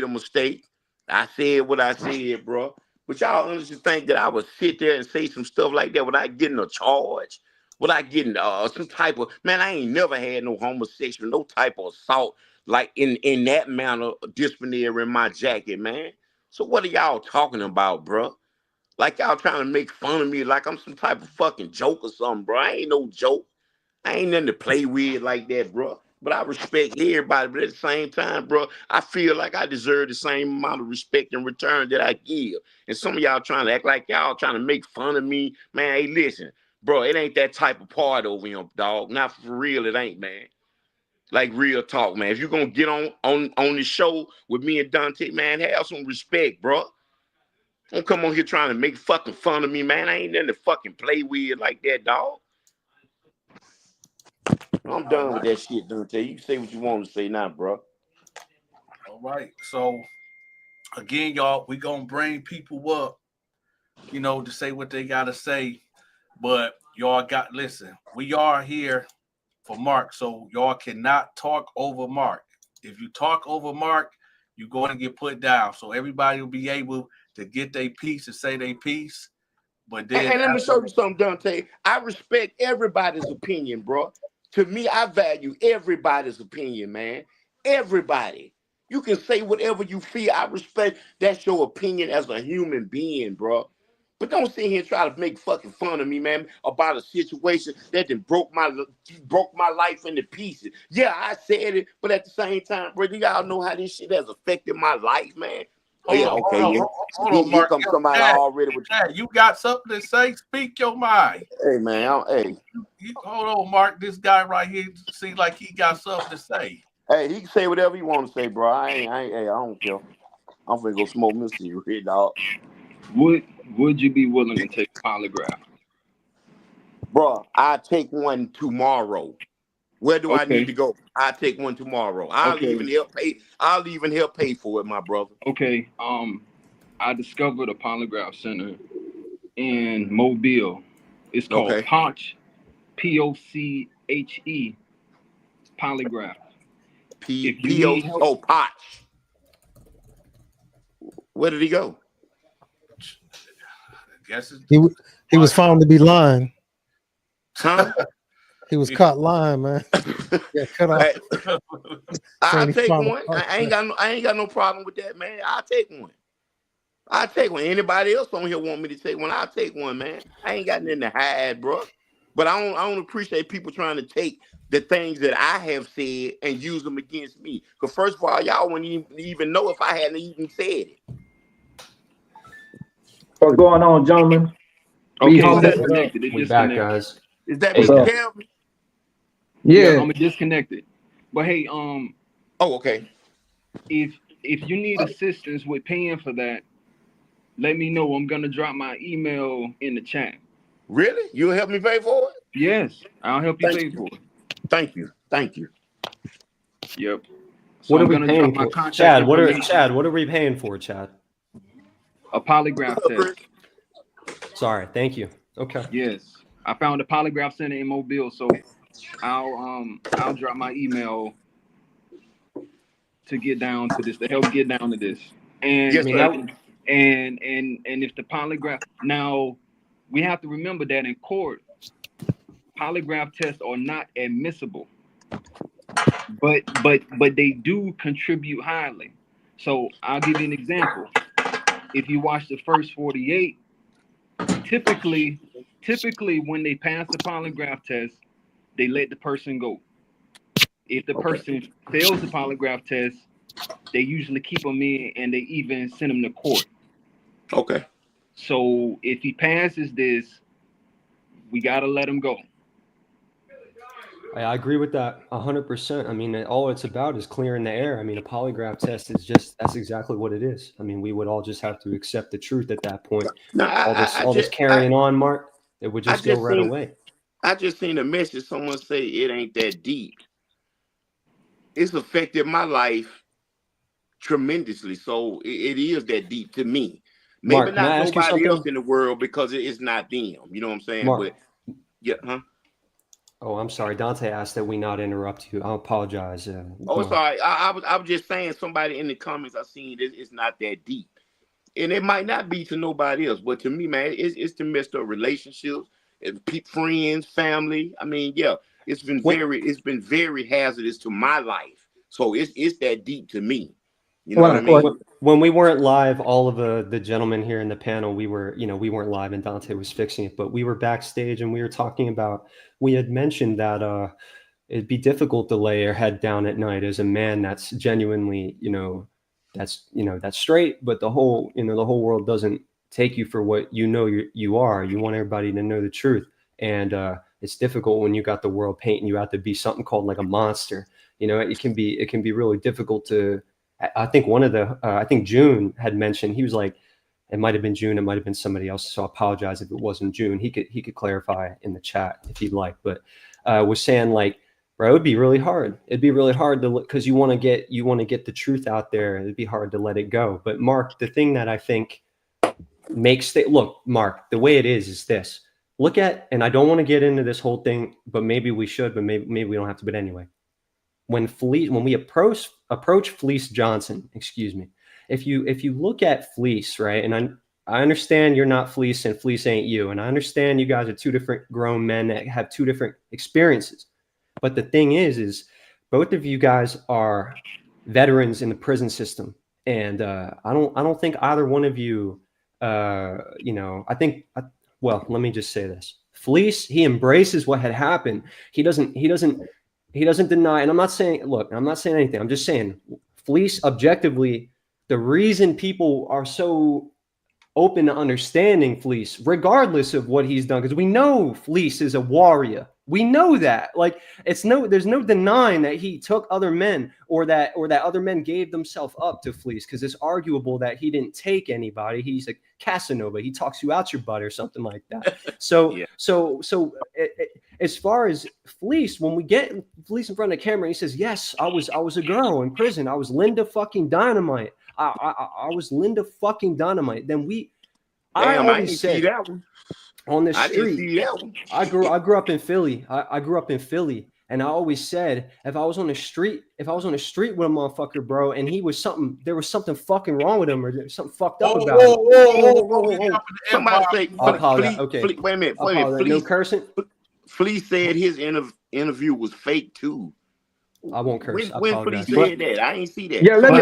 a mistake. I said what I said, bro. But y'all honestly think that I would sit there and say some stuff like that without getting a charge? Without getting some type of man, I ain't never had no homosexual, no type of assault like in that manner disciplinary in my jacket, man. So what are y'all talking about, bro? Like y'all trying to make fun of me like I'm some type of fucking joke or something, bro. I ain't no joke. I ain't nothing to play with like that, bro. But I respect everybody. But at the same time, bro, I feel like I deserve the same amount of respect in return that I give. And some of y'all trying to act like y'all trying to make fun of me. Man, hey, listen, bro, it ain't that type of part over here, dog. Not for real, it ain't, man. Like real talk, man. If you're gonna get on the show with me and Dante, man, have some respect, bro. Don't come on here trying to make fucking fun of me, man. I ain't nothing to fucking play with like that, dog. I'm done with that shit, Dante. You can say what you want to say now, bro. All right. So again, y'all, we gonna bring people up, to say what they gotta say. But y'all listen, we are here for Mark, so y'all cannot talk over Mark. If you talk over Mark, you're going to get put down. So everybody will be able to get their piece and say their piece. But then, and let me show you something, Dante. I respect everybody's opinion, bro. To me, I value everybody's opinion, man. Everybody. You can say whatever you feel. I respect that's your opinion as a human being, bro. But don't sit here and try to make fucking fun of me, man, about a situation that then broke my life into pieces. Yeah, I said it, but at the same time, bro, do y'all know how this shit has affected my life, man? Hold on, Here Mark. comes somebody already with you got something to say? Speak your mind. Hey, man, Hold on, Mark. This guy right here seems like he got something to say. Hey, he can say whatever he want to say, bro. Hey, I don't care. I'm finna go smoke me cigarette, dog. Would you be willing to take a polygraph? Bro, I take one tomorrow. Where do I need to go? I take one tomorrow. I'll even help pay for it, my brother. Okay. I discovered a polygraph center in Mobile. It's called Poche, Poche polygraph. Poche. Where did he go? I guess he was found to be lying. Huh? He was caught lying, man. Yeah, cut off. I'll take one. I ain't got no problem with that, man. I'll take one. I'll take one. Anybody else on here want me to take one? I'll take one, man. I ain't got nothing to hide, bro. But I don't appreciate people trying to take the things that I have said and use them against me. Because first of all, y'all wouldn't even know if I hadn't even said it. What's going on, gentlemen? Okay, we back, guys. Is that Mr. Calvin? Yeah, I'm disconnected. But hey, okay. If you need assistance with paying for that, let me know. I'm gonna drop my email in the chat. Really? You'll help me pay for it? Yes, I'll help you pay for it. Thank you. Yep. So what are we paying for? Chad, what are we paying for, Chad? A polygraph test. Sorry, thank you. Okay. Yes. I found a polygraph center in Mobile, so I'll drop my email to get down to this, to help get down to this. And and if the polygraph, now we have to remember that in court, polygraph tests are not admissible, but they do contribute highly. So I'll give you an example. If you watch the first 48, typically when they pass the polygraph test, they let the person go. If the person fails the polygraph test, they usually keep them in and they even send them to court. Okay. So if he passes this, we got to let him go. I agree with that 100%. I mean, all it's about is clearing the air. I mean, a polygraph test is that's exactly what it is. I mean, we would all just have to accept the truth at that point. All this carrying on, Mark, it would just go right away. I just seen a message. Someone say it ain't that deep. It's affected my life tremendously. So it is that deep to me. Maybe Mark, not nobody else in the world because it is not them. You know what I'm saying? Mark, but yeah, huh? Oh, I'm sorry. Dante asked that we not interrupt you. I apologize. Oh, sorry. I was just saying, somebody in the comments I seen it's not that deep, and it might not be to nobody else, but to me, man, it's to mess up relationships, friends, family. I mean, yeah, it's been very hazardous to my life. So it's that deep to me. You know what I mean? When we weren't live, all of the gentlemen here in the panel, we weren't live, and Dante was fixing it, but we were backstage and we were talking about. We had mentioned that it'd be difficult to lay your head down at night as a man that's genuinely, that's straight, but the whole world doesn't take you for what you are. You want everybody to know the truth, and it's difficult when you got the world painting you out to be something called like a monster. It can be really difficult to. I think I think June had mentioned, he was like, it might have been June, it might have been somebody else. So I apologize if it wasn't June. He could clarify in the chat if he'd like, but was saying like, bro, it'd be really hard. It'd be really hard to look, because you want to get the truth out there. It'd be hard to let it go. But Mark, the thing that I think look, Mark, the way it is this. Look at, and I don't want to get into this whole thing, but maybe we should, but maybe we don't have to. But anyway, when we approach Fleece Johnson, excuse me, if you look at Fleece, right, and I understand you're not Fleece and Fleece ain't you, and I understand you guys are two different grown men that have two different experiences, but the thing is both of you guys are veterans in the prison system, and I don't think either one of you, I think, well, let me just say this: Fleece, he embraces what had happened. He doesn't deny, and I'm not saying anything. I'm just saying, Fleece, objectively, the reason people are so open to understanding Fleece, regardless of what he's done, because we know Fleece is a warrior. We know that. Like, there's no denying that he took other men, or that other men gave themselves up to Fleece, because it's arguable that he didn't take anybody. He's a Casanova. He talks you out your butt or something like that. So, yeah. so as far as Fleece, when we get Fleece in front of the camera, he says, "Yes, I was a girl in prison. I was Linda fucking Dynamite. I was Linda fucking Dynamite." Then I always said that one. On the street, I grew up in Philly. I grew up in Philly, and I always said, if I was on the street with a motherfucker, bro, and there was something fucking wrong with him, or there was something fucked up about him. Somebody say, okay, wait a minute. No cursing. Fleece said his interview was fake too. I won't curse. When Fleece said that, I ain't see that. Yeah, let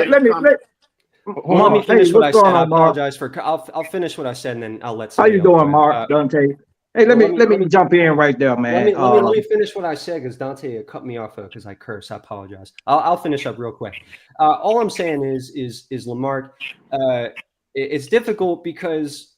me finish what I said. I apologize for. I'll finish what I said, and then I'll let. How you doing, Mark? Dante. Hey, let me jump in right there, man. Let me finish what I said, because Dante cut me off because I curse. I apologize. I'll finish up real quick. All I'm saying is Lamarck. It's difficult because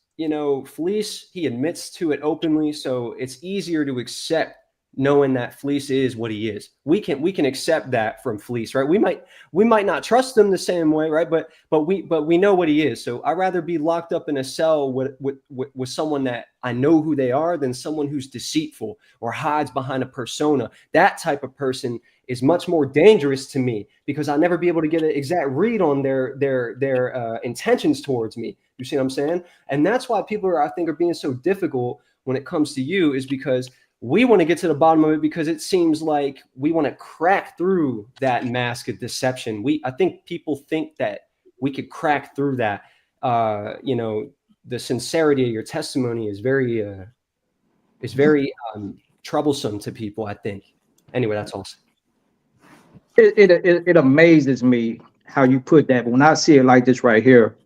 Fleece, he admits to it openly, so it's easier to accept, knowing that Fleece is what he is. We can accept that from Fleece, right? We might not trust him the same way, right? But we know what he is. So I'd rather be locked up in a cell with someone that I know who they are than someone who's deceitful or hides behind a persona. That type of person is much more dangerous to me, because I'll never be able to get an exact read on their intentions towards me. You see what I'm saying? And that's why people I think are being so difficult when it comes to you, is because we want to get to the bottom of it, because it seems like we want to crack through that mask of deception. I think people think that we could crack through that. The sincerity of your testimony is very troublesome to people, I think. Anyway, that's all. It amazes me how you put that. When I see it like this right here,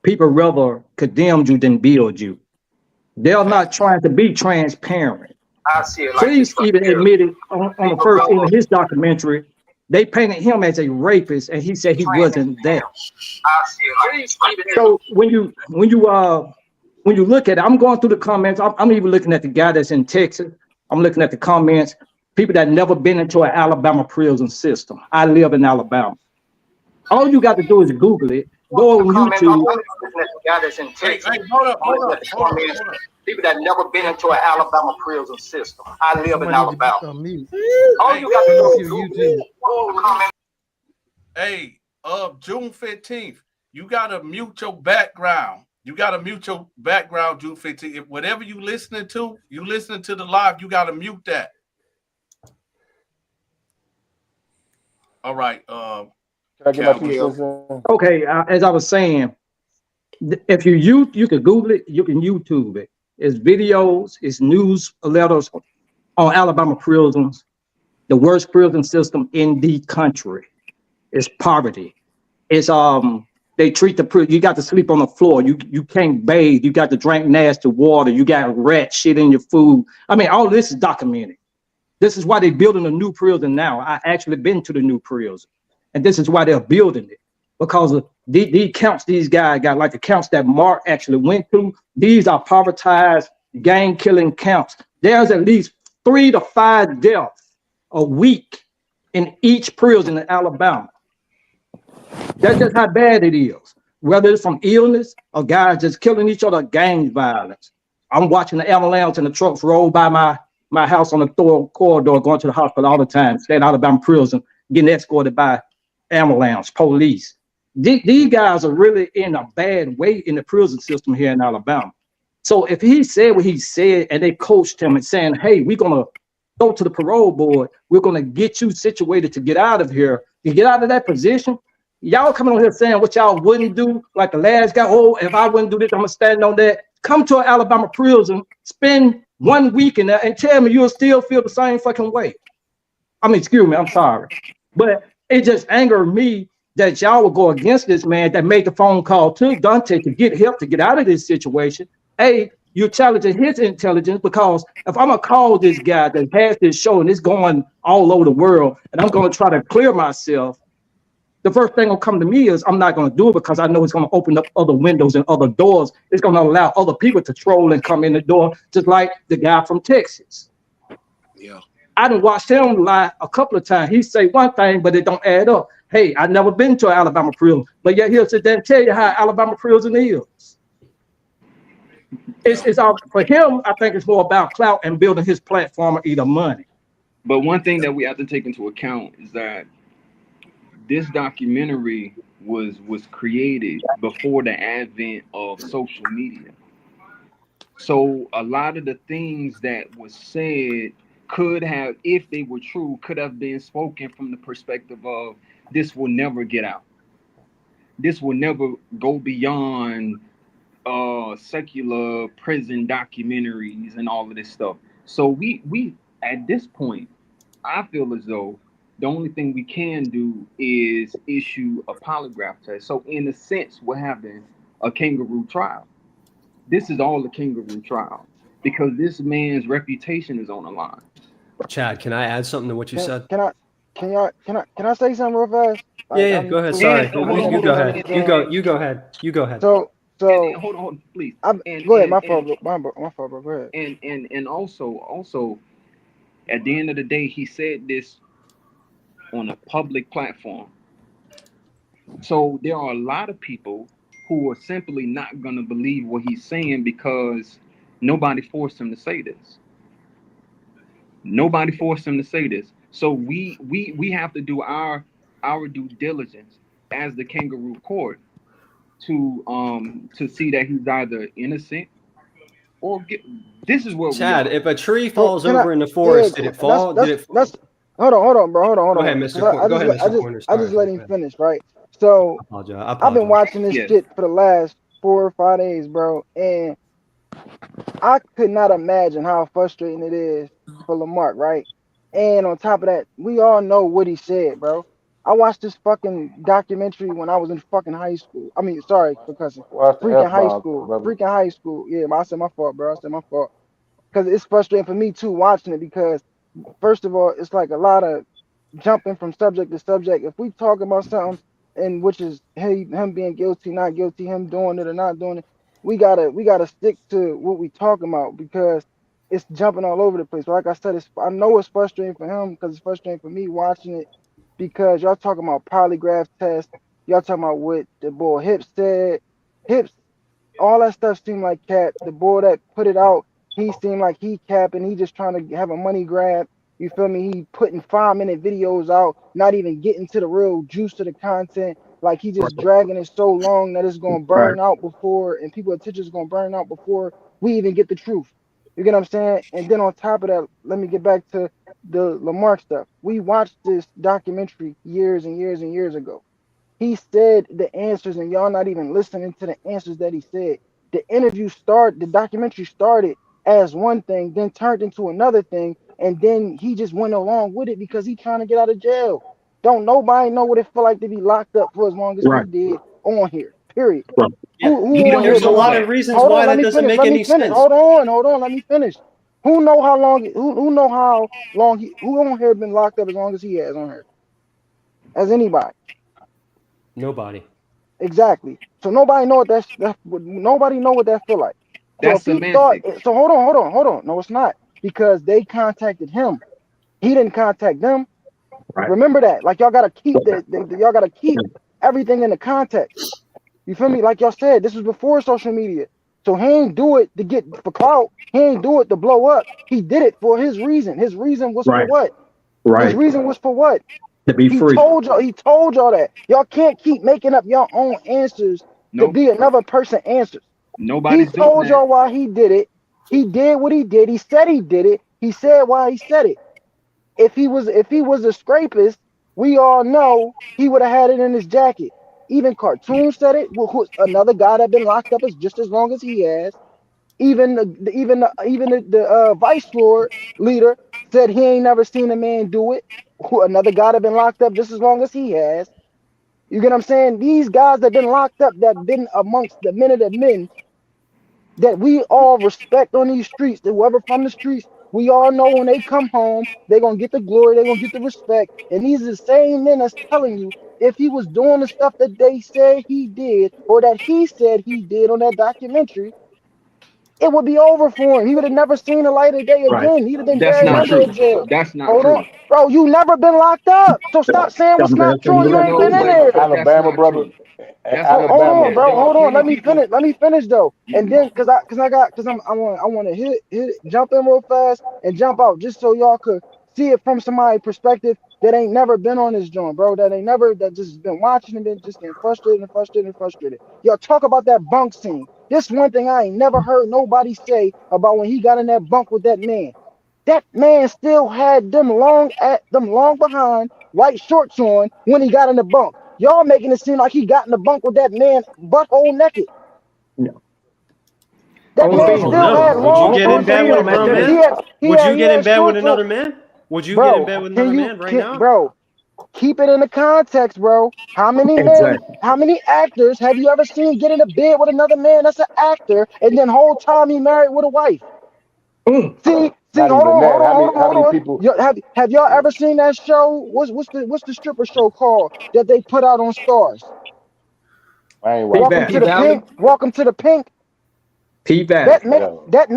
people rather condemn you than build you. They're not trying to be transparent. I see it like Fleece even admitted on the first in his documentary, they painted him as a rapist, and he said he wasn't that. So when you look at it, I'm going through the comments. I'm even looking at the guy that's in Texas. I'm looking at the comments. People that never been into an Alabama prison system. I live in Alabama. All you got to do is Google it. Go on YouTube. Hey, hold up. People that never been into an Alabama prison system. I live in Alabama. All you got to do is YouTube. Hey, June 15th, you gotta mute your background. June 15th. If whatever you listening to the live, you gotta mute that. All right. Can I get my 2 cents in? Okay, as I was saying, if you can Google it, you can YouTube it. It's videos, it's news letters on Alabama prisons, the worst prison system in the country. It's poverty. It's they treat you got to sleep on the floor. You can't bathe. You got to drink nasty water. You got rat shit in your food. I mean, all this is documented. This is why they're building a new prison now. I actually been to the new prison, and this is why they're building it, because of the counts these guys got, like the counts that Mark actually went through. These are povertized, gang killing counts. There's at least 3 to 5 deaths a week in each prison in Alabama. That's just how bad it is. Whether it's from illness or guys just killing each other, gang violence. I'm watching the ambulance and the trucks roll by my house on the corridor, going to the hospital all the time, staying out of Alabama prison, getting escorted by ambulance, police. These guys are really in a bad way in the prison system here in Alabama. So if he said what he said and they coached him and saying, hey, we're going to go to the parole board, we're going to get you situated to get out of here, to get out of that position. Y'all coming on here saying what y'all wouldn't do, like the last guy, oh, if I wouldn't do this, I'm going to stand on that. Come to an Alabama prison, spend 1 week in there, and tell me you'll still feel the same fucking way. I mean, excuse me, I'm sorry. But it just angered me that y'all would go against this man that made the phone call to Donta to get help to get out of this situation. Hey, you're challenging his intelligence, because if I'm going to call this guy that has this show and it's going all over the world, and I'm going to try to clear myself, the first thing will come to me is I'm not going to do it, because I know it's going to open up other windows and other doors. It's going to allow other people to troll and come in the door, just like the guy from Texas. Yeah. I done watched him lie a couple of times. He say one thing, but it don't add up. Hey, I've never been to an Alabama prison, but yet he'll sit there and tell you how Alabama prison is. It's all for him. I think it's more about clout and building his platform or either money. But one thing that we have to take into account is that this documentary was created before the advent of social media. So a lot of the things that was said could have, if they were true, could have been spoken from the perspective of this will never get out. This will never go beyond secular prison documentaries and all of this stuff. So we at this point, I feel as though the only thing we can do is issue a polygraph test. So in a sense, we're having a kangaroo trial. This is all a kangaroo trial because this man's reputation is on the line. Chad, can I add something to what you said? Can I say something real fast? Yeah, go ahead. Sorry, you go ahead. You go ahead. So hold on, please. Go ahead. My fault, bro. Go ahead. And also, at the end of the day, he said this on a public platform. So there are a lot of people who are simply not going to believe what he's saying because nobody forced him to say this. Nobody forced him to say this. So we have to do our due diligence as the kangaroo court to see that he's either innocent or this is what Chad, if a tree falls over in the forest, did it fall? Hold on, bro. Hold on. Go ahead, Mr. I just let him finish, right? So I apologize. I've been watching this shit for the last 4 or 5 days, bro, and I could not imagine how frustrating it is for Lamark, right? And on top of that, we all know what he said, bro. I watched this fucking documentary when I was in fucking high school. I mean, sorry for cussing. Freaking high school. Yeah, I said my fault, bro. Because it's frustrating for me too watching it because, first of all, it's like a lot of jumping from subject to subject. If we talk about something, and which is him being guilty, not guilty, him doing it or not doing it, we gotta stick to what we talking about because it's jumping all over the place. Like I said, I know it's frustrating for him because it's frustrating for me watching it because y'all talking about polygraph tests, y'all talking about what the boy Hips said. Hips, all that stuff seemed like cap. The boy that put it out, he seemed like he capping. He just trying to have a money grab. You feel me? He putting 5-minute videos out, not even getting to the real juice of the content. Like he just dragging it so long that it's gonna burn out before, and people's attention is gonna burn out before we even get the truth. You get what I'm saying? And then on top of that, let me get back to the Lamarck stuff. We watched this documentary years and years and years ago. He said the answers, and y'all not even listening to the answers that he said. The documentary started as one thing, then turned into another thing, and then he just went along with it because he trying to get out of jail. Don't nobody know what it feel like to be locked up for as long as he did on here. Period. Right. Yeah, Who on here there's a know lot how? of reasons Hold why on, let that me doesn't finish. make Let me any finish. sense. Hold on, let me finish. Who know how long? Who know how long who on here been locked up as long as he has on here? As anybody? Nobody. Exactly. So nobody know nobody know what that feel like. So That's if he thought, semantics. so hold on. No, it's not because they contacted him. He didn't contact them. Right. Remember that. Like y'all gotta keep y'all gotta keep everything in the context. You feel me? Like y'all said, this was before social media. So he ain't do it to get for clout. He ain't do it to blow up. He did it for his reason. His reason was for Right. what? His Right. reason was for what? To be free. He told y'all that. Y'all can't keep making up your own answers to Nope. be another person's answers. He Nobody's doing told that. y'all why he did it. He did what he did. He said he did it. He said why he said it. If he was a scrapist, we all know he would have had it in his jacket. Even Cartoon said it. Another guy that been locked up is just as long as he has. Even the vice lord leader said he ain't never seen a man do it. Another guy that been locked up just as long as he has. You get what I'm saying? These guys that been locked up, that been amongst the men of the men that we all respect on these streets, that whoever from the streets, we all know when they come home, they're gonna get the glory, they're gonna get the respect. And these are the same men that's telling you if he was doing the stuff that they said he did or that he said he did on that documentary, it would be over for him. He would have never seen the light of day Right. again. He'd have been That's buried not Right. under a true. jail. That's not Hold on, true. bro. You never been locked up. So stop saying what's not That's true. You incorrect. ain't No, been in there. that's Alabama, not brother. true. That's Hold Alabama. on, bro. there are Hold on. plenty Let of me people. finish. Let me finish though. And then, I want to hit, jump in real fast and jump out, just so y'all could see it from somebody's perspective that ain't never been on this joint, bro. That just been watching and been just getting frustrated and frustrated and frustrated. Y'all talk about that bunk scene. This one thing I ain't never heard nobody say about when he got in that bunk with that man. That man still had them long behind white shorts on when he got in the bunk. Y'all making it seem like he got in the bunk with that man butthole naked. No. That Hold on. man I don't Hold still on. know. had Would you long get in shorts bed on. with a grown man? He Would you get in had bed with shorts on. another man? Would you get in Bro, bed with another man right now? bro, keep it in the context, bro. How many men, Exactly. how many actors have you ever seen get in a bed with another man that's an actor and then whole time he married with a wife? See, Not hold even on, that. How hold many on. people? Have y'all ever seen that show? What's the stripper show called that they put out on Stars? I ain't P watching Welcome that. to P the Valley. Valley. Pink. Welcome to the Pink. P Valley. That man, No. that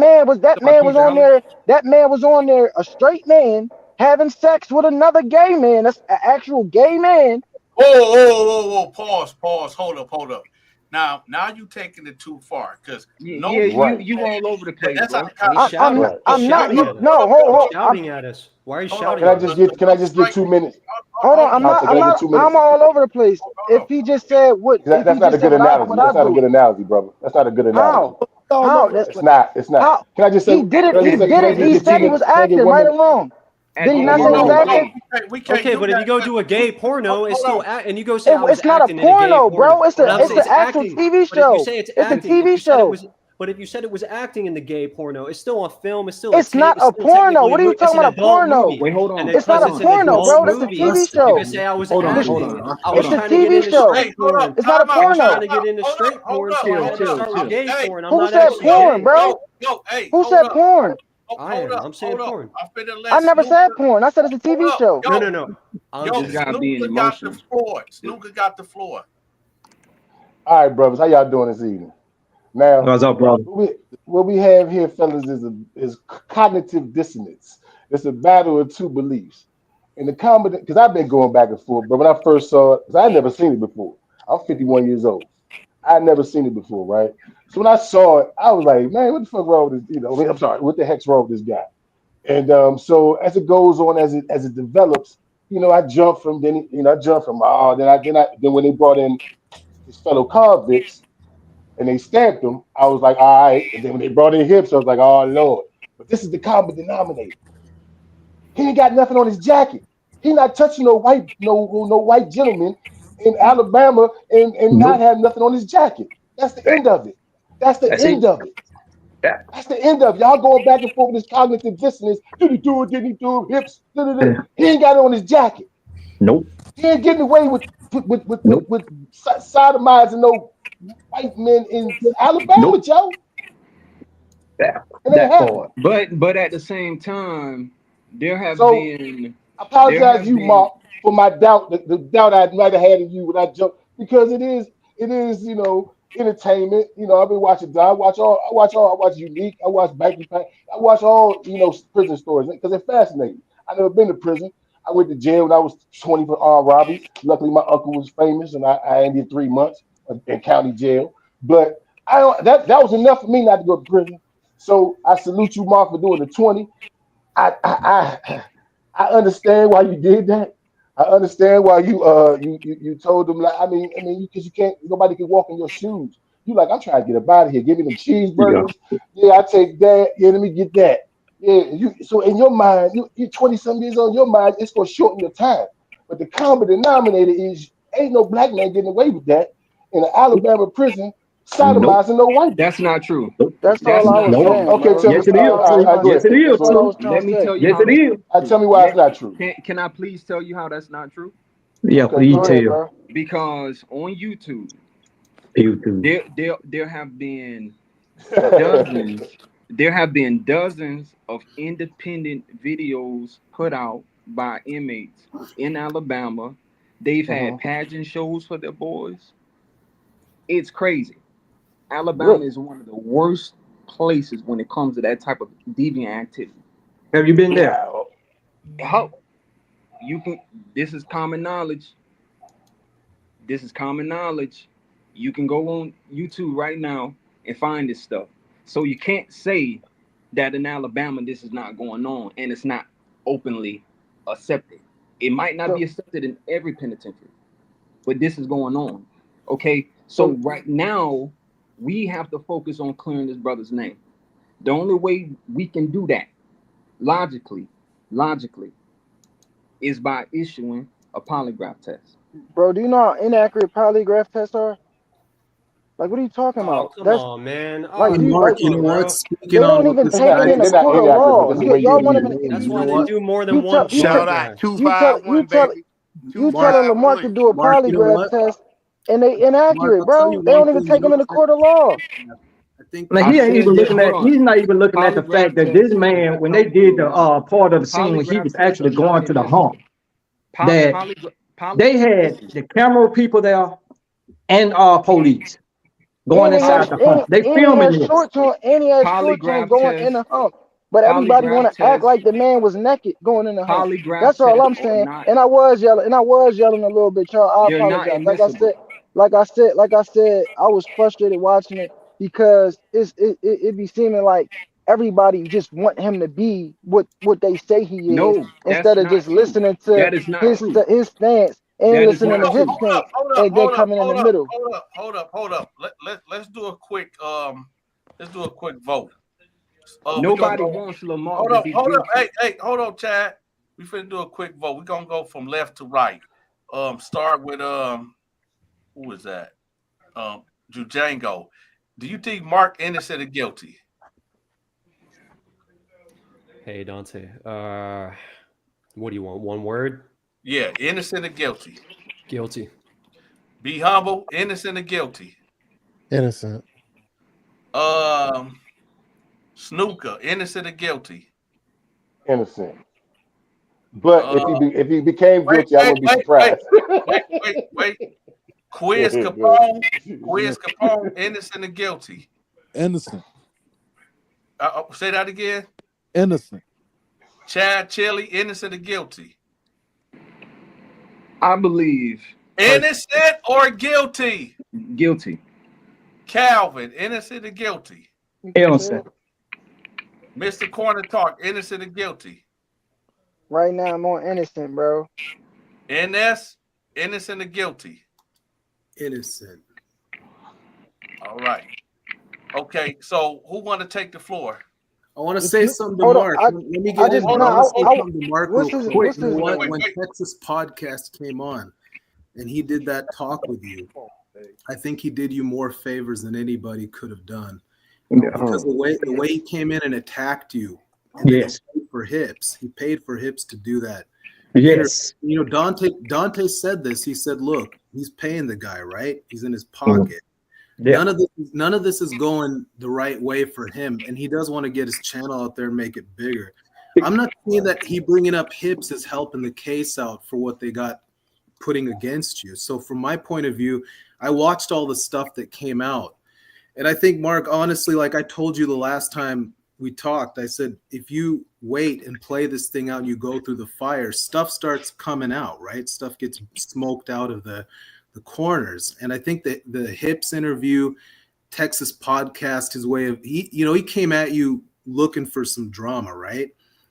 Talking about man P was on Valley. there. That man was on there, a straight man having sex with another gay man. That's an actual gay man. Whoa. Pause. Hold up. Now you taking it too far because Yeah, no, Right. you all over the place, that's not bro. the He's conversation. shouting. Right. He's I'm not. shouting You at us. no. He's Hold. shouting at us. Why are you Hold on. shouting at us? Can I just get 2 minutes? Hold on. I'm I'll say, not. can I'm I get not. 2 minutes? I'm all over the place. If he just said what, if That's he not a just good said what analogy. I That's not a do, good analogy, brother. That's not a good analogy. how? How? It's not. It's not. How? Can I just say? He did Can it. I just He say? did Can I it. just He get 2 said he minutes? was Can I get acting, 1 right minute? or wrong. At Did he the not end say of he was the acting? day, We can't Okay, do but if that. you go do a gay porno, it's still and you go say I was It's not a acting in a gay porno, porno. bro. It's But I'm it's saying an it's actual acting. TV But if you show. say it's It's a acting, if TV you said it show. was, but if you said it was acting in the gay porno, it's still on film. It's still a It's tape. not It's a still porno. technically What are you it's talking an about? A adult porno? movie. wait, hold And on. It's not because a Hold it's on. an porno, adult bro. That's a movie, TV you show. can say I was Hold on. This, Hold acting. on. I was Hold it's a on. trying to get TV into show. straight Hey, hold porn. up. It's not a Time I was out. trying porno. to get into straight porn, so I Chill, had to chill, start with chill. gay Hey, porn. I'm Who not said actually porn, gay. bro? hey, Who hold said up. porn? I am. I'm saying porn. I'm finna I let never Snooker. said porn. I said it's a Hold TV up. show. No, no, no. I'm Yo, This saying guy porn. being Snooker got the emotional. floor. Snooker got the floor. All right, brothers. How y'all doing this evening? Now, What's up, brother? what we have here, fellas, is cognitive dissonance. It's a battle of two beliefs. And the common, because I've been going back and forth, but when I first saw it, because I never seen it before. I'm 51 years old. I had never seen it before, right? So when I saw it, I was like, man, what the fuck wrong with this? I'm sorry, what the heck's wrong with this guy? And so as it goes on, as it develops, I jump from then when they brought in his fellow convicts and they stamped him, I was like, all right. And then when they brought in hips, I was like, oh Lord. But this is the common denominator. He ain't got nothing on his jacket. He not touching no white gentleman in Alabama and not have nothing on his jacket. That's the end of it. That's the end of it. That's the end of it. Y'all going back and forth with this cognitive dissonance. Did he do it? Didn't he do it? Hips. He ain't got it on his jacket. Nope. He ain't getting away with sodomizing no white men in Alabama, Joe. It ain't happening. But at the same time, there have So been. I apologize, you Mark, for my doubt, the doubt I might have had in you when I jumped, because it is, entertainment. I've been watching. I watch Unique. I watch Banking Pack. I watch all prison stories because they're fascinating. I've never been to prison. I went to jail when I was 20 for armed robbery. Luckily, my uncle was famous, and I ended 3 months in county jail. But I don't. That was enough for me not to go to prison. So I salute you, Mark, for doing the 20. I understand why you did that. I understand why you told them, like, I mean, because you can't, nobody can walk in your shoes. You like, I'm trying to get up out of here. Give me them cheeseburgers. Yeah, I take that. Yeah, let me get that. Yeah, so in your mind, you're 20-some years old. Your mind, it's gonna shorten your time. But the common denominator is ain't no black man getting away with that in an Alabama prison, sodomizing no white. That's not true. That's all I was saying. Okay, tell me. Yes, it is. Yes, it is. That's all I was trying Let to me say. tell you. Yes, it is. Tell me why it's not true. Can I please tell you how that's not true? Yeah, Okay, please go tell ahead, you. bro. Because on YouTube, there have been dozens. There have been dozens of independent videos put out by inmates in Alabama. They've had pageant shows for their boys. It's crazy. Alabama Really? is one of the worst places when it comes to that type of deviant activity. Have you been there? How you can? This is common knowledge. This is common knowledge. You can go on YouTube right now and find this stuff. So you can't say that in Alabama this is not going on and it's not openly accepted. It might not be accepted in every penitentiary, but this is going on. Okay, so right now we have to focus on clearing this brother's name. The only way we can do that logically, is by issuing a polygraph test. Bro, do you know how inaccurate polygraph tests are? Like, what are you talking Oh, about? come That's on, man. like, Oh, do you come like? Mark, you know on, what? bro. They Speaking on don't what even this take them in the They're not court of inaccurate, but law. that's the way you Y'all want them view in. it. That's you why know they what? do more than You one tell you tell Shout out polygraph. you 251, tell baby. you telling Lamarck to 251. do a Mark, you know polygraph what? test, and they Mark, inaccurate, I'll tell bro. you They one don't even thing. You take them know in the what? court of law. I think Like I he ain't even said that. looking Hold at. on. He's not even looking at the fact Polygraph that this tests. man, when they did the part of the scene when he was Polygraph tests actually are not going to the admissible. hump, that they had Listen, the camera people there and police going And he inside has the hump. They and he filming has this. shorts on, and he has shorts on polygraph going in tests. the hump. But everybody want Polygraph to act tests. like the man was naked going in the hump. Polygraph That's all tests I'm are saying. not. And I was yelling a little bit, y'all. I They're not apologize. admissible. Like I said, I was frustrated watching it because it be seeming like everybody just want him to be what they say he is No, instead that's of not just true. listening to That is not true. his stance and That is listening not to his true. stance and then coming in the middle. Hold up. Let's do a quick vote. We gonna Nobody go. wants Lamar to be Hold up. guilty. Hey, hold on, Chad. We finna do a quick vote. We're gonna go from left to right. Start with who is that? Django. Do you think Mark innocent or guilty? Hey, Dante. What do you want? One word? Yeah, innocent or guilty? Guilty. Be humble, innocent or guilty? Innocent. Snooker, innocent or guilty? Innocent. But if he became guilty, I wouldn't be surprised. Wait. Quiz Go ahead. Capone, innocent or guilty? innocent, Say that again. innocent. Chad Chili, innocent or guilty? I believe Innocent or guilty? guilty. Calvin, innocent or guilty? Innocent. Mr. Corner Talk, innocent or guilty? Right now, I'm more innocent, bro. NS, innocent or guilty? Innocent. All right. Okay, so who want to take the floor? I want to say something to hold on, Mark. I Let me get in. just I no. want to say I something to Mark what's real his quick. what's You know his what? wait, When wait. Texas podcast came on and he did that talk with you, I think he did you more favors than anybody could have done. Because the way he came in and attacked you, and then Yes. he paid for Hips. He paid for Hips to do that. Yes. You know, Dante said this. He said, "Look, he's paying the guy, right? He's in his pocket. Yeah. None of this is going the right way for him, and he does want to get his channel out there and make it bigger. I'm not saying that he bringing up Hips is helping the case out for what they got putting against you. So from my point of view, I watched all the stuff that came out, and I think, Mark, honestly, like I told you the last time we talked, I said, if you wait and play this thing out and you go through the fire, stuff starts coming out, right? Stuff gets smoked out of the corners. And I think that the Hips interview, Texas podcast, his way of, he came at you looking for some drama, right?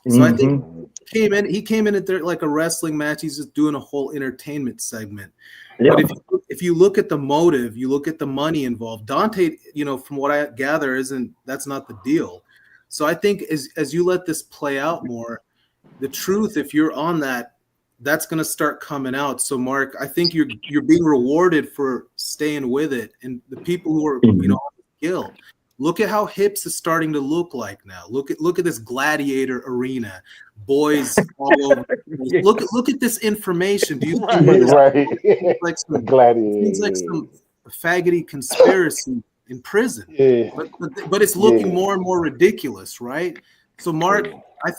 So I think he came in at there like a wrestling match. He's just doing a whole entertainment segment. Yeah. But if you look at the motive, you look at the money involved, Dante, from what I gather, that's not the deal. So I think as you let this play out more, the truth, if you're on that, that's going to start coming out. So Mark, I think you're being rewarded for staying with it. And the people who are, on the guild, look at how Hips is starting to look like now. Look at this gladiator arena, boys all over. Look at this information. Do you think like some gladiator? Seems like some faggoty conspiracy in prison. But it's looking more and more ridiculous, right? So Mark,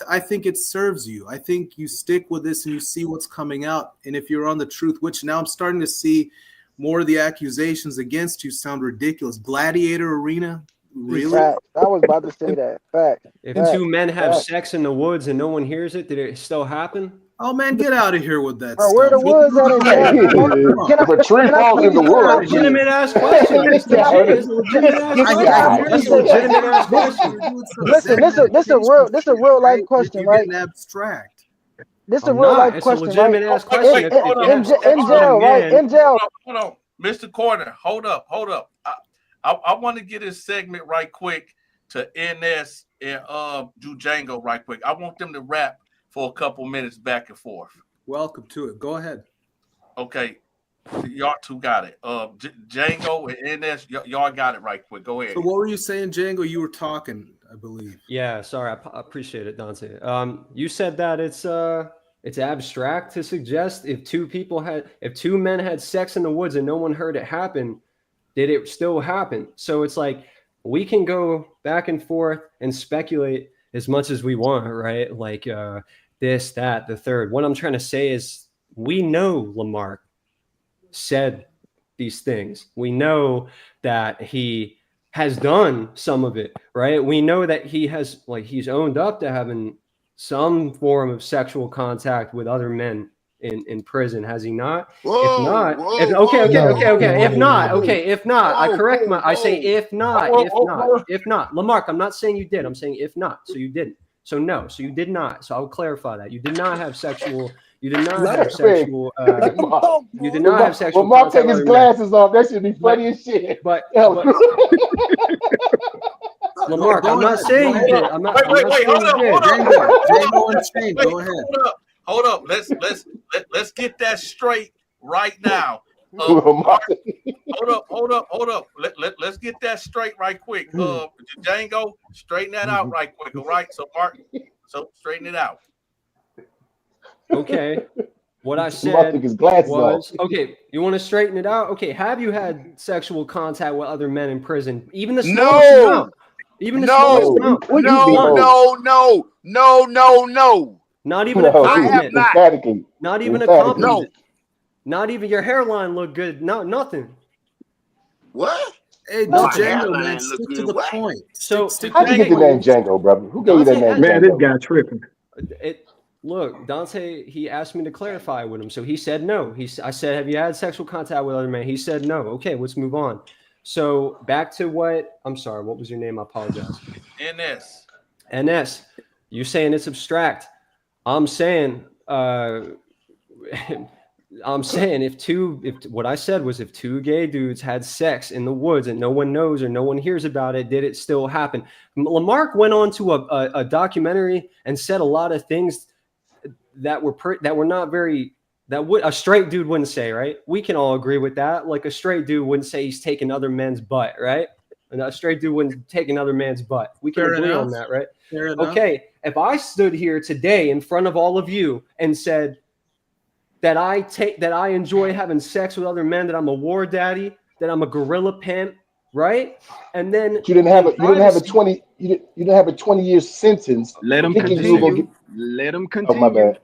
I think it serves you. I think you stick with this and you see what's coming out. And if you're on the truth, which now I'm starting to see more of the accusations against you sound ridiculous. Gladiator arena? Really? Facts. I was about to say that. Facts. If Facts. two men have Facts. sex in the woods and no one hears it, did it still happen? Oh man, get out of here with that Bro, stuff. where the woods at in Jack? If a tree falls in the woods, Legitimate ass question. It's a legitimate ass question. This a real life question, right? Getting abstract. This a real life It's a question, legitimate right? ass question. In jail, right? In jail. Hold on, Mr. Corner. Hold up. I want to get this segment right quick to NS and Django right quick. I want them to rap for a couple minutes back and forth. Welcome to it. Go ahead. Okay. Y'all two got it. Django and NS, y'all got it right quick. Go ahead. So what were you saying, Django? You were talking, I believe. Yeah, sorry. I appreciate it, Dante. You said that it's abstract to suggest if two men had sex in the woods and no one heard it happen, did it still happen? So it's like we can go back and forth and speculate as much as we want, right? Like this, that, the third. What I'm trying to say is we know Lamark said these things. We know that he has done some of it, right? We know that he's owned up to having some form of sexual contact with other men in prison, has he not? If not, I correct I say if not. Lamark, I'm not saying you did. I'm saying if not. So you didn't. So no. So you did not. So I would clarify that. You did not have sexual. You did not have sexual. You did not have sexual. Well, Mark take his glasses off. That should be funny as shit. But Lamark, I'm not saying you did. I'm not. Wait, hold up. Django and Shane, go ahead. Hold up. Let's get that straight right now. Hold up. Let's get that straight right quick. Django, straighten that out right quick. All right. So Mark, straighten it out. Okay. What I said was, okay, you want to straighten it out? Okay, have you had sexual contact with other men in prison? Even the smallest amount. Even the smallest amount. No. Not even a compliment. Not even a compliment. No. Not even your hairline looked good. No, nothing. What? Hey, no, Django, man, stick to the point. So, how'd you get the name Django, brother? Who gave you that name? Man, this guy tripping. Look, Dante, he asked me to clarify with him. So he said no. I said, have you had sexual contact with other men? He said no. Okay, let's move on. So back to I'm sorry, what was your name? I apologize. NS. You saying it's abstract. I'm saying I'm saying if what I said was if two gay dudes had sex in the woods and no one knows or no one hears about it, did it still happen? Lamarck went on to a documentary and said a lot of things that were not very, that would a straight dude wouldn't say, right? We can all agree with that. Like a straight dude wouldn't say he's taking other men's butt, right? And a straight dude wouldn't take another man's butt. We can agree on that, right? Okay, if I stood here today in front of all of you and said that I enjoy having sex with other men, that I'm a war daddy, that I'm a gorilla pimp, right? And then you didn't have a 20-year sentence. Let him continue. Let him continue. Oh, my bad.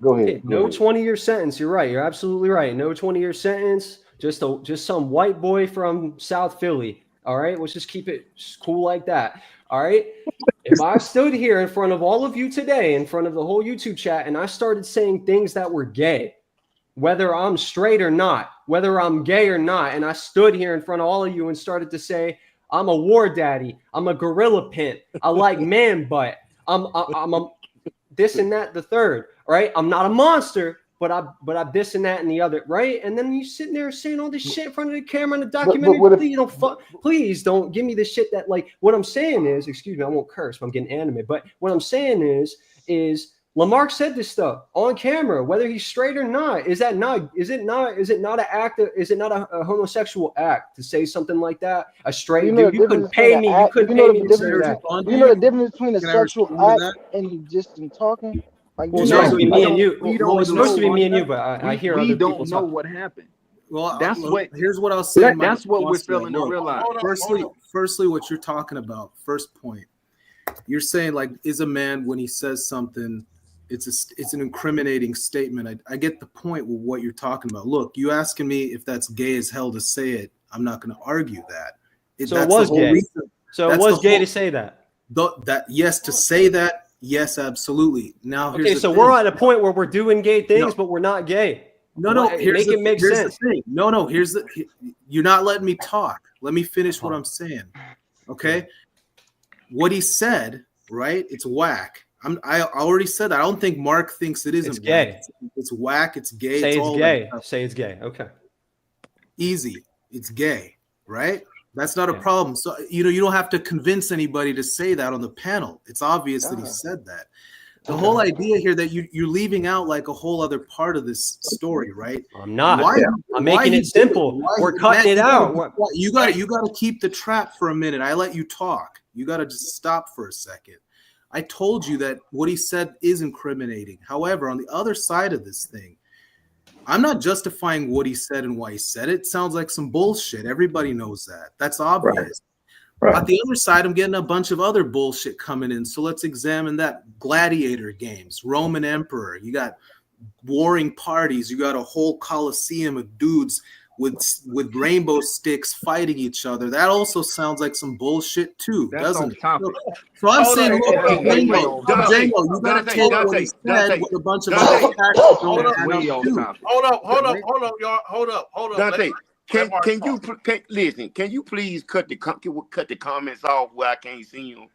Go ahead. Okay, no 20-year sentence. You're right. You're absolutely right. No 20-year sentence. Just some white boy from South Philly. All right, let's just keep it cool like that. All right. If I stood here in front of all of you today, in front of the whole YouTube chat, and I started saying things that were gay, whether I'm straight or not, whether I'm gay or not, and I stood here in front of all of you and started to say, I'm a war daddy, I'm a gorilla pimp, I like man butt, I'm a this and that, the third, right? I'm not a monster, but I this and that and the other, right? And then you sitting there saying all this shit in front of the camera in the documentary. Please don't give me the shit that, like, what I'm saying is, excuse me, I won't curse, I'm getting animated, but what I'm saying is Lamarck said this stuff on camera, whether he's straight or not. Is it not a homosexual act to say something like that? A straight dude, you couldn't pay me. You couldn't pay me to say that. You know the difference between a sexual act and just talking? Like, well, it's supposed to be me and you. It's supposed to be me and you, but I hear other people don't know what happened. Well, here's what I'll say. That's what we're feeling to realize. Firstly, what you're talking about, first point, you're saying, like, is a man, when he says something, it's an incriminating statement. I get the point with what you're talking about. Look, you asking me if that's gay as hell to say it, I'm not going to argue that. It was gay. So it was gay to say that. Yes, to say that, yes, absolutely. Now, okay, so we're at a point where we're doing gay things, but we're not gay. No. Here's the thing. No. You're not letting me talk. Let me finish what I'm saying. Okay, what he said, right? It's whack. I already said that. I don't think Mark thinks it isn't. It's gay. It's whack. It's gay. Say it's gay. Say it's gay. Okay. Easy. It's gay, right? That's not a problem. So you don't have to convince anybody to say that on the panel. It's obvious that he said that. The whole idea here that you're leaving out like a whole other part of this story, right? I'm not. I'm making it simple. We're cutting it out. You got to keep the trap for a minute. I let you talk. You got to just stop for a second. I told you that what he said is incriminating. However, on the other side of this thing, I'm not justifying what he said and why he said it. It sounds like some bullshit. Everybody knows that. That's obvious. Right. On the other side, I'm getting a bunch of other bullshit coming in. So let's examine that. Gladiator games, Roman Emperor. You got warring parties. You got a whole coliseum of dudes with rainbow sticks fighting each other. That also sounds like some bullshit too, doesn't it? So I'm saying, Django, you gotta take what he said with a bunch of other facts. Hold up. Dante, can you please cut the comments off where I can't see them?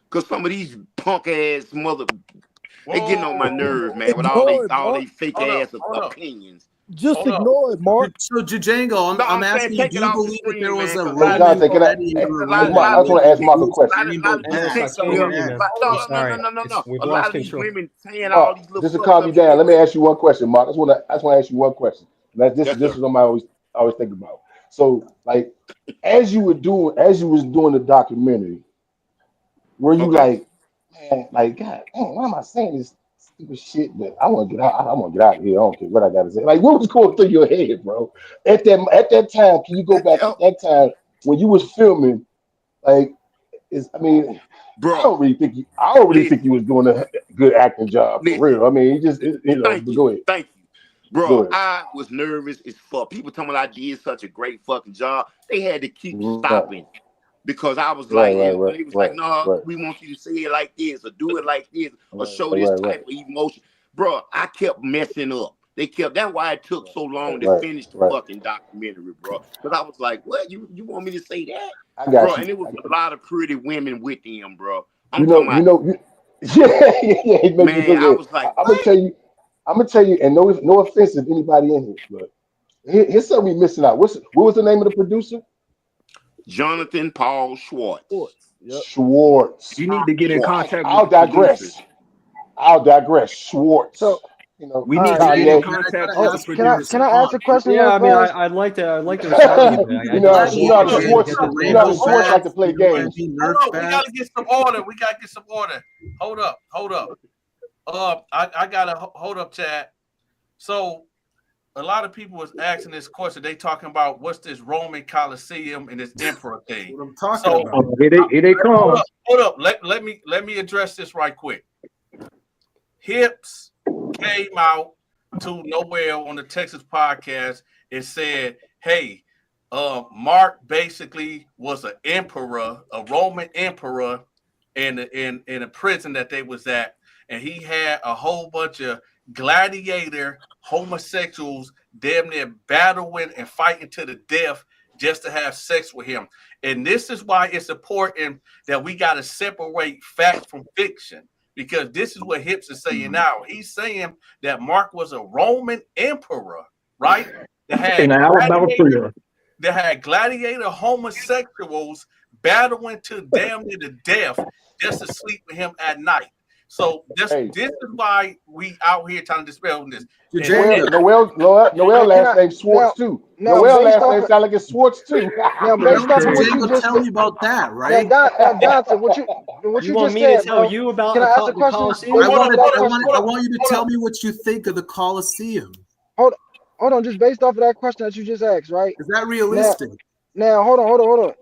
Because some of these punk ass they getting on my nerves, man, with all they fake ass opinions. Just ignore it, Mark. So, Django, I'm asking you, do you believe that there was a Roman I just want to ask Mark a question. A lot of these women saying all these little. Just to calm you down, let me ask you one question, Mark. I just want to ask you one question. This is what I always think about. So, like, as you was doing the documentary, were you like, man, like, God, why am I saying this stupid shit? But I want to get out. I want to get out of here. I don't care what I gotta say. Like, what was going through your head, bro? At that time, can you go back at that time when you was filming? Like, bro, I don't really think you was doing a good acting job for real. I mean, go ahead. Thank you. Bro, I was nervous as fuck. People telling me I did such a great fucking job. They had to keep stopping because I was like, they was like, no, we want you to say it like this or do it like this or show this type of emotion. Bro, I kept messing up. That's why it took so long to finish the fucking documentary, bro. Because I was like, what? You want me to say that? I got you. And it was a lot of pretty women with them, bro. Man, I was like, I'm I'm gonna tell you, and no offense to anybody in here, but here's something we missing out. What was the name of the producer? Jonathan Paul Schwartz. Yep. Schwartz. You need to get in contact I'll with the producers. digress. Schwartz. So we need to right, get in Kanye. contact Oh, with the can I producers. ask a question Yeah, real I mean, fast? I'd like to respond to that. You know how Schwartz Schwartz like to play games. Hold up, we gotta get some order. Hold up. I gotta hold up, Chad. So a lot of people was asking this question. They talking about what's this Roman Colosseum and this emperor thing. What I'm talking about. Here they come. Hold up. Let me address this right quick. Hips came out to Noel on the Texas podcast and said, hey, Mark basically was an emperor, a Roman emperor in a prison that they was at, and he had a whole bunch of gladiator homosexuals damn near battling and fighting to the death just to have sex with him. And this is why it's important that we got to separate fact from fiction, because this is what Hips is saying now. He's saying that Mark was a Roman emperor, right? That had gladiator homosexuals battling to damn near the death just to sleep with him at night. So this is why we out here trying to dispel this. Noel last name Schwartz too. Noel last name sound like it's Schwartz too. Now, based off of what you just tell me about that, right? Johnson, what you want just me said, to tell bro. you about Can I ask a the question? Colosseum? I want you to tell me what you think of the Colosseum. Hold on, just based off of that question that you just asked, right? Is that realistic? Now, hold on.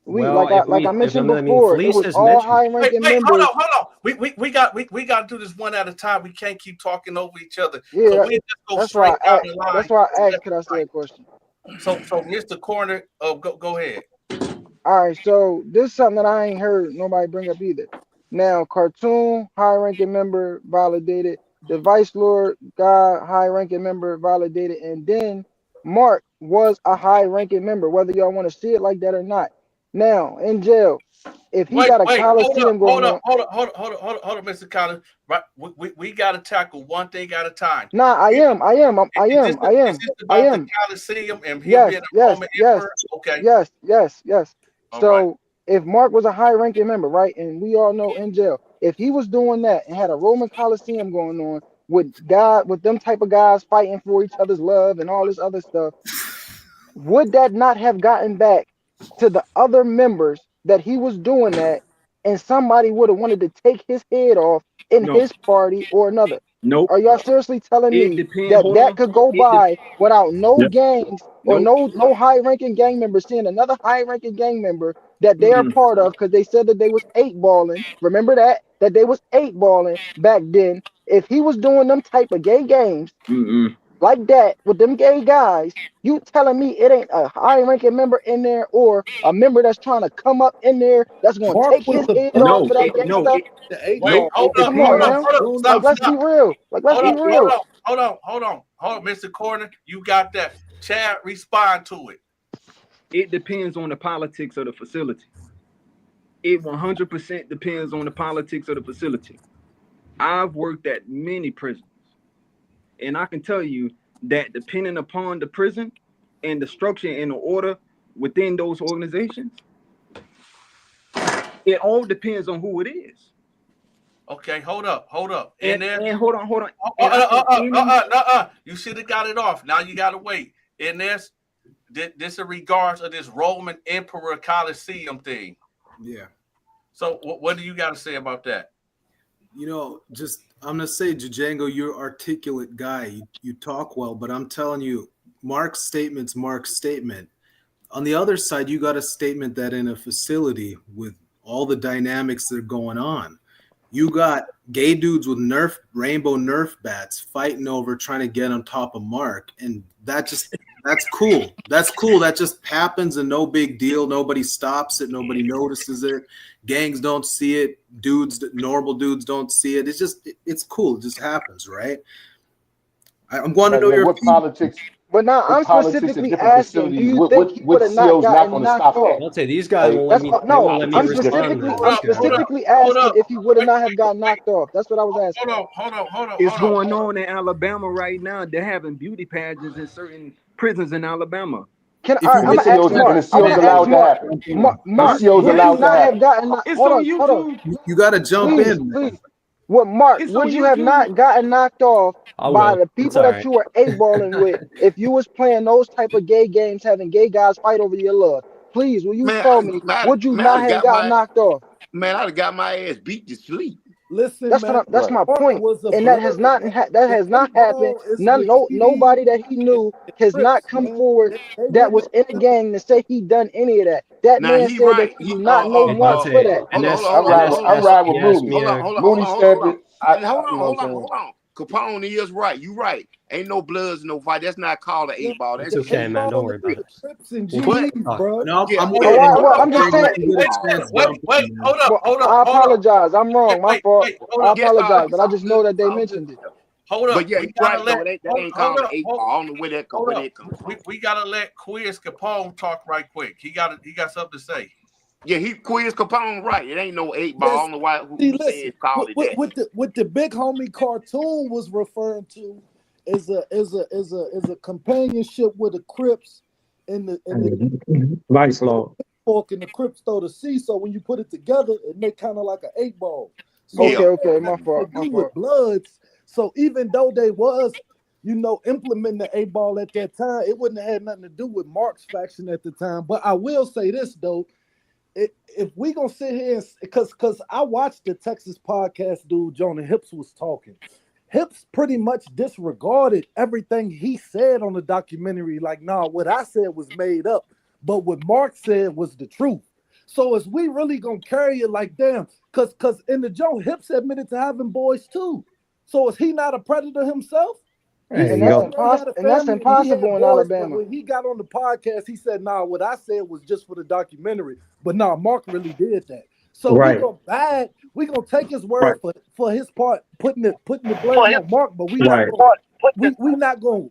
Like I mentioned before, it was all high-ranking members. Hold on. We got to do this one at a time. We can't keep talking over each other. Yeah, so we just go that's straight why down the line. That's why I asked. Could I say a question? So Mr. Corner, go ahead. All right, so this is something that I ain't heard nobody bring up either. Now, cartoon high-ranking member validated, the Vice Lord God high-ranking member validated, and then Mark was a high-ranking member, whether y'all want to see it like that or not. Now, in jail, if he got a Coliseum going on. Hold on, Mr. Collins. Right, we got to tackle one thing at a time. Nah, I am. Is this about the Coliseum and him being a Roman emperor? Okay. Yes. All So right. if Mark was a high-ranking member, right, and we all know in jail, if he was doing that and had a Roman Coliseum going on with them type of guys fighting for each other's love and all this other stuff, would that not have gotten back to the other members that he was doing that, and somebody would have wanted to take his head off in his party or another? Nope. Are y'all seriously telling me that could go by without no gangs or no high-ranking gang members seeing another high-ranking gang member that they are part of because they said that they was 8-balling? Remember that they was 8-balling back then. If he was doing them type of gay games like that with them gay guys, you telling me it ain't a high-ranking member in there or a member that's trying to come up in there that's going to take his head off for that gay stuff? Wait, hold up. Stop, let's be real. Hold on, Mr. Corner. You got that. Chad, respond to it. It depends on the politics of the facility. It 100% depends on the politics of the facility. I've worked at many prisons, and I can tell you that depending upon the prison and the structure and the order within those organizations, it all depends on who it is. Okay, hold up. And hold on. You should have got it off. Now you got to wait. And this in regards of this Roman Emperor Colosseum thing. Yeah. So what do you got to say about that? I'm gonna say, Django, you're an articulate guy. You talk well, but I'm telling you, Mark's statement's Mark's statement. On the other side, you got a statement that in a facility with all the dynamics that are going on, you got gay dudes with rainbow Nerf bats fighting over trying to get on top of Mark, and that's cool. That's cool. That just happens and no big deal. Nobody stops it. Nobody notices it. Gangs don't see it. Normal dudes don't see it. It's cool. It just happens, right? I'm going to know your what politics. But now with I'm politics and specifically different asking, do facilities, you think he would which have not CEO's not gotten going to knocked stop that. off? I'll say these guys won't let That's me. all, They no. won't let me I'm Politics is respond different. to specifically, these I'm guys. specifically Hold asking up. if he would have Wait, not have wait, gotten wait. knocked off. That's what I was asking. Hold on. It's going on in Alabama right now. They're having beauty pageants in certain prisons in Alabama. Can If you And the I'm gonna ask CEO's Mark. I want to allowed ask to Mark. happen. The Mark, CEO's would he allowed to not have happen. gotten? It's Hold on on, hold on. YouTube. you got to jump Please, in, man. please. What Mark? It's Would on you have YouTube. not gotten knocked off I by will. the It's people all that right. you were a-balling with if you was playing those type of gay games, having gay guys fight over your love? Please, will you tell me? Would you not have got knocked off? Man, I'd have got my ass beat to sleep. Listen, man. That's my Mark point, was a and blood. that The has not eight happened. ball is with PD Nobody that he knew and has not Crips, come man. forward They that wouldn't was in a have. gang to say he done any of that. That Now man he said that right. he He do not know Hey Mark for Dante, that. and that's I'm and that's riding that's with he asked Mooney. me a Mooney said that Hold you know what I'm saying? on. Capone is right. You right. Ain't no bloods, no fight. That's not called an Yeah, 8 ball. That's It's the okay, eight cheating. man. Don't ball worry is about with it. Crips and We'll But keep GDs, talking. bro. No, yeah, I'm Oh, waiting. well, I'm I'm just waiting saying. to get a chance. Wait, Jump wait, in, man. hold up, Well, hold up, I hold up. apologize. I'm wrong. My fault. Hold I up, apologize, but it's I all just good. know that It's they all good. mentioned it. hold up. But yeah, We he's gotta right though. let That ain't hold called an up, 8 ball. I don't know where that hold where up. that come from. We gotta let Quiz Capone talk right quick. He got something to say. Yeah, he quiz Capone right. It ain't no 8 ball. I Yes. don't know why who See, saying listen. called it that. What the big homie cartoon was referring to is a companionship with the Crips and the Vice Lord. Fork and the Crips throw the C. So when you put it together, it make kind of like an 8 ball. So Yeah. Okay, it my had fault. to do with Bloods. So even though they was, implementing the 8 ball at that time, it wouldn't have had nothing to do with Mark's faction at the time. But I will say this though. If we gonna sit here and because I watched the Texas podcast dude Jonah Hips was talking. Hips pretty much disregarded everything he said on the documentary. Like, nah, what I said was made up, but what Mark said was the truth. So is we really gonna carry it like damn? Cause in the Joe Hips admitted to having boys too. So is he not a predator himself? He There And you said that's go. he had a and that's family and he impossible had in boys, but Alabama. when he got on the podcast, he said, "Nah, what I said was just for the documentary." But nah, Mark really did that. So Right. we gonna take his Right. word for his part, putting the blame on Mark, but Right. we not gonna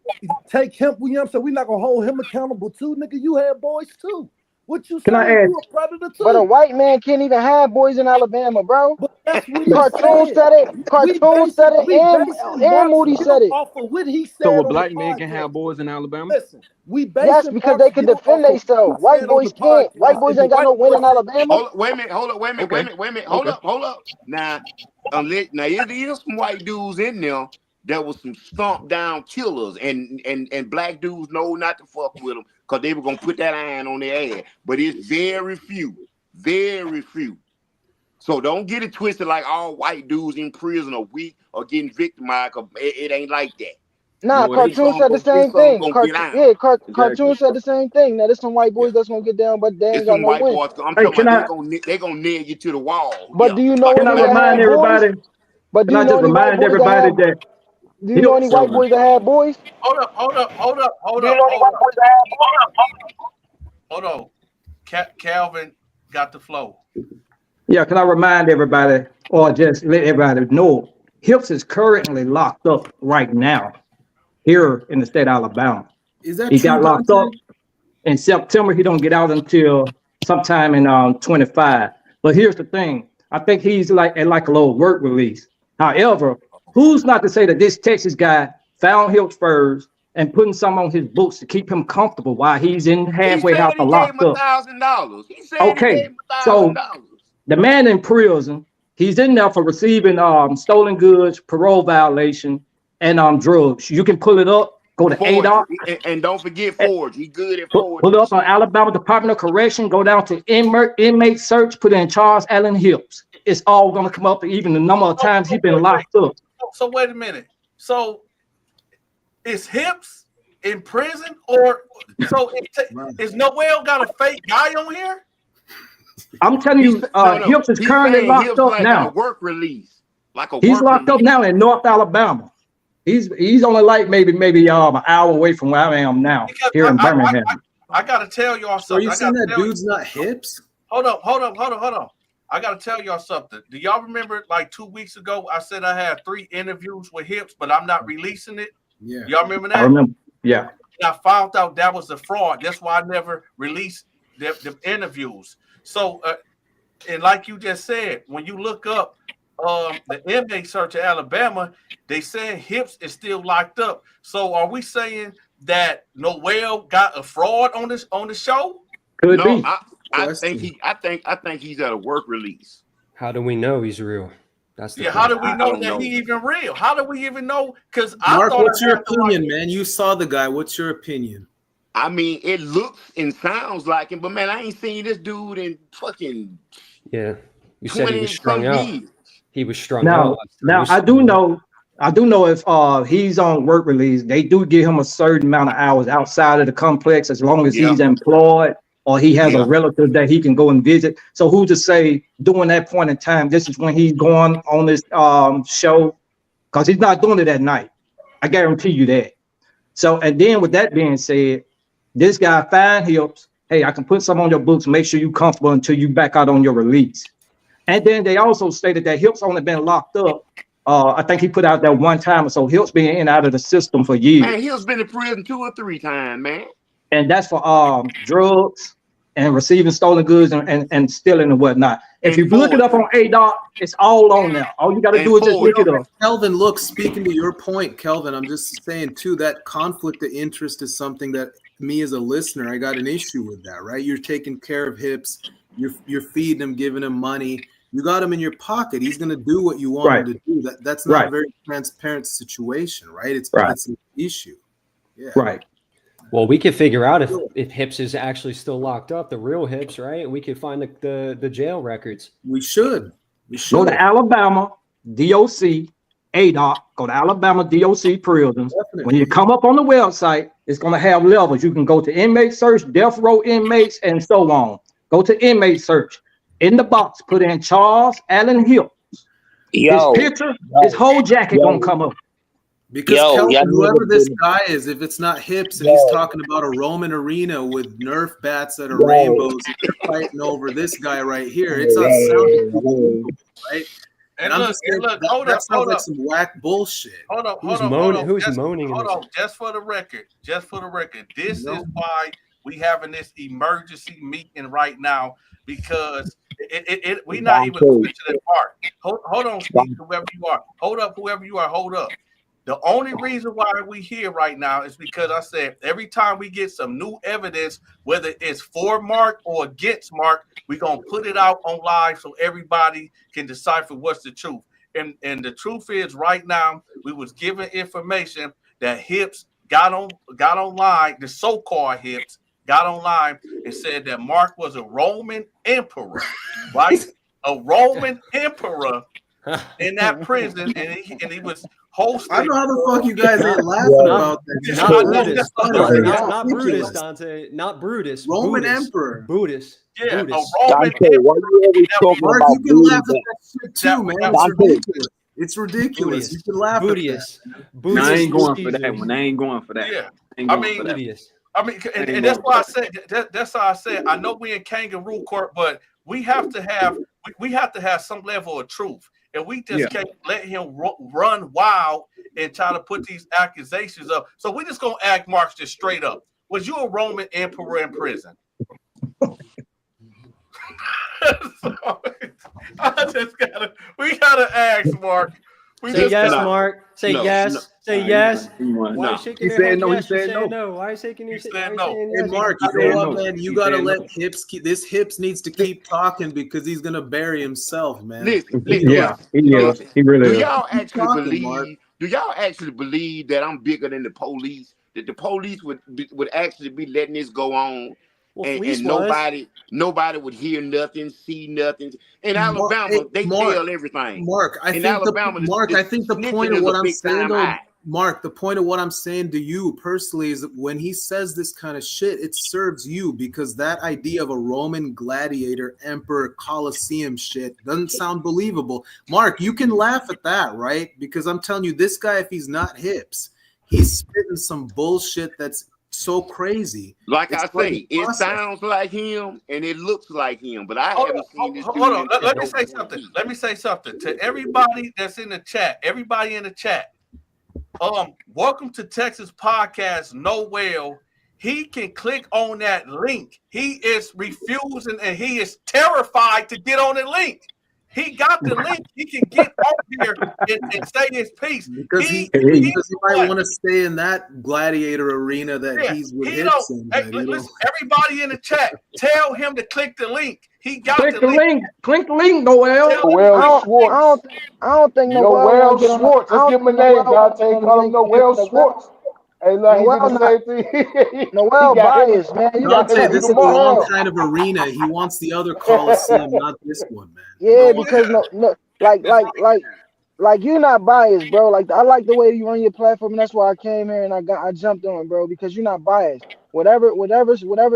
take him. You know what I'm saying? We not gonna hold him accountable too, nigga. You had boys too. What you Can I saying? add? You a predator But a too. white man can't even have boys in Alabama, bro. But that's what he Cartoon said. said it. Cartoon said it, We basing and Mark's Moody said guilt it. off of what he So said a on the black man can have podcast. boys in Alabama? Listen, we Yes, basing because they Mark's can guilt defend off of what themselves. he White said on the boys can't. White podcast, boys and the ain't got no white win boys in Alabama. Wait a minute. Hold up. Wait a minute. Okay. Hold Okay. up. Now, now it is some white dudes in there that was some stomp down killers, and black dudes know not to fuck with them because they were gonna put that iron on their ass. But it's very few. So don't get it twisted like all white dudes in prison are weak or getting victimized. 'Cause it ain't like that. Nah, No, it ain't. cartoon said the It's same some thing. gonna get out. Cartoon Exactly. said the same thing. Now there's some white Yeah. boys that's gonna get down, but they ain't It's got some no white win. boys. I'm Hey, talking can about I they gonna nail you to the wall. But Yeah. do you know Like can any I that black remind had boys. boys? everybody? But do Can you I know just any white remind boys that everybody have? that Do you know any Hips? white boys that had boys? Hold up. Calvin got the flow. Yeah, can I remind everybody, or just let everybody know, Hips is currently locked up right now here in the state of Alabama. Is that He true, got locked Dante? up in September. He don't get out until sometime in 25. But here's the thing: I think he's like a little work release. However, who's not to say that this Texas guy found Hips first and putting some on his books to keep him comfortable while he's in He halfway said house he or gave him locked up? $1,000. He said he Okay, gave him $1,000. so the man in prison, he's in there for receiving stolen goods, parole violation, and drugs. You can pull it up, go to Forgery. ADOC, And don't forget forgery. He good at pull it forgery up on shit. Alabama Department of Correction, go down to inmate search, put in Charles Allen Hips. It's all gonna come up, even the number of times he's been locked up. So wait a minute. So is Hips in prison, or so is Noel got a fake guy on here? I'm telling He's you, no. Hips is He's currently saying locked Hips up like got a now. work release. Like a He's work locked up release. now in North Alabama. He's only like maybe an hour away from where I am now, Because here in Birmingham. I gotta tell y'all So are something. you saying that dude's not Hips? Hold up. I gotta tell y'all something. Do y'all remember like 2 weeks ago I said I had 3 interviews with Hips, but I'm not releasing it? Yeah. Y'all remember that? I remember. Yeah. and I found out that was a fraud. That's why I never released the interviews. So, and like you just said, when you look up the inmate search in Alabama, they say Hips is still locked up. So, are we saying that Noel got a fraud on the show? Could be. I think he's at a work release. How do we know he's real? That's the how do we know that he even real? How do we even know? Because Mark, what's your opinion, man? You saw the guy. What's your opinion? I mean, it looks and sounds like him, but man, I ain't seen this dude in fucking. Yeah, you said he was strung out. He was strung out. Now I do know if he's on work release, they do give him a certain amount of hours outside of the complex as long as he's employed or he has a relative that he can go and visit. So who's to say during that point in time, this is when he's going on this show? Because he's not doing it at night. I guarantee you that. So, and then with that being said, this guy find Hips. Hey, I can put some on your books. Make sure you're comfortable until you back out on your release. And then they also stated that Hips only been locked up. I think he put out that one time or so. Hips been in and out of the system for years. Man, Hips been in prison 2 or 3 times, man. And that's for drugs and receiving stolen goods and stealing and whatnot. If you look it up on ADOC, it's all on there. All you got to do is just look it up. Kelvin, look, speaking to your point, Kelvin, I'm just saying too, that conflict of interest is something that me as a listener, I got an issue with that, right? You're taking care of Hips, you're feeding him, giving him money. You got him in your pocket. He's going to do what you want him to do. That's not a very transparent situation, right? It's an issue. Yeah. Right. Well, we could figure out if Hips is actually still locked up, the real Hips, right? We could find the jail records. We should. Go to Alabama, DOC, ADOC, go to Alabama, DOC prisons. Definitely. When you come up on the website, it's going to have levels. You can go to inmate search, death row inmates, and so on. Go to inmate search. In the box, put in Charles Allen Hill. His picture, his whole jacket gonna come up. Because Kelvin, whoever this guy is, if it's not Hips and he's talking about a Roman arena with Nerf bats that are rainbows, and they're fighting over this guy right here, it's unsounding, right? And I'm just saying that sounds like some whack bullshit. Hold on. Who's moaning? Hold on, just for the record, this is why we having this emergency meeting right now, because we not even going to that part. Hold on, Steve, whoever you are. Hold up, whoever you are, hold up. The only reason why we here right now is because I said every time we get some new evidence, whether it's for Mark or against Mark, we're going to put it out on live so everybody can decipher what's the truth. And the truth is right now, we was given information that Hips got online, the so-called Hips, got online and said that Mark was a Roman emperor, right? A Roman emperor in that prison, and he was hosting. I don't know how the fuck you guys ain't laughing about that. Not Brutus, Dante. Not Brutus. Roman Buddhist. Emperor. Buddhist. Yeah, Buddhist. a Roman emperor. Mark, you can laugh at that shit too, man. It's ridiculous. It's ridiculous. You can laugh at that. I ain't going for that one. I ain't going for that. Yeah. I mean, and that's why I said that's how I said I know we in kangaroo court, but we have to have some level of truth, and we just can't let him run wild and try to put these accusations up. So we just gonna ask Mark just straight up: was you a Roman emperor in prison? So, we gotta ask Mark. Say yes, Mark. Say yes. Say yes. Why are you shaking he your said head? no. Yes, he said no. Why are you shaking your head? No. Hey, Mark, you know what, man? You gotta let Hips keep. This Hips needs to keep talking because he's gonna bury himself, man. Listen, He really do y'all actually believe that I'm bigger than the police? That the police would actually be letting this go on, and nobody would hear nothing, see nothing. In Alabama, they tell everything. Mark, I think the point of what I'm saying, though, Mark, the point of what I'm saying to you personally is that when he says this kind of shit, it serves you, because that idea of a Roman gladiator, emperor, Colosseum shit doesn't sound believable. Mark, you can laugh at that, right? Because I'm telling you, this guy, if he's not Hips, he's spitting some bullshit that's so crazy. Like I say, it sounds like him and it looks like him, but I haven't seen this. Hold on. Let me say something to everybody that's in the chat. Everybody in the chat. Welcome to Texas Podcast, Noel. He can click on that link. He is refusing and he is terrified to get on the link. He got the link. He can get on here and say his piece. Because he might want to stay in that gladiator arena that he's with Ibsen. Listen, everybody in the chat, tell him to click the link. He got click the link. Click the link, Noel. Noel Schwartz. I don't think Noel Schwartz. Let's give him a name, Dante. Call him Noel Schwartz. Hey, look, he did the same thing. Noel biased, man. Dante, this is the wrong kind of arena. He wants the other Coliseum, not this one, man. Yeah, because like you're not biased, bro. Like I like the way you run your platform, and that's why I came here and I jumped on, bro, because you're not biased. Whatever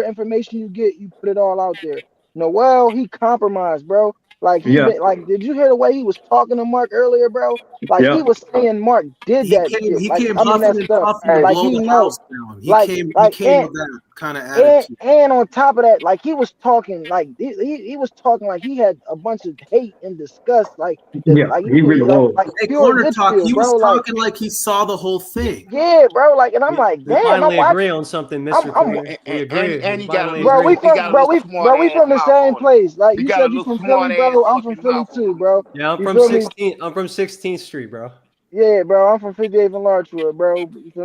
information you get, you put it all out there. Noel, he compromised, bro. Like did you hear the way he was talking to Mark earlier, bro? Like he was saying Mark did that shit. He like, came I mean, that stuff. like he knows. He came with that kind of attitude. And on top of that, like he was talking like he was talking like he had a bunch of hate and disgust. Like he really was. Like corner talk. He was talking like he saw the whole thing. Yeah, bro. Like, and I'm like, damn. Finally agree on something, Mr. We agree. And he got bro. We from the same place. Like you said, you from Philly, bro. I'm from Philly too, bro. Yeah, I'm from 16th. I'm from 16th Street, bro. Yeah, bro. I'm from 58th and Larchwood, bro.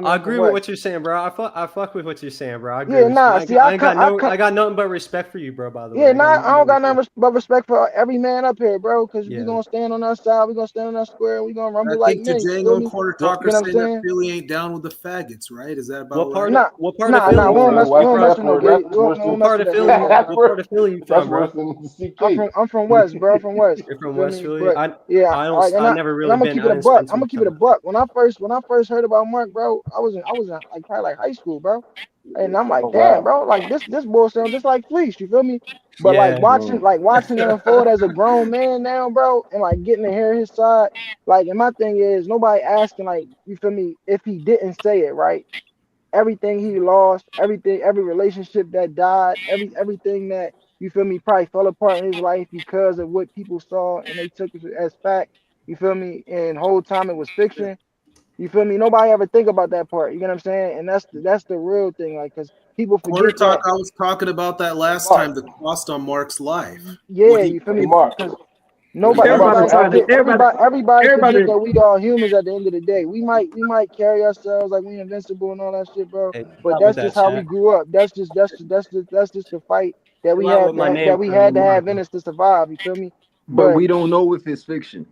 I agree with what you're saying, bro. I fuck with what you're saying, bro. I agree. Yeah, nah. See, I got nothing but respect for you, bro. By the way. Yeah, nah. I don't got nothing but respect for every man up here, bro. Because we gonna stand on our side. We gonna stand on our square. We gonna rumble like men. Django and Corner Talker saying that Philly ain't down with the faggots, right? Is that about what part? right? What part of Philly? What part of Philly you from, bro? I'm from West, bro. From West. You're from West Philly. I never really been. I'm gonna keep it a time. buck. When I first heard about Mark, bro, I was in like probably like high school, bro. And I'm like, damn, bro, like this bull sounds just like Fleece, you feel me? But like watching him unfold as a grown man now, bro, and like getting to hear his side, like, and my thing is nobody asking, like, you feel me, if he didn't say it, right? Everything he lost, every relationship that died, everything that, you feel me, probably fell apart in his life because of what people saw and they took it as fact, you feel me, and whole time it was fiction. You feel me? Nobody ever think about that part. You get what I'm saying? And that's the real thing. Like, because people forget that. I was talking about that last time. The cost on Mark's life. Yeah, you feel me? Because everybody forget that we all humans at the end of the day. We might carry ourselves like we invincible and all that shit, bro. But that's just how we grew up. That's just the fight that we had to have in us to survive. You feel me? But we don't know if it's fiction.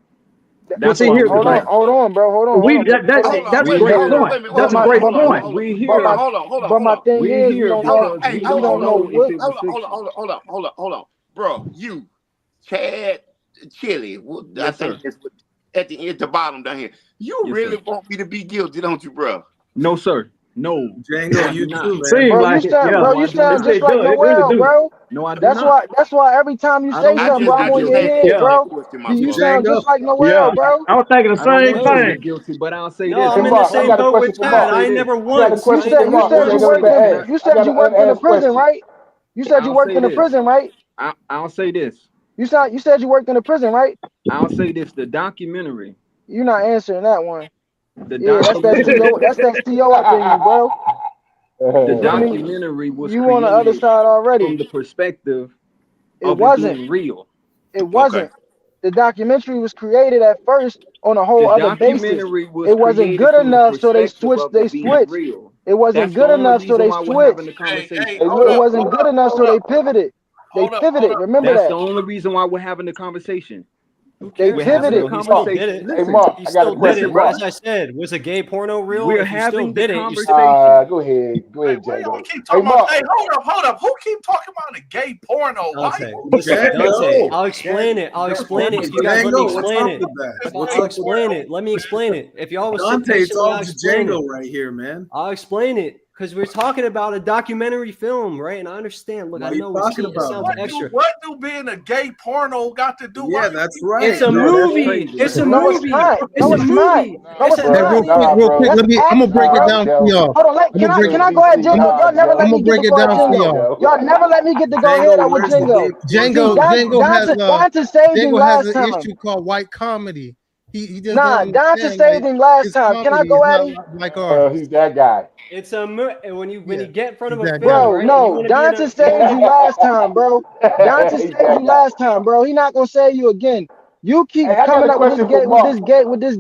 Hold on, bro. Hold on. That's a great point. That's a great point. We here. But my thing is, we don't know. Hold on, bro. You, Chad, Chili. I think it's at the bottom down here. You really want me to be guilty, don't you, bro? No, sir. No, Django, you too, man. Bro, you sound just like Noel, bro. No, I do not. That's why every time you say something, bro, I'm on your head, bro. You sound just like Noel, bro. I was thinking the same thing. Guilty, but I'll say No, this. I'm in the same boat with Chad. I ain't never once. You said you worked in a prison, right? You said you worked in a prison, right? I'll say this. You said you worked in a prison, right? I'll say this. The documentary. You're not answering that one. That's that CO up in you, bro. The documentary was you on the other side already. From the perspective it wasn't being real. It wasn't. Okay. The documentary was created at first on a whole other basis. It wasn't good enough, so they switched. It wasn't good enough, so they switched. It wasn't good enough, so they pivoted. Remember that. That's the only reason why we're having the conversation. They pivoted. Hey, Mark, I got a question, bro. As I said, was a gay porno real? We're having the conversation. Go ahead, Django. Hey, Mark. Hey, hold up. Who keep talking about a gay porno? Dante, I'll explain it. If you guys let me explain it. I'll explain it. Let me explain it. If y'all was Dante, it's all Django right here, man. I'll explain it. Because we're talking about a documentary film, right? And I understand. Look, I know it sounds extra. What do being a gay porno got to do with it? Yeah, that's right. It's a movie. It's a movie. It's a movie. Real quick, I'm gonna break it down for y'all. Hold on, can I go ahead, Django? Y'all never let me get to go ahead, Django. Y'all never let me get to go ahead with Django. Django has an issue called white comedy. He just Nah, don't Donta understand saved him last his time. Can I comedy go is at not him? like ours. He's that guy. It's a when you Yeah, get in front of he's a that film, guy. Bro, right? And you no, want to be in Donta a saved you last time, bro. Donta He's saved that you guy. last time, bro. He not gonna save you again. You keep Hey, I got coming a up with this question for gay, Mark. I got a with this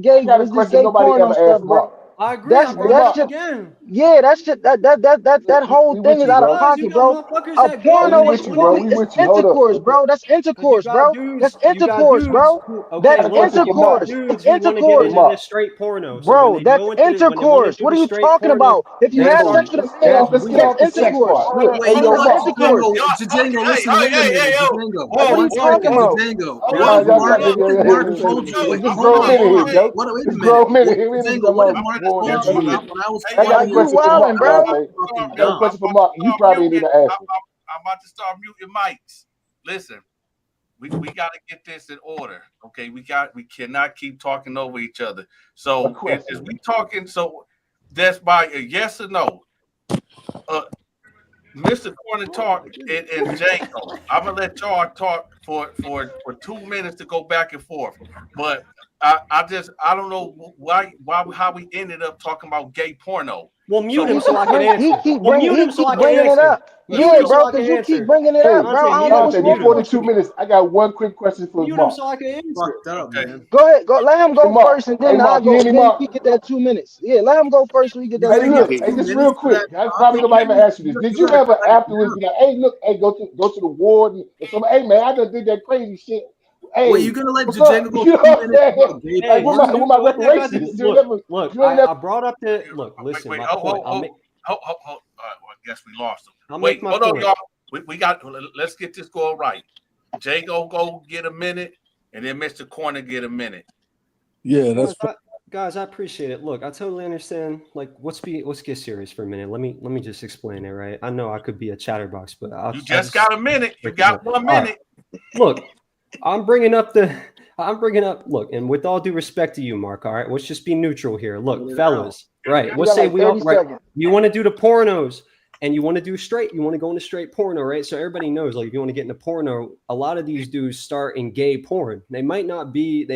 question gay nobody porno ever stuff, asked bro. Mark. I agree. I Hey, brought it Mark, up again. Yeah, that whole we thing with is you, out of bro. Because you pocket, got bro. motherfuckers A that go We and porno they is with you, bro. porn. fully, We it's with you. Hold up. intercourse, bro. That's Because you intercourse, got bro. dudes, That's you got intercourse, dudes bro. who, I okay, got a That's look, question you for got Mark. intercourse. It's dudes who want to get Hey, intercourse. into the Mark. straight porno. So when Bro, they that's go into the, when they want to intercourse. do What the are you straight talking porno, about? If you they have Hold start. sex on. with a Let's man, let's get that's off the sex intercourse. part. Look, Wait, hey, Hold yo, on, hold that's on, Mark. intercourse. Django. Django, listen, wait a minute. Django, What are one you talking second. about? Django, Y'all, what y'all Mark, got Hold this. on, what did Mark told you? Wait, This hold grown on, men in hold here, on. Joe. Wait a This minute. grown men in What, here. We ain't Django, got what did no Mark more. told Let's you get when it. I was I got a Like quiet? you question for Mark, wildin', bro. Dante. Fucking I got a dumb. question for Mark. You probably need to ask him. I'm about to start muting mics. Listen, we got to get this in order. Okay, we cannot keep talking over each other. A So is question. we talking? So that's by a yes or no. Mr. Corner talk and Django. I'm gonna let y'all talk for 2 minutes to go back and forth. But I don't know why how we ended up talking about gay porno. Well, mute So him so I can answer. Well, mute He him so keep I can bringing it answer. up. Mute Yeah, him so bro, I can because you keep answer. bringing it up, Hey, bro. I Dante, don't mute know him. what's Dante, Mute wrong before him. the with 2 you. minutes, I got one quick question for Mute him Mark. so I can answer. Fucked up, okay. man. Go ahead, go. Let him Hey, go Mark. first, and Hey, then I'll Mark. You go, hear me, and then Mark? he get that 2 minutes. Yeah, let him go first so we get You that Hey, gotta 2 give look. minutes. 2 Hey, just minutes real for that. quick. I probably Talk. nobody even asked you You this. gotta Did give you that ever credit, afterwards man. be like, hey, look, hey, go to the warden or something? Hey, man, I just did that crazy shit. Wait, you Hey, gonna let what's up? Django go You know 2 what I'm minutes saying? about gay Like, Hey, with porn? my what that got to reparations? look, look. You ain't never. I brought up the look. Listen, Wait, my hold, point. hold, hold, hold, hold, hold. All right, well, I guess we lost him. I'll make Wait, my hold on, point. y'all. We got. Let's get this going right. Django go get a minute, and then Mr. Corner get a minute. Yeah, that's Guys, I appreciate it. Look, I totally understand. Like, let's get serious for a minute. Let me just explain it, right? I know I could be a chatterbox, but You just got a minute. You got 1 All minute. right. Look, I'm bringing up. Look, and with all due respect to you, Mark. All right, let's just be neutral here. Look, fellas, right? We Let's got say like we all 30 right. seconds. You want to do the pornos. And you want to do straight, you want to go into straight porno, right? So everybody knows, like, if you want to get into porno, a lot of these dudes start in gay porn. They might not be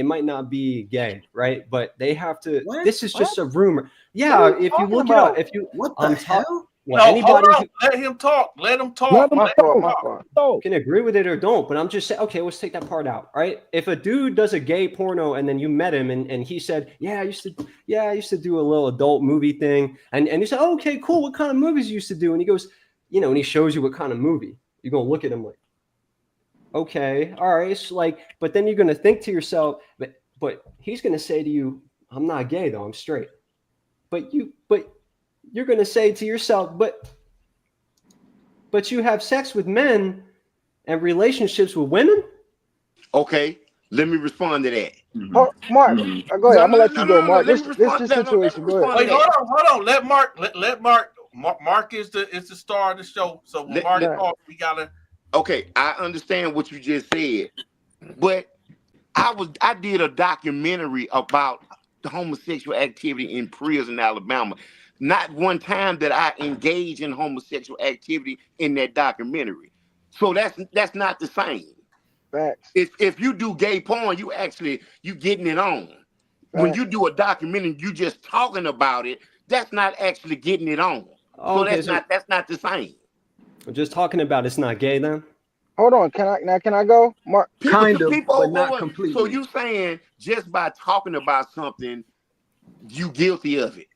gay, right? But they have to. What? This is just a rumor. Yeah, What are you if you talking look about? it up, if you What the hell? well, No, anybody hold on. Let him talk. Let him talk. let him My fault, my fault. talk. can agree with it or don't, but I'm just saying, okay, let's take that part out, right? If a dude does a gay porno and then you met him and he said, I used to do a little adult movie thing, and you said, oh, okay, cool, what kind of movies you used to do? And he goes, and he shows you what kind of movie. You're gonna look at him like, okay, all right, it's like, but then you're gonna think to yourself, but he's gonna say to you, I'm not gay though, I'm straight. But you're gonna say to yourself, but you have sex with men and relationships with women? Okay, let me respond to that. Mark, go ahead. I'm gonna let you go, Mark. Let me This respond. the Let me situation. Go ahead. respond to Wait, that. hold on. Let Mark. Let Mark. Mark is the star of the show. So when Mark talks, we gotta. Okay, I understand what you just said, but I did a documentary about the homosexual activity in prison, Alabama. Not one time that I engage in homosexual activity in that documentary. So that's not the same. Facts. If you do gay porn, you getting it on. When you do a documentary, you just talking about it. That's not actually getting it on. Oh, So okay, that's not the same. just talking about it's not gay then? Hold on. Can I go, Mark? Kind of, but not So completely. you saying just by talking about something, you guilty of it?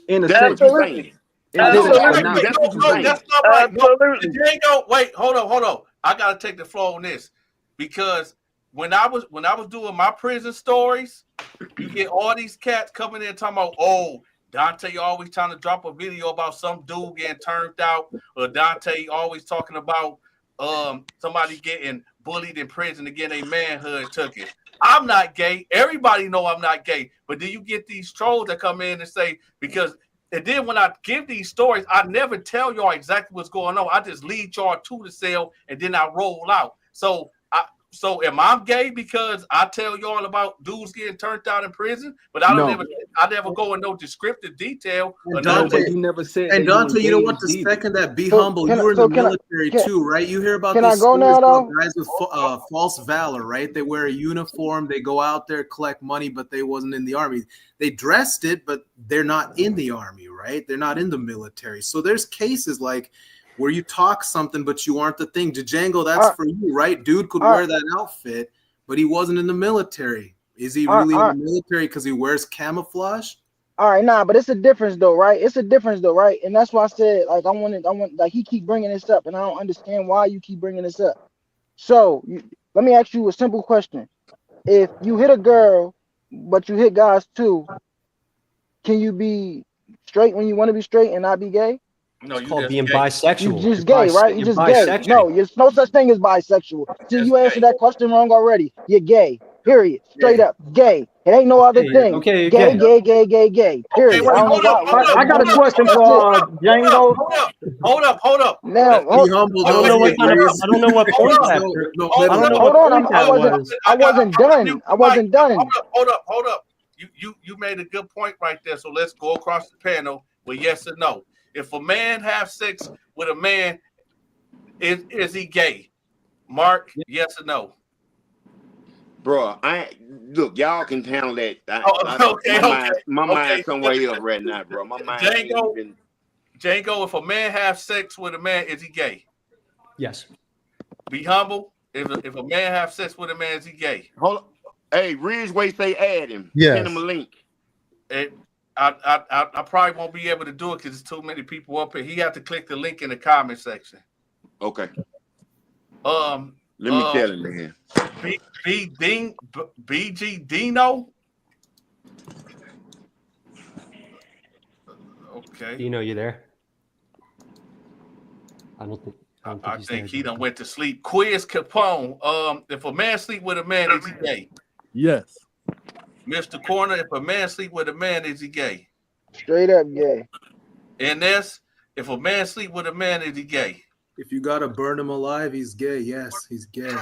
In a That's sense, what you're saying. in a sense, but not That's what you're No, saying. that's not right. No, Django. Wait, hold on. I gotta take the floor on this because when I was doing my prison stories, you get all these cats coming in talking about, oh, Dante always trying to drop a video about some dude getting turned out, or Dante always talking about somebody getting bullied in prison to get a manhood took it. I'm not gay. Everybody know I'm not gay. But then you get these trolls that come in and say, and then when I give these stories, I never tell y'all exactly what's going on. I just lead y'all to the cell and then I roll out. So So am I gay because I tell y'all about dudes getting turned out in prison, but I never go in no descriptive detail. And Dante, you never said. And Donta, you know what? The second that be humble, you were in the military too, right? You hear about these stories about guys with false valor, right? They wear a uniform, they go out there, collect money, but they wasn't in the army. They dressed it, but they're not in the army, right? They're not in the military. So there's cases like where you talk something, but you aren't the thing. Django, that's for you, right? Dude could wear that outfit, but he wasn't in the military. Is he really in the military because he wears camouflage? All right, nah, but it's a difference though, right? It's a difference though, right? And that's why I said, like, I want, like, he keep bringing this up, and I don't understand why you keep bringing this up. So let me ask you a simple question: if you hit a girl, but you hit guys too, can you be straight when you want to be straight and not be gay? No, it's called being bisexual. You're just gay, right? You're just gay. No, there's no such thing as bisexual. See, you answered that question wrong already. You're gay. Period. Straight up gay. It ain't no other thing. Okay, gay. Period. Okay, wait, I got a question for Django. Hold up. Now, I don't know what point that. Hold on. I wasn't done. Hold up. You made a good point right there. So let's go across the panel with yes or no. If a man have sex with a man, is he gay? Mark, yes or no? Bro, look, y'all can handle that. My mind's somewhere else right now, bro. My mind. Django, if a man have sex with a man, is he gay? Yes. Be humble. If a man have sex with a man, is he gay? Hold on. Hey, Ridgeway say add him. Yes. Send him a link. I probably won't be able to do it because there's too many people up here. He have to click the link in the comment section. Okay. Let me tell him, man. BG Dino. Okay. Dino, you there? I think he done went to sleep. Quiz Capone. If a man sleep with a man, is he gay? Yes. Mr. Corner, if a man sleep with a man, is he gay? Straight up gay. And this, if a man sleep with a man, is he gay? If you gotta burn him alive, he's gay. Yes, he's gay.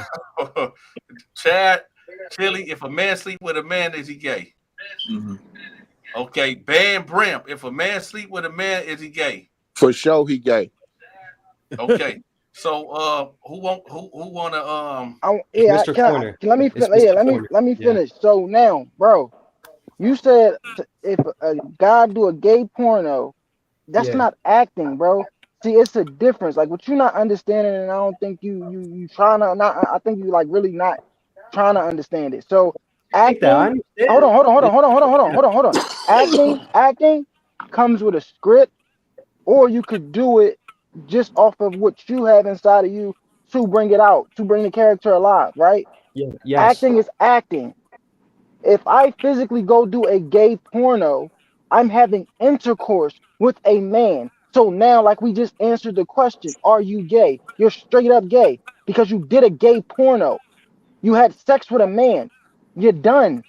Chad, Chili, if a man sleep with a man, is he gay? Mm-hmm. Okay, Ban Brimp, if a man sleep with a man, is he gay? For sure, he gay. Okay, so who wanna Mr. Corner. Let me finish. So now, bro, you said if a guy do a gay porno, that's not acting, bro. See, it's a difference. Like what you're not understanding, and I don't think you trying to not. I think you like really not trying to understand it. So acting. Hold on. Acting comes with a script, or you could do it just off of what you have inside of you to bring it out, to bring the character alive, right? Yeah. Yes. Acting is acting. If I physically go do a gay porno, I'm having intercourse with a man. So now, like we just answered the question, are you gay? You're straight up gay because you did a gay porno. You had sex with a man. You're done.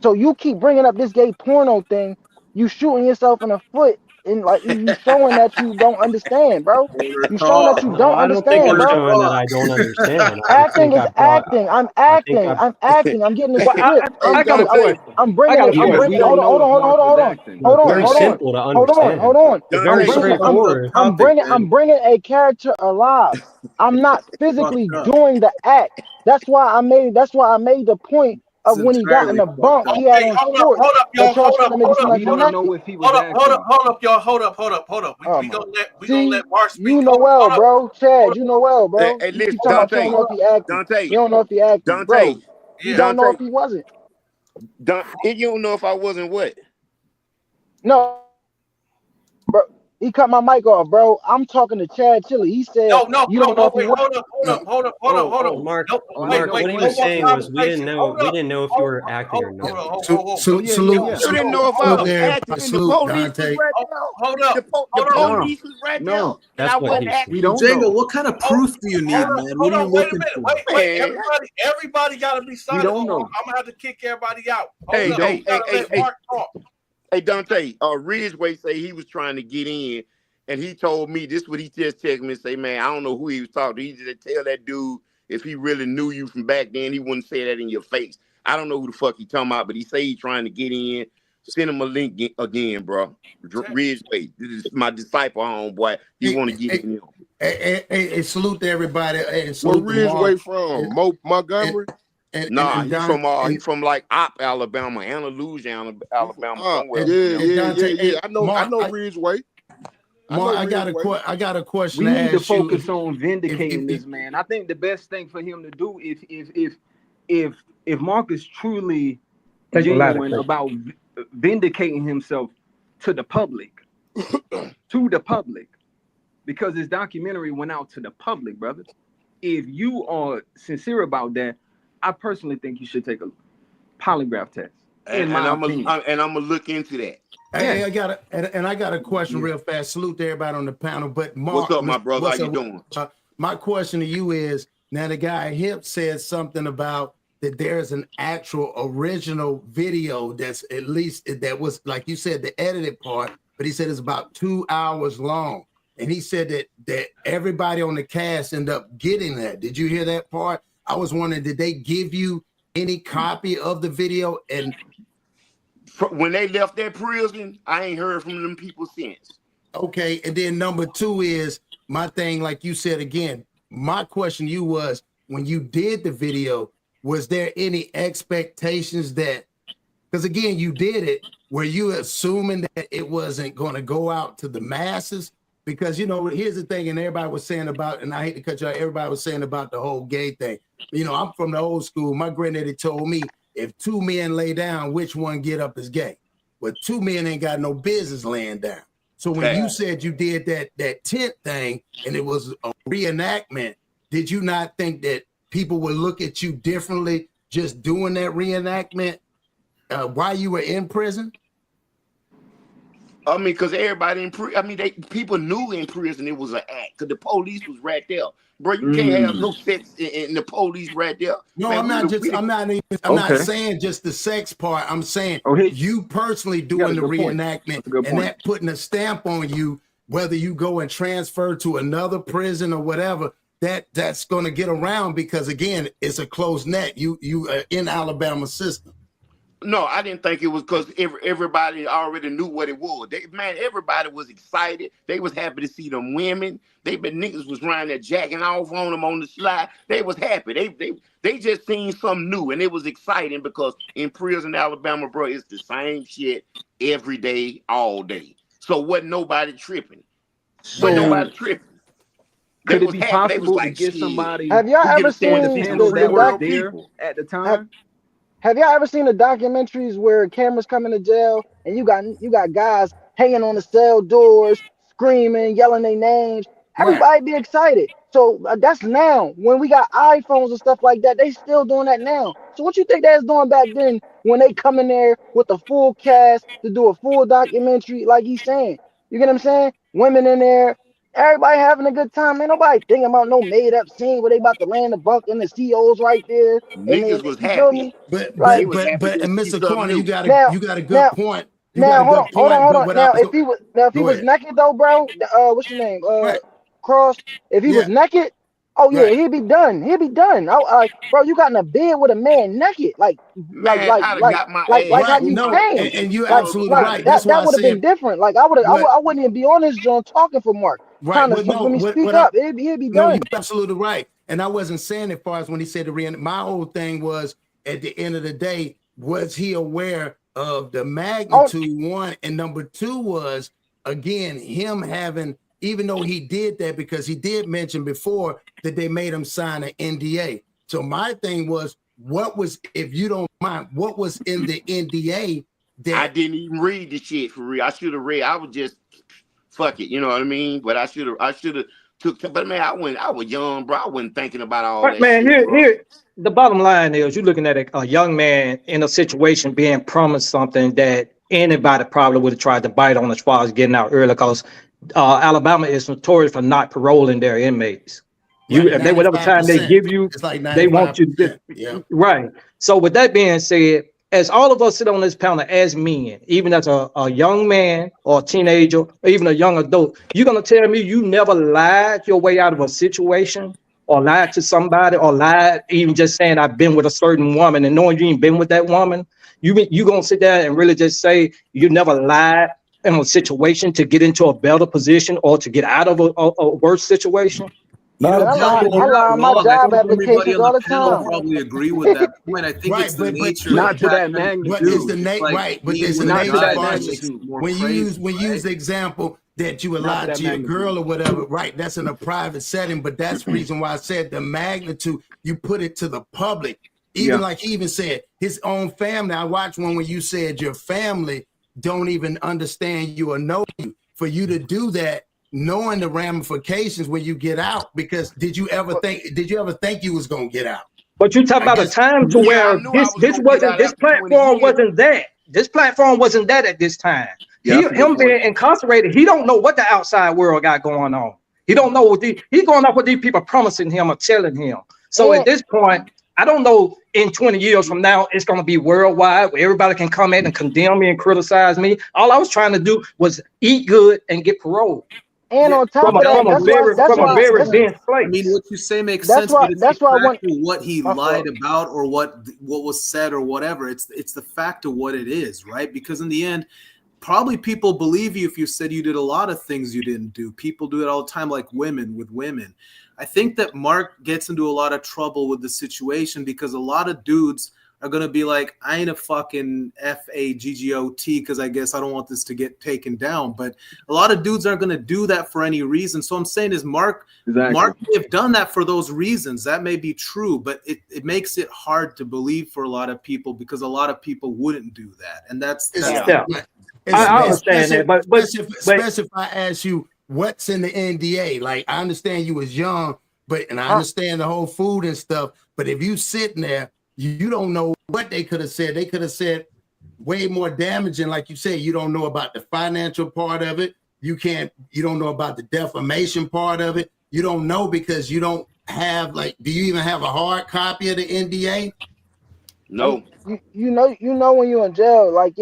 So you keep bringing up this gay porno thing. You shooting yourself in the foot. And like you showing that you don't understand, bro. You showing that you don't understand, bro. Showing that I don't understand. Acting is acting. I'm acting. I'm getting the script. I got a question. I'm bringing it. Hold on. I'm bringing a character alive. I'm not physically doing the act. That's why I made the point of when he got in the bunk, he had on shorts. Hold up. We gonna let Mark speak. You know well, bro. Chad, you know well, bro. Hey, listen, Dante. You don't know if he acted, bro. You don't know if he wasn't. You don't know if I wasn't what? No, bro. He cut my mic off, bro. I'm talking to Chad Chili. He said, hold up. Mark, what he was saying was we didn't know if you were acting or not. Salute. You didn't know if I was acting. Dante. The police was right now. That's what we don't Django, know. what kind of proof do you need, man? What are you looking for? Wait, everybody gotta be silent. I'm gonna have to kick everybody out. Hey, Dante, Ridgeway say he was trying to get in, and he told me this what he just texted me and say, man, I don't know who he was talking to. He just tell that dude If he really knew you from back then, he wouldn't say that in your face. I don't know who the fuck he talking about, but he say he trying to get in. Send him a link again, bro. Ridgeway, this is my disciple, homeboy. He want to get in. Hey, salute to everybody. Hey, Where Ridgeway from? Montgomery? He from like Alabama, Andalusia, Alabama, somewhere. Yeah. I know Ridgeway. Mark, I got a question. We need to focus on vindicating this man. I think the best thing for him to do if Mark is truly genuine about vindicating himself to the public, because his documentary went out to the public, brother. If you are sincere about that, I personally think you should take a polygraph test. And I'm gonna look into that. Hey, I got a question real fast. Salute to everybody on the panel. But Mark, what's up, my brother? How you doing? My question to you is: now the guy Hip said something about that there's an actual original video that's at least that was, like you said, the edited part, but he said it's about 2 hours long. And he said that everybody on the cast ended up getting that. Did you hear that part? I was wondering, did they give you any copy of the video? And when they left that prison, I ain't heard from them people since. Okay, and then number two is my thing, like you said again, my question to you was, when you did the video, was there any expectations that, because again, you did it, were you assuming that it wasn't going to go out to the masses? Because, you know, here's the thing, and everybody was saying about, and I hate to cut you out, everybody was saying about the whole gay thing. You know, I'm from the old school. My granddaddy told me, if two men lay down, which one get up is gay. But two men ain't got no business laying down. So when you said you did that tent thing and it was a reenactment, did you not think that people would look at you differently just doing that reenactment while you were in prison? I mean, because everybody in prison, people knew in prison it was an act, because the police was right there. Bro, you can't have no sex in the police right there. No, man, I'm not saying just the sex part. I'm saying you personally doing the reenactment and that putting a stamp on you, whether you go and transfer to another prison or whatever, that's going to get around, because again, it's a closed net. You in Alabama system. No, I didn't think it was because everybody already knew what it was. Everybody was excited. They was happy to see them women. Niggas was running there jacking off on them on the slide. They was happy. They just seen something new, and it was exciting, because in prison, Alabama, bro, it's the same shit every day, all day. So wasn't nobody tripping. Could it be possible to get somebody? Have y'all ever seen at the time? Have y'all ever seen the documentaries where cameras come into jail and you got guys hanging on the cell doors, screaming, yelling their names? Everybody be excited. So that's now. When we got iPhones and stuff like that, they still doing that now. So what you think they was doing back then when they come in there with the full cast to do a full documentary, like he's saying? You get what I'm saying? Women in there, everybody having a good time. Ain't nobody thinking about no made up scene where they about to land the bunk and the CO's right there. Niggas was happy. But Mr. Corner, you got a good point. Hold on. Now, if he was naked though, bro, what's your name? Cross. If he was naked, he'd be done. He'd be done. Bro, you got in a bed with a man naked, like how you came. And you're absolutely right. That would have been different. Like I wouldn't even be on this joint talking for Mark. Trying to speak up. He'd be done. No, you're absolutely right. And I wasn't saying it far as when he said the reenactment. My whole thing was, at the end of the day, was he aware of the magnitude, one, and number two was, again, him having, even though he did that, because he did mention before that they made him sign an NDA. So my thing was, what was, if you don't mind, what was in the NDA that I didn't even read the shit for real. I should have read. I was just fuck it, you know what I mean? But I should have took. But man, I was young, bro. I wasn't thinking about all that. Man, shit, here, the bottom line is, you're looking at a young man in a situation being promised something that anybody probably would have tried to bite on as far as getting out early, because Alabama is notorious for not paroling their inmates. Whatever time they give you, like they want you to right. So with that being said, as all of us sit on this panel as men, even as a young man or a teenager, or even a young adult, you're gonna tell me you never lied your way out of a situation or lied to somebody, or lied, even just saying I've been with a certain woman and knowing you ain't been with that woman, you gonna sit there and really just say you never lied in a situation to get into a better position or to get out of a worse situation? Man, I lie on my job applications all the time. Probably agree with that point. I think it's the nature. Not to that magnitude. But it's the but there's the nature part. When you use the example that you would lie to your girl or whatever, right? That's in a private setting, but that's the reason why I said the magnitude. You put it to the public. Even like he even said his own family. I watched one when you said your family don't even understand you or know you. For you to do that, knowing the ramifications when you get out, because did you ever think you was gonna get out? But you talk about a time to where this platform wasn't that. This platform wasn't that at this time. Him being incarcerated, he don't know what the outside world got going on. He don't know what he going off what these people promising him or telling him. So at this point, I don't know in 20 years from now, it's going to be worldwide where everybody can come in and condemn me and criticize me. All I was trying to do was eat good and get parole. And on top of that, that's why I mean, what you say makes sense. But that's why I want what he lied about or what was said or whatever. It's the fact of what it is, right? Because in the end, probably people believe you if you said you did a lot of things you didn't do. People do it all the time, like women with women. I think that Mark gets into a lot of trouble with the situation because a lot of dudes are going to be like, I ain't a fucking FAGGOT because I guess I don't want this to get taken down. But a lot of dudes aren't going to do that for any reason. So I'm saying is Mark may have done that for those reasons. That may be true, but it makes it hard to believe for a lot of people because a lot of people wouldn't do that. And that's I understand that, but especially if I ask you what's in the NDA. Like I understand you was young, and I understand the whole food and stuff. But if you sitting there, you don't know what they could have said. They could have said way more damaging. Like you said, you don't know about the financial part of it. You don't know about the defamation part of it. You don't know because you don't have do you even have a hard copy of the NDA? No. You know when you're in jail,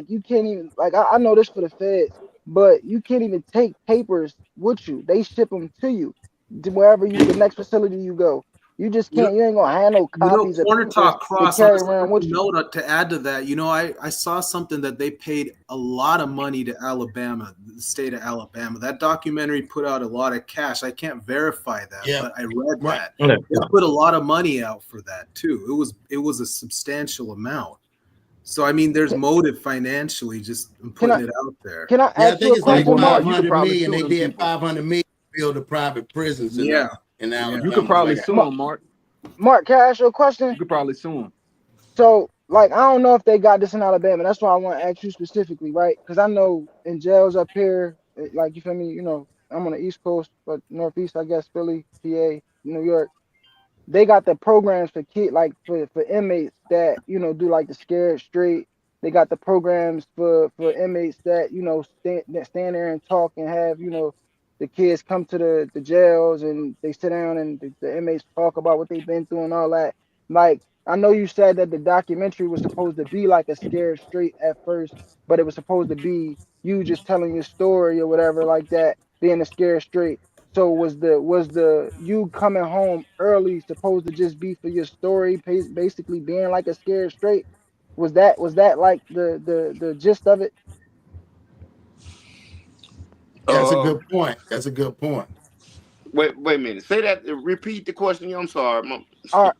you can't even I know this for the feds, but you can't even take papers with you. They ship them to you to wherever the next facility you go. You just can't. You ain't gonna have no copies of Corner Talk Cross. to carry around with you. Note to add to that, I saw something that they paid a lot of money to Alabama, the state of Alabama. That documentary put out a lot of cash. I can't verify that, but I read that they put a lot of money out for that too. It was a substantial amount. So I mean, there's motive financially. Just putting it out there. Can I ask you a question? 500 million. They did 500 million to build the private prisons. In Alabama. You could probably sue him, Mark. Mark, can I ask you a question? You could probably sue him. So, I don't know if they got this in Alabama. That's why I want to ask you specifically, right? Because I know in jails up here, you feel me? I'm on the East Coast, but Northeast, I guess, Philly, PA, New York. They got the programs for for inmates that do the scared straight. They got the programs for inmates that stand there and talk and have the kids come to the jails and they sit down and the inmates talk about what they've been through and all that. I know you said that the documentary was supposed to be like a scared straight at first, but it was supposed to be you just telling your story or whatever like that, being a scared straight. So was the you coming home early supposed to just be for your story, basically being like a scared straight? Was that like the gist of it? That's a good point. That's a good point. Wait a minute. Say that. Repeat the question. I'm sorry. All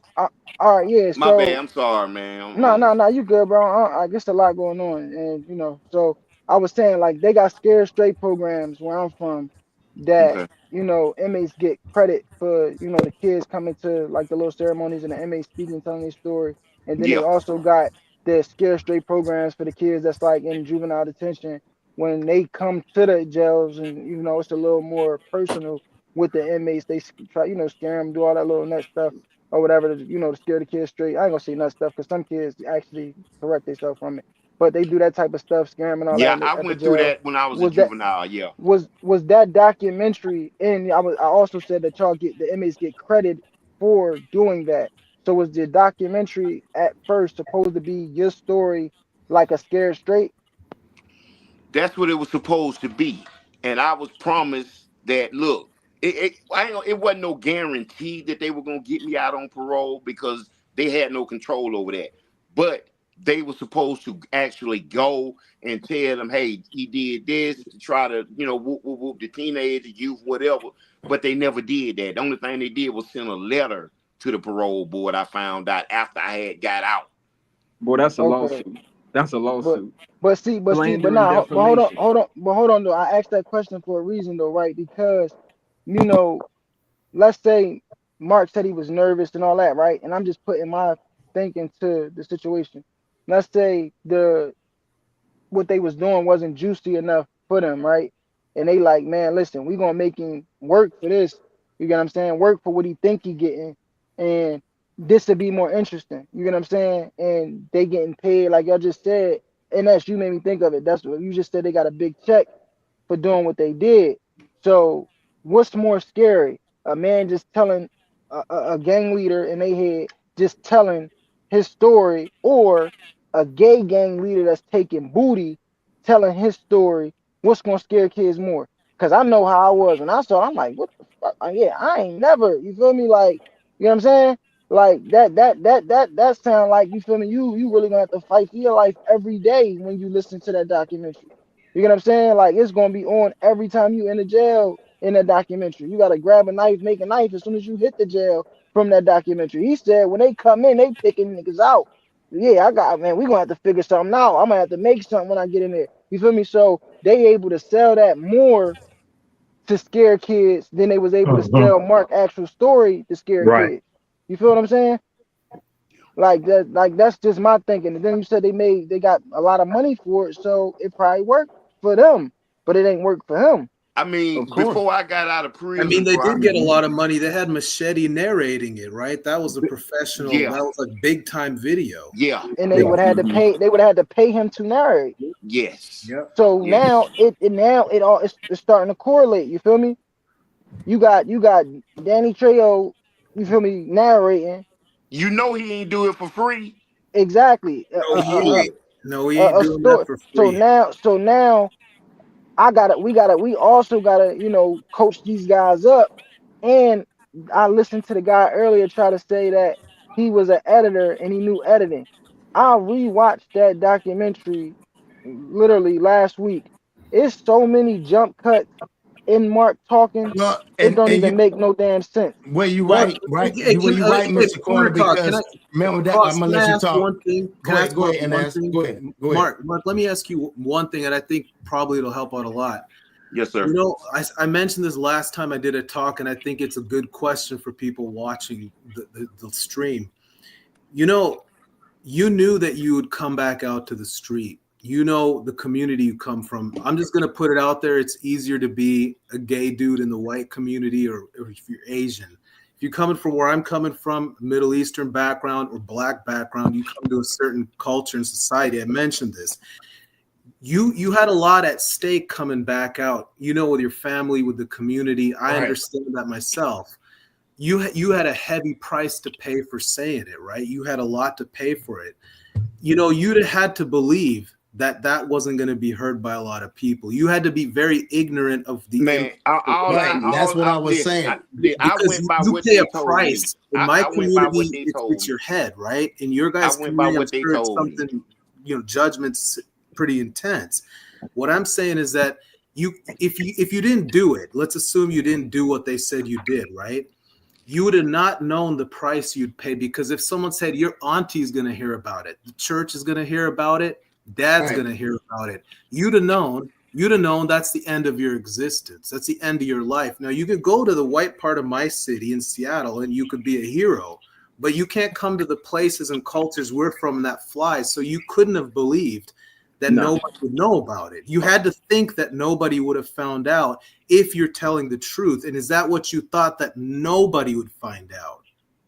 right. Yeah. My bad. I'm sorry, man. No. You good, bro? I guess a lot going on, and So I was saying they got scared straight programs where I'm from that inmates get credit for the kids coming to the little ceremonies and the inmates speaking, telling their story, and then they also got the scared straight programs for the kids that's in juvenile detention when they come to the jails, and it's a little more personal with the inmates. They try scare them, do all that little nut stuff or whatever to scare the kids straight. I ain't gonna say nut stuff because some kids actually correct themselves from it, but they do that type of stuff, scare them and all that. Yeah, I went through that when I was a juvenile. Was that documentary? And I also said that the inmates get credit for doing that. So was the documentary at first supposed to be your story, like a scared straight? That's what it was supposed to be. And I was promised that, look, It wasn't no guarantee that they were gonna get me out on parole because they had no control over that. But they were supposed to actually go and tell them, hey, he did this to try to, whoop, whoop, whoop the teenage, youth, whatever. But they never did that. The only thing they did was send a letter to the parole board. I found out after I had got out. Boy, that's a lawsuit. That's a lawsuit. But now, but hold on though. I asked that question for a reason though, right? Because, let's say Mark said he was nervous and all that, right? And I'm just putting my thinking to the situation. Let's say what they was doing wasn't juicy enough for them, right? And they like, man, listen, we gonna make him work for this. You get what I'm saying? Work for what he think he getting, and this would be more interesting. You get what I'm saying? And they getting paid, like y'all just said. And that's, you made me think of it. That's what you just said. They got a big check for doing what they did. So what's more scary? A man just telling a gang leader in their head, just telling his story, or a gay gang leader that's taking booty telling his story? What's gonna scare kids more? Because I know how I was when I saw it. I'm like, what the fuck? Yeah, I ain't never, you feel me? Like, you know what I'm saying? Like that sound like, you feel me? You really gonna have to fight for your life every day when you listen to that documentary. You get what I'm saying? Like, it's gonna be on every time you in the jail in that documentary. You gotta grab a knife, make a knife as soon as you hit the jail from that documentary. He said when they come in, they picking niggas out. Yeah, man, we gonna have to figure something out. I'm gonna have to make something when I get in there. You feel me? So they able to sell that more to scare kids than they was able to sell Mark actual story to scare kids. You feel what I'm saying? Like that's just my thinking. And then you said they got a lot of money for it, so it probably worked for them, but it ain't worked for him. I mean, before I got out of prison, they did get a lot of money. They had Machete narrating it, right? That was a professional. Yeah. That was a big time video. Yeah, and they would have had to pay. They would have had to pay him to narrate. Yes. Yep. So now it's starting to correlate. You feel me? You got Danny Trejo. You feel me? Narrating. You know he ain't do it for free. Exactly. No, he ain't doing that for free. So now. We also gotta, coach these guys up. And I listened to the guy earlier try to say that he was an editor and he knew editing. I rewatched that documentary literally last week. It's so many jump cuts in Mark talking. It don't even make no damn sense. Well, you right, Mr. Corner, because remember that I'm gonna let you talk. One thing. Go ahead. Mark, let me ask you one thing, and I think probably it'll help out a lot. Yes, sir. I mentioned this last time I did a talk, and I think it's a good question for people watching the stream. You knew that you would come back out to the street. The community you come from. I'm just going to put it out there. It's easier to be a gay dude in the white community, or if you're Asian. If you're coming from where I'm coming from, Middle Eastern background or black background, you come to a certain culture and society. I mentioned this. You had a lot at stake coming back out, with your family, with the community. I understand that myself. You had a heavy price to pay for saying it, right? You had a lot to pay for it. You'd have had to believe that wasn't going to be heard by a lot of people. You had to be very ignorant of the that's what I was saying. I went by what they told me. In my community, it's your head, right? In your guys' community, I'm sure it's something, judgment's pretty intense. What I'm saying is that if you didn't do it, let's assume you didn't do what they said you did, right? You would have not known the price you'd pay, because if someone said your auntie's going to hear about it, the church is going to hear about it, dad's going to hear about it, you'd have known that's the end of your existence. That's the end of your life. Now, you could go to the white part of my city in Seattle and you could be a hero, but you can't come to the places and cultures we're from that flies. So you couldn't have believed that nobody would know about it. You had to think that nobody would have found out if you're telling the truth. And is that what you thought, that nobody would find out?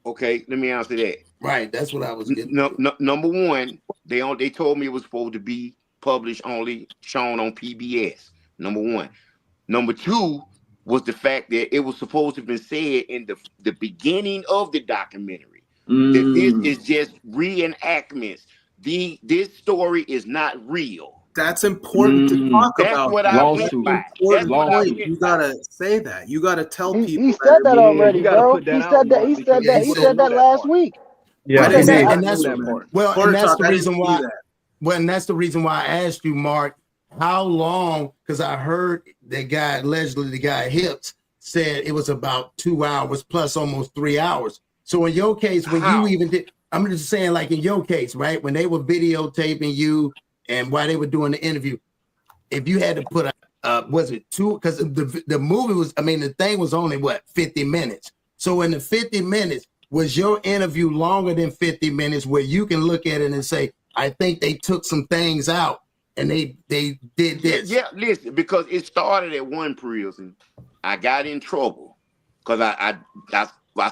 Okay, let me answer that. Right, that's what I was getting. Number one, they told me it was supposed to be published only shown on PBS. Number one. Number two was the fact that it was supposed to have been said in the beginning of the documentary that this is just reenactments. This story is not real. That's important to talk That's about. what I went by. That's what I went You gotta say that. You gotta tell people. He said that already, you gotta bro. put that He out, said that. Mark, He said because that. He people said don't know that last part. week. Yeah, He said that. and that's that part. well, Corner and that's talk, the I reason didn't see why. that. Well, and that's the reason why I asked you, Mark, how long? Because I heard the guy, allegedly the guy Hips, said it was about 2 hours plus almost 3 hours. So in your case, when you even did, I'm just saying, like in your case, right, when they were videotaping you and while they were doing the interview, if you had to put was it 2? Because the movie was, I mean, the thing was only what 50 minutes. So in the 50 minutes, was your interview longer than 50 minutes where you can look at it and say, I think they took some things out and they did this? Yeah, listen, because it started at one prison. I got in trouble because I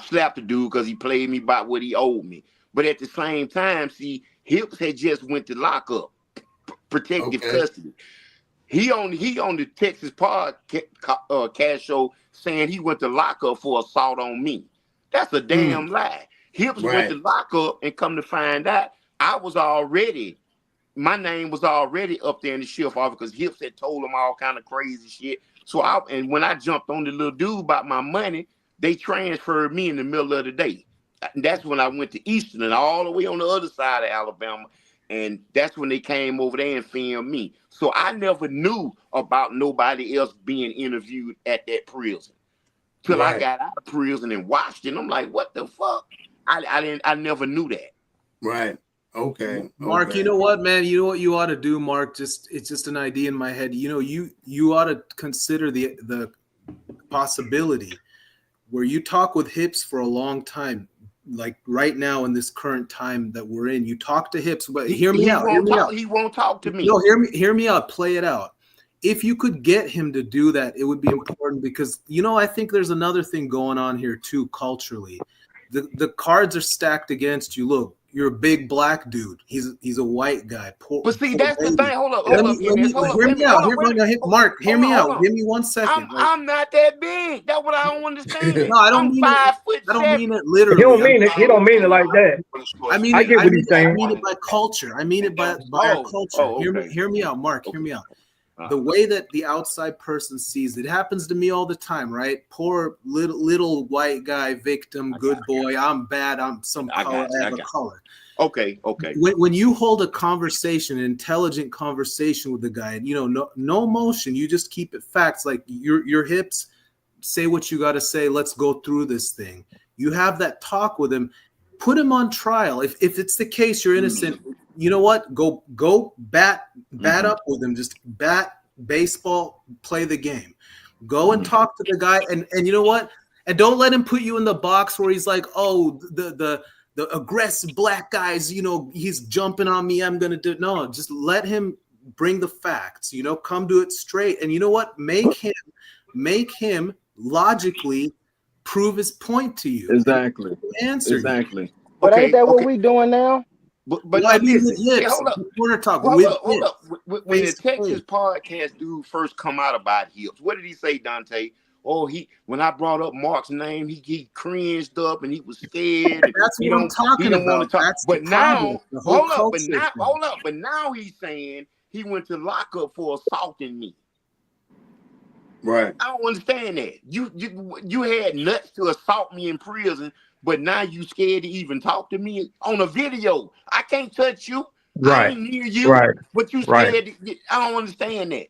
slapped the dude because he played me about what he owed me. But at the same time, see, Hips had just went to lockup, protective custody. He on the Texas podcast show saying he went to lockup for assault on me. That's a damn lie. Hips went to lockup and come to find out my name was already up there in the shift office because Hips had told him all kind of crazy shit. So when I jumped on the little dude about my money, they transferred me in the middle of the day. And that's when I went to Eastern and all the way on the other side of Alabama. And that's when they came over there and filmed me. So I never knew about nobody else being interviewed at that prison till I got out of prison and watched it. And I'm like, what the fuck? I never knew that. Right. Okay. Mark, you know what, man? You know what you ought to do, Mark? It's just an idea in my head. You know, you ought to consider the possibility where you talk with Hips for a long time. Like right now in this current time that we're in, you talk to Hips, but hear me out. He won't talk to me. No, hear me out. Play it out. If you could get him to do that, it would be important because, you know, I think there's another thing going on here too, culturally. The cards are stacked against you. Look, you're a big black dude. He's a white guy. But see, that's the thing. Hold up. Hear me out. Mark, hear me out. Give me 1 second. I'm not that big. That's what I don't understand. No, I don't mean 5'7". I don't mean it literally. He don't mean it. He don't mean it like that. I mean, I get what he's saying. I mean it by culture. I mean it by our culture. Okay. Hear me out, Mark. Hear me out. The way that the outside person sees it happens to me all the time, right? Poor little white guy, victim, good boy. I'm bad. I'm some color. I have a color. Okay. When you hold a conversation, an intelligent conversation with the guy, and you know, no emotion, you just keep it facts. Like your Hips, say what you got to say. Let's go through this thing. You have that talk with him. Put him on trial. If it's the case, you're innocent. You know what? Go bat up with him. Just bat baseball, play the game. Go and talk to the guy, and you know what? And don't let him put you in the box where he's like, oh, the aggressive black guys, you know, he's jumping on me. I'm gonna do it. No, just let him bring the facts. You know, come to it straight. And you know what? Make him logically prove his point to you. Exactly. Answer. Exactly. But ain't that what we doing now? But I mean, listen, hold up. We're talking. Hold up. When the Texas podcast dude first come out about Hips, what did he say, Dante? Oh, when I brought up Mark's name, he cringed up and he was scared. That's what I'm talking about. But now, hold up. But now he's saying he went to lockup for assaulting me. Right. I don't understand that. You had nuts to assault me in prison, but now you scared to even talk to me on a video. I can't touch you. Right. I ain't near you. Right. But you scared. I don't understand that.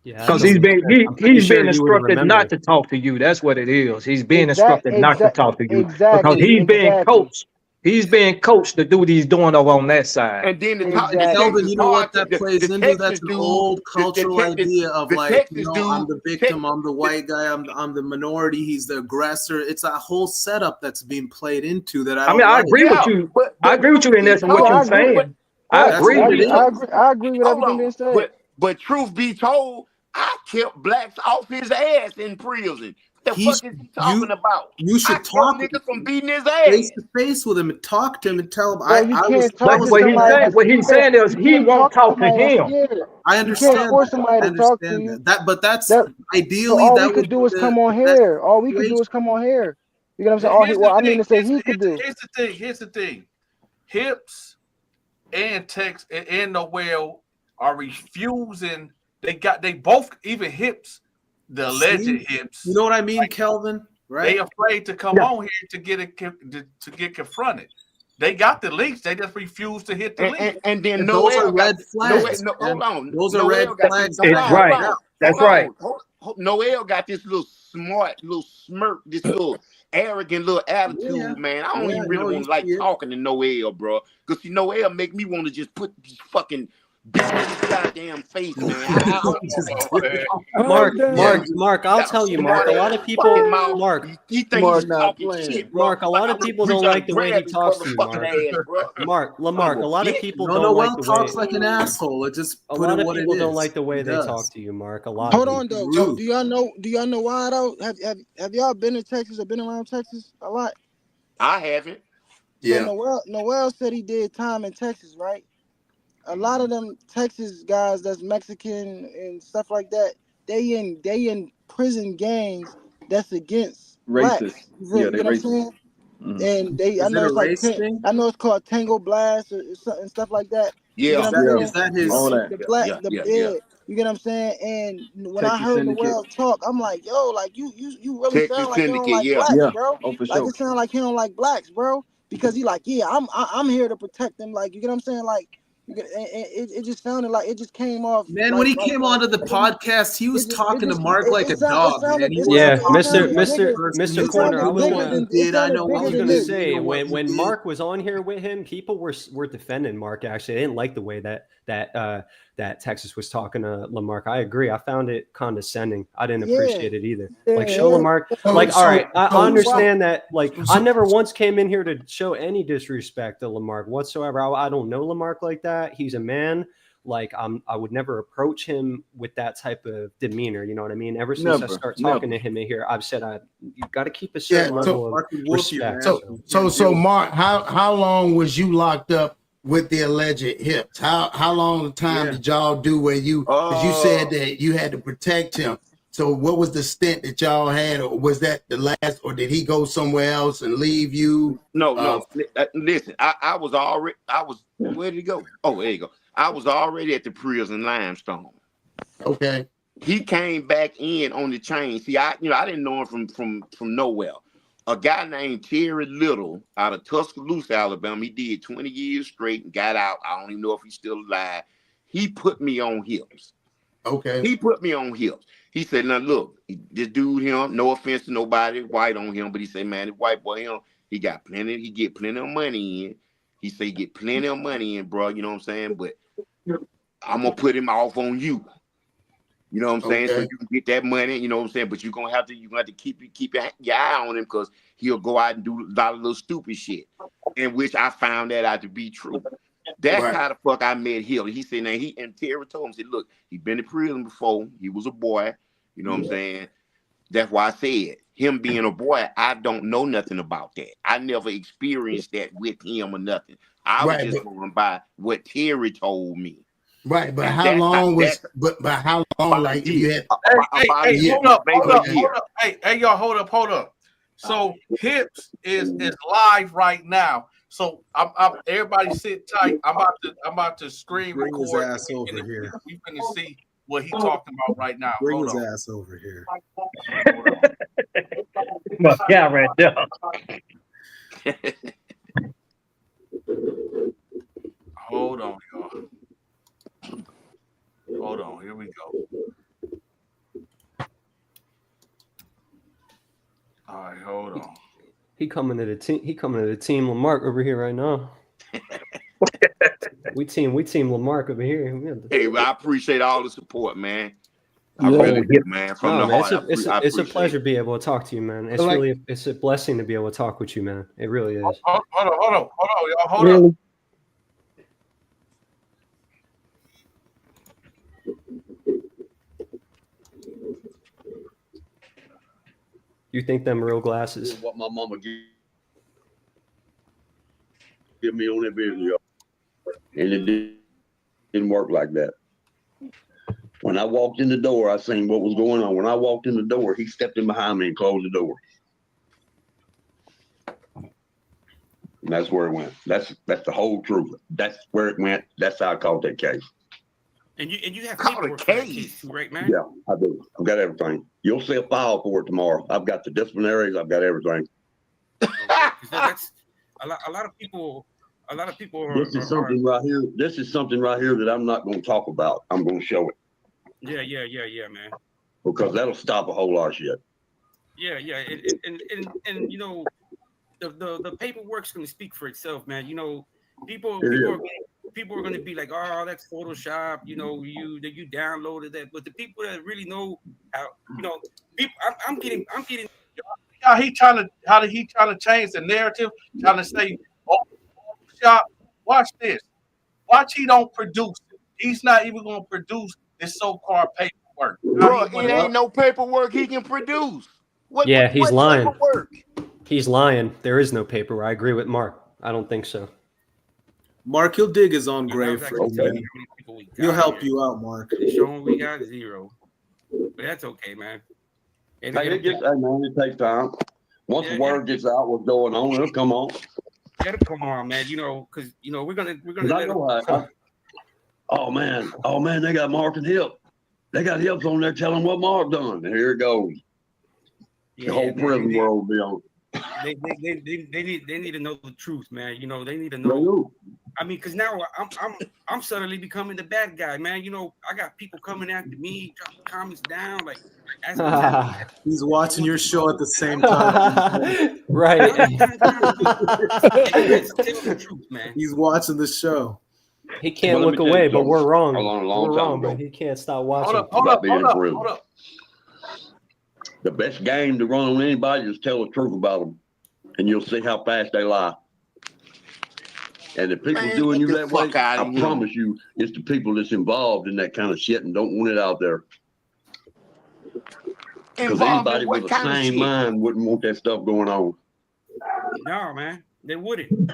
Yeah, because he's been instructed not to talk to you. That's what it is. He's being instructed not to talk to you because he's being coached. He's being coached to do what he's doing over on that side. And then Kelvin, you know what that plays into? That's an old cultural idea of like, you know, I'm the victim, I'm the white guy, I'm the minority, he's the aggressor. It's a whole setup that's being played into that. I agree with you. I agree with you in this and what you're saying. I agree with you. I agree with everything they said. But truth be told, I kept blacks off his ass in prison. What the fuck is he talking about? You should talk niggas from beating his ass face to face with him and talk to him and tell him. What he's saying is he won't talk to him. I understand. You can't force somebody to talk to you. But that's ideally. So all we could do is come on here. All we could do is come on here. You know what I'm saying? I mean to say he could do. Here's the thing. Hips and Tex and Noel are refusing. They both, even Hips, the alleged Hips. You know what I mean, Kelvin? Right? They afraid to come on here to get confronted. They got the links. They just refuse to hit the link. And then those are Noel got red flags. hold on. Those are Noel red got flags. this, It's right. That's right. Noel got this little smart, little smirk, this little arrogant little attitude, man. I don't even really want to like talking to Noel, bro. Because Noel make me want to just put this fucking beat in his goddamn face, man. Mark, I'll tell you, Mark. A lot of people, Mark, he thinks he's talking shit, bro. Mark, a lot of people don't like the way he talks to you, Mark. Lamarck, a lot of people don't like the way talks like an asshole. It just a lot of people don't like the way they talk to you, Mark. A lot. Hold on, though. Do y'all know why though? Have y'all been in Texas or been around Texas a lot? I haven't. Yeah. So Noel said he did time in Texas, right? A lot of them Texas guys that's Mexican and stuff like that, they in prison gangs that's against racist. Blacks. Yeah, they racist. And I know it's called Tango Blast or something, stuff like that. Yeah, is that his all that? You get what I'm saying? And when I heard Noel talk, I'm like, yo, like you really sound like you don't like blacks, bro. Oh, for like sure. it sound like he don't like blacks, bro. Because he like, yeah, I'm here to protect them. Like, you get what I'm saying? Like, it just sounded like it just came off. Man, like, when he came onto the podcast, he was talking to Mark like a dog. Yeah, Mr. Corner. I was gonna say when Mark was on here with him, people were defending Mark. Actually, they didn't like the way that Texas was talking to Lamarck. I agree. I found it condescending. I didn't appreciate it either. Like, show Lamarck. Like, all right, I understand that. Like, I never once came in here to show any disrespect to Lamarck whatsoever. I don't know Lamarck like that. He's a man. Like, I would never approach him with that type of demeanor. You know what I mean? Ever since I started talking to him in here, I've said you got to keep a certain level of respect. So Mark, how long was you locked up with the alleged Hips? How long time did y'all do where you said that you had to protect him? So what was the stint that y'all had, or was that the last, or did he go somewhere else and leave you? No. Listen, I was where did he go? Oh, there you go. I was already at the prison Limestone. Okay. He came back in on the chain. See, I didn't know him from nowhere. A guy named Terry Little out of Tuscaloosa, Alabama. He did 20 years straight and got out. I don't even know if he's still alive. He put me on Hips. Okay. He put me on Hips. He said, now look, this dude here, no offense to nobody white on him, but he said, man, this white boy here, he get plenty of money in. He said he get plenty of money in, bro. You know what I'm saying? But I'm gonna put him off on you. You know what I'm saying? So you can get that money, you know what I'm saying? But you're gonna have to keep your eye on him, because he'll go out and do a lot of little stupid shit. In which I found that out to be true. That's how the fuck I met Hill. He said, now and Terry told him, said, look, he been in prison before. He was a boy. You know what I'm saying? That's why I said, him being a boy, I don't know nothing about that. I never experienced that with him or nothing. I was just going by what Terry told me. Right, but how long like you had hold up. Hey, y'all, hold up. So Hips is live right now. So I'm everybody sit tight. I'm about to screen record. His ass over here. We finna see what he talking about right now. Bring his ass over here. My guy right there. Hold on, y'all. Hold on, here we go. All right, hold on. He coming to the team Lamarck over here right now. we team Lamarck over here. Hey, I appreciate all the support, man. I really do, man. From the heart. It's a pleasure to be able to talk to you, man. It's a blessing to be able to talk with you, man. It really is. Hold on, y'all. Hold up. You think them real glasses? What my mama give me on that video, and it didn't work like that. When I walked in the door, I seen what was going on. When I walked in the door, he stepped in behind me and closed the door. And that's where it went. That's the whole truth. That's where it went. That's how I caught that case. And you have Call paperwork a for that case. case too, right, man? Yeah, I do. I've got everything. You'll see a file for it tomorrow. I've got the disciplinaries. I've got everything. That's a lot of people. A lot of people are. This is something right here. This is something right here that I'm not going to talk about. I'm going to show it. Yeah, man. Because that'll stop a whole lot of shit. Yeah, and you know, the paperwork's going to speak for itself, man. You know, people are going to be like, oh, that's Photoshop. You know, you downloaded that, but the people that really know how, you know, people. I'm getting. How he trying to change the narrative, trying to say, oh, Photoshop. Watch this. Watch he don't produce it. He's not even going to produce this so-called paperwork. Bro, it ain't no paperwork he can produce. Yeah, he's lying. Paperwork? He's lying. There is no paper. I agree with Mark. I don't think so. Mark, he'll dig his own grave for you. He'll help you out, Mark. Showing we got 0, but that's okay, man. Hey, it takes time. Once the word gets out, what's going on, it'll come on. It'll come on, man. You know, because you know we're gonna. Oh man, they got Mark and Hip. They got Hips on there telling what Mark done. And here it goes. Yeah, the whole prison world will be on. They need to know the truth, man. You know, they need to know. I mean, because now I'm suddenly becoming the bad guy, man. You know, I got people coming after me, dropping comments down, like he's watching your show at the same time. Right. He's watching the show. He can't look away, but we're wrong. We're wrong, but he can't stop watching. Hold up. The best game to run on anybody is tell the truth about them, and you'll see how fast they lie. And if people doing you that way, I promise you, it's the people that's involved in that kind of shit and don't want it out there. Because anybody with a sane mind wouldn't want that stuff going on. No, man, they wouldn't.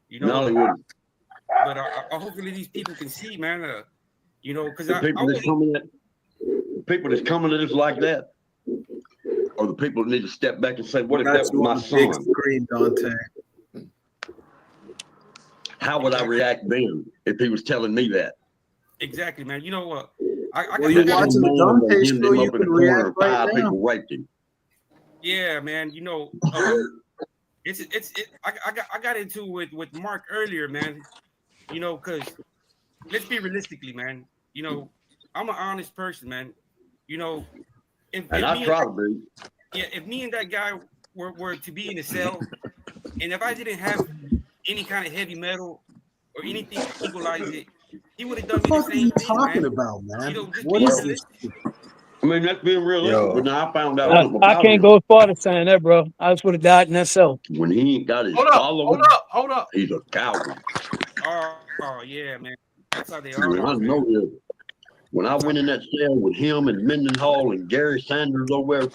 You know, no, they wouldn't. But hopefully these people can see, man. You know, because people that's coming at us like that, or the people that need to step back and say, "What if that was my son?" Screen, Donta. How would I react then if he was telling me that? Exactly, man. You know what? You're watching the Donta show. You can react right now. People raped him. Yeah, man. You know, I got into it with Mark earlier, man. You know, because let's be realistically, man. You know, I'm an honest person, man. You know, if me and that guy were to be in a cell, and if I didn't have any kind of heavy metal or anything to equalize it, he would have done me the same thing. What are you talking about, man? You know, What is this? I mean, that's being realistic. But now I found out. I can't go as far as saying that, bro. I just would have died in that cell. When he ain't got his Hold up. He's a coward. Oh yeah, man. That's how they I mean, are. I know this. When I went in that cell with him and Mendenhall and Gary Sanders over there,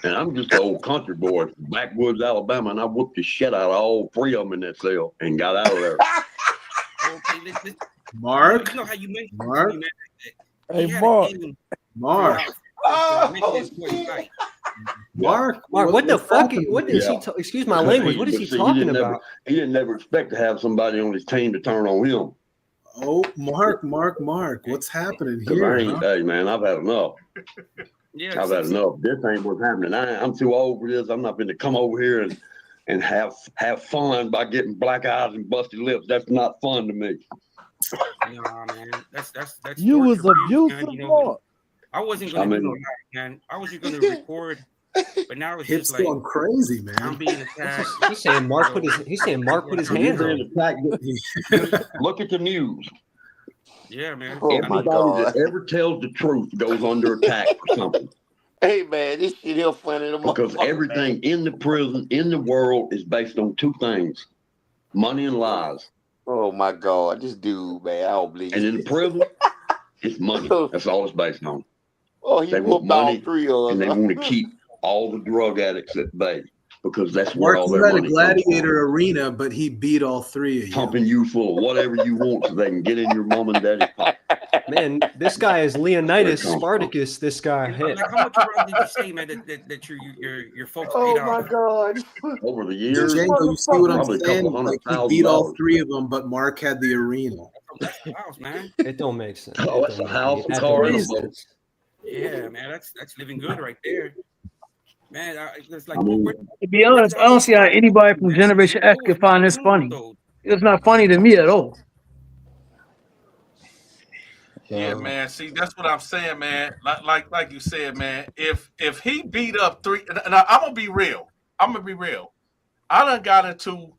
and I'm just an old country boy from backwoods Alabama, and I whooped the shit out of all three of them in that cell and got out of there. Okay, Mark? You know how you mentioned Mark? Hey, Mark. Mark. Mark, what the fuck? What is he? Excuse my language. What is he talking about? He didn't never expect to have somebody on his team to turn on him. Oh, Mark, what's happening here? Hey, man, I've had enough. Yeah, I've had enough. This ain't what's happening. I'm too old for this. I'm not going to come over here and have fun by getting black eyes and busted lips. That's not fun to me. Nah, man, that's you was abusive, man, you know, Mark. I wasn't gonna do no that, man. I was just gonna record, but now it's Hips just like going crazy, man. I'm being attacked. He's saying Mark put his hands on. Look at the news. Yeah, man. Oh my God! That ever tells the truth goes under attack for something. Hey man, this shit here funny because everything in the prison, in the world, is based on two things: money and lies. Oh my God, this dude, man, I don't believe. And in the prison, it's money. That's all it's based on. Oh, he whooped all three of them, and they want to keep all the drug addicts at bay because that's where all their money comes from. Mark, you had a gladiator arena, but he beat all three of you. Pumping you full of whatever you want so they can get in your mom and daddy's pocket. Man, this guy is Leonidas Spartacus. This guy. Like, how much did you say, man, that your folks oh paid my off? God! Over the years, Django, you see what I'm saying? $200,000. Like, he beat all three of them, but Mark had the arena. house, man. It don't make sense. Oh, It it's don't a make house, any, a that car, don't and a make boat. sense. Yeah, man, that's living good right there, man. It's like, I mean, To be honest, I don't see how anybody from Generation X could find this funny. It's not funny to me at all. Yeah, man. See, that's what I'm saying, man. Like you said, man. If he beat up three, and I'm gonna be real. I'm gonna be real. I done got into.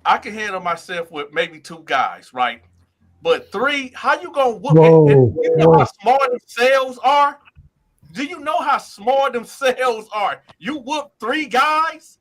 I can handle myself with maybe 2 guys, right? But 3, how you gonna whoop? And you know how small them cells are. Do you know how small them cells are? You whooped 3 guys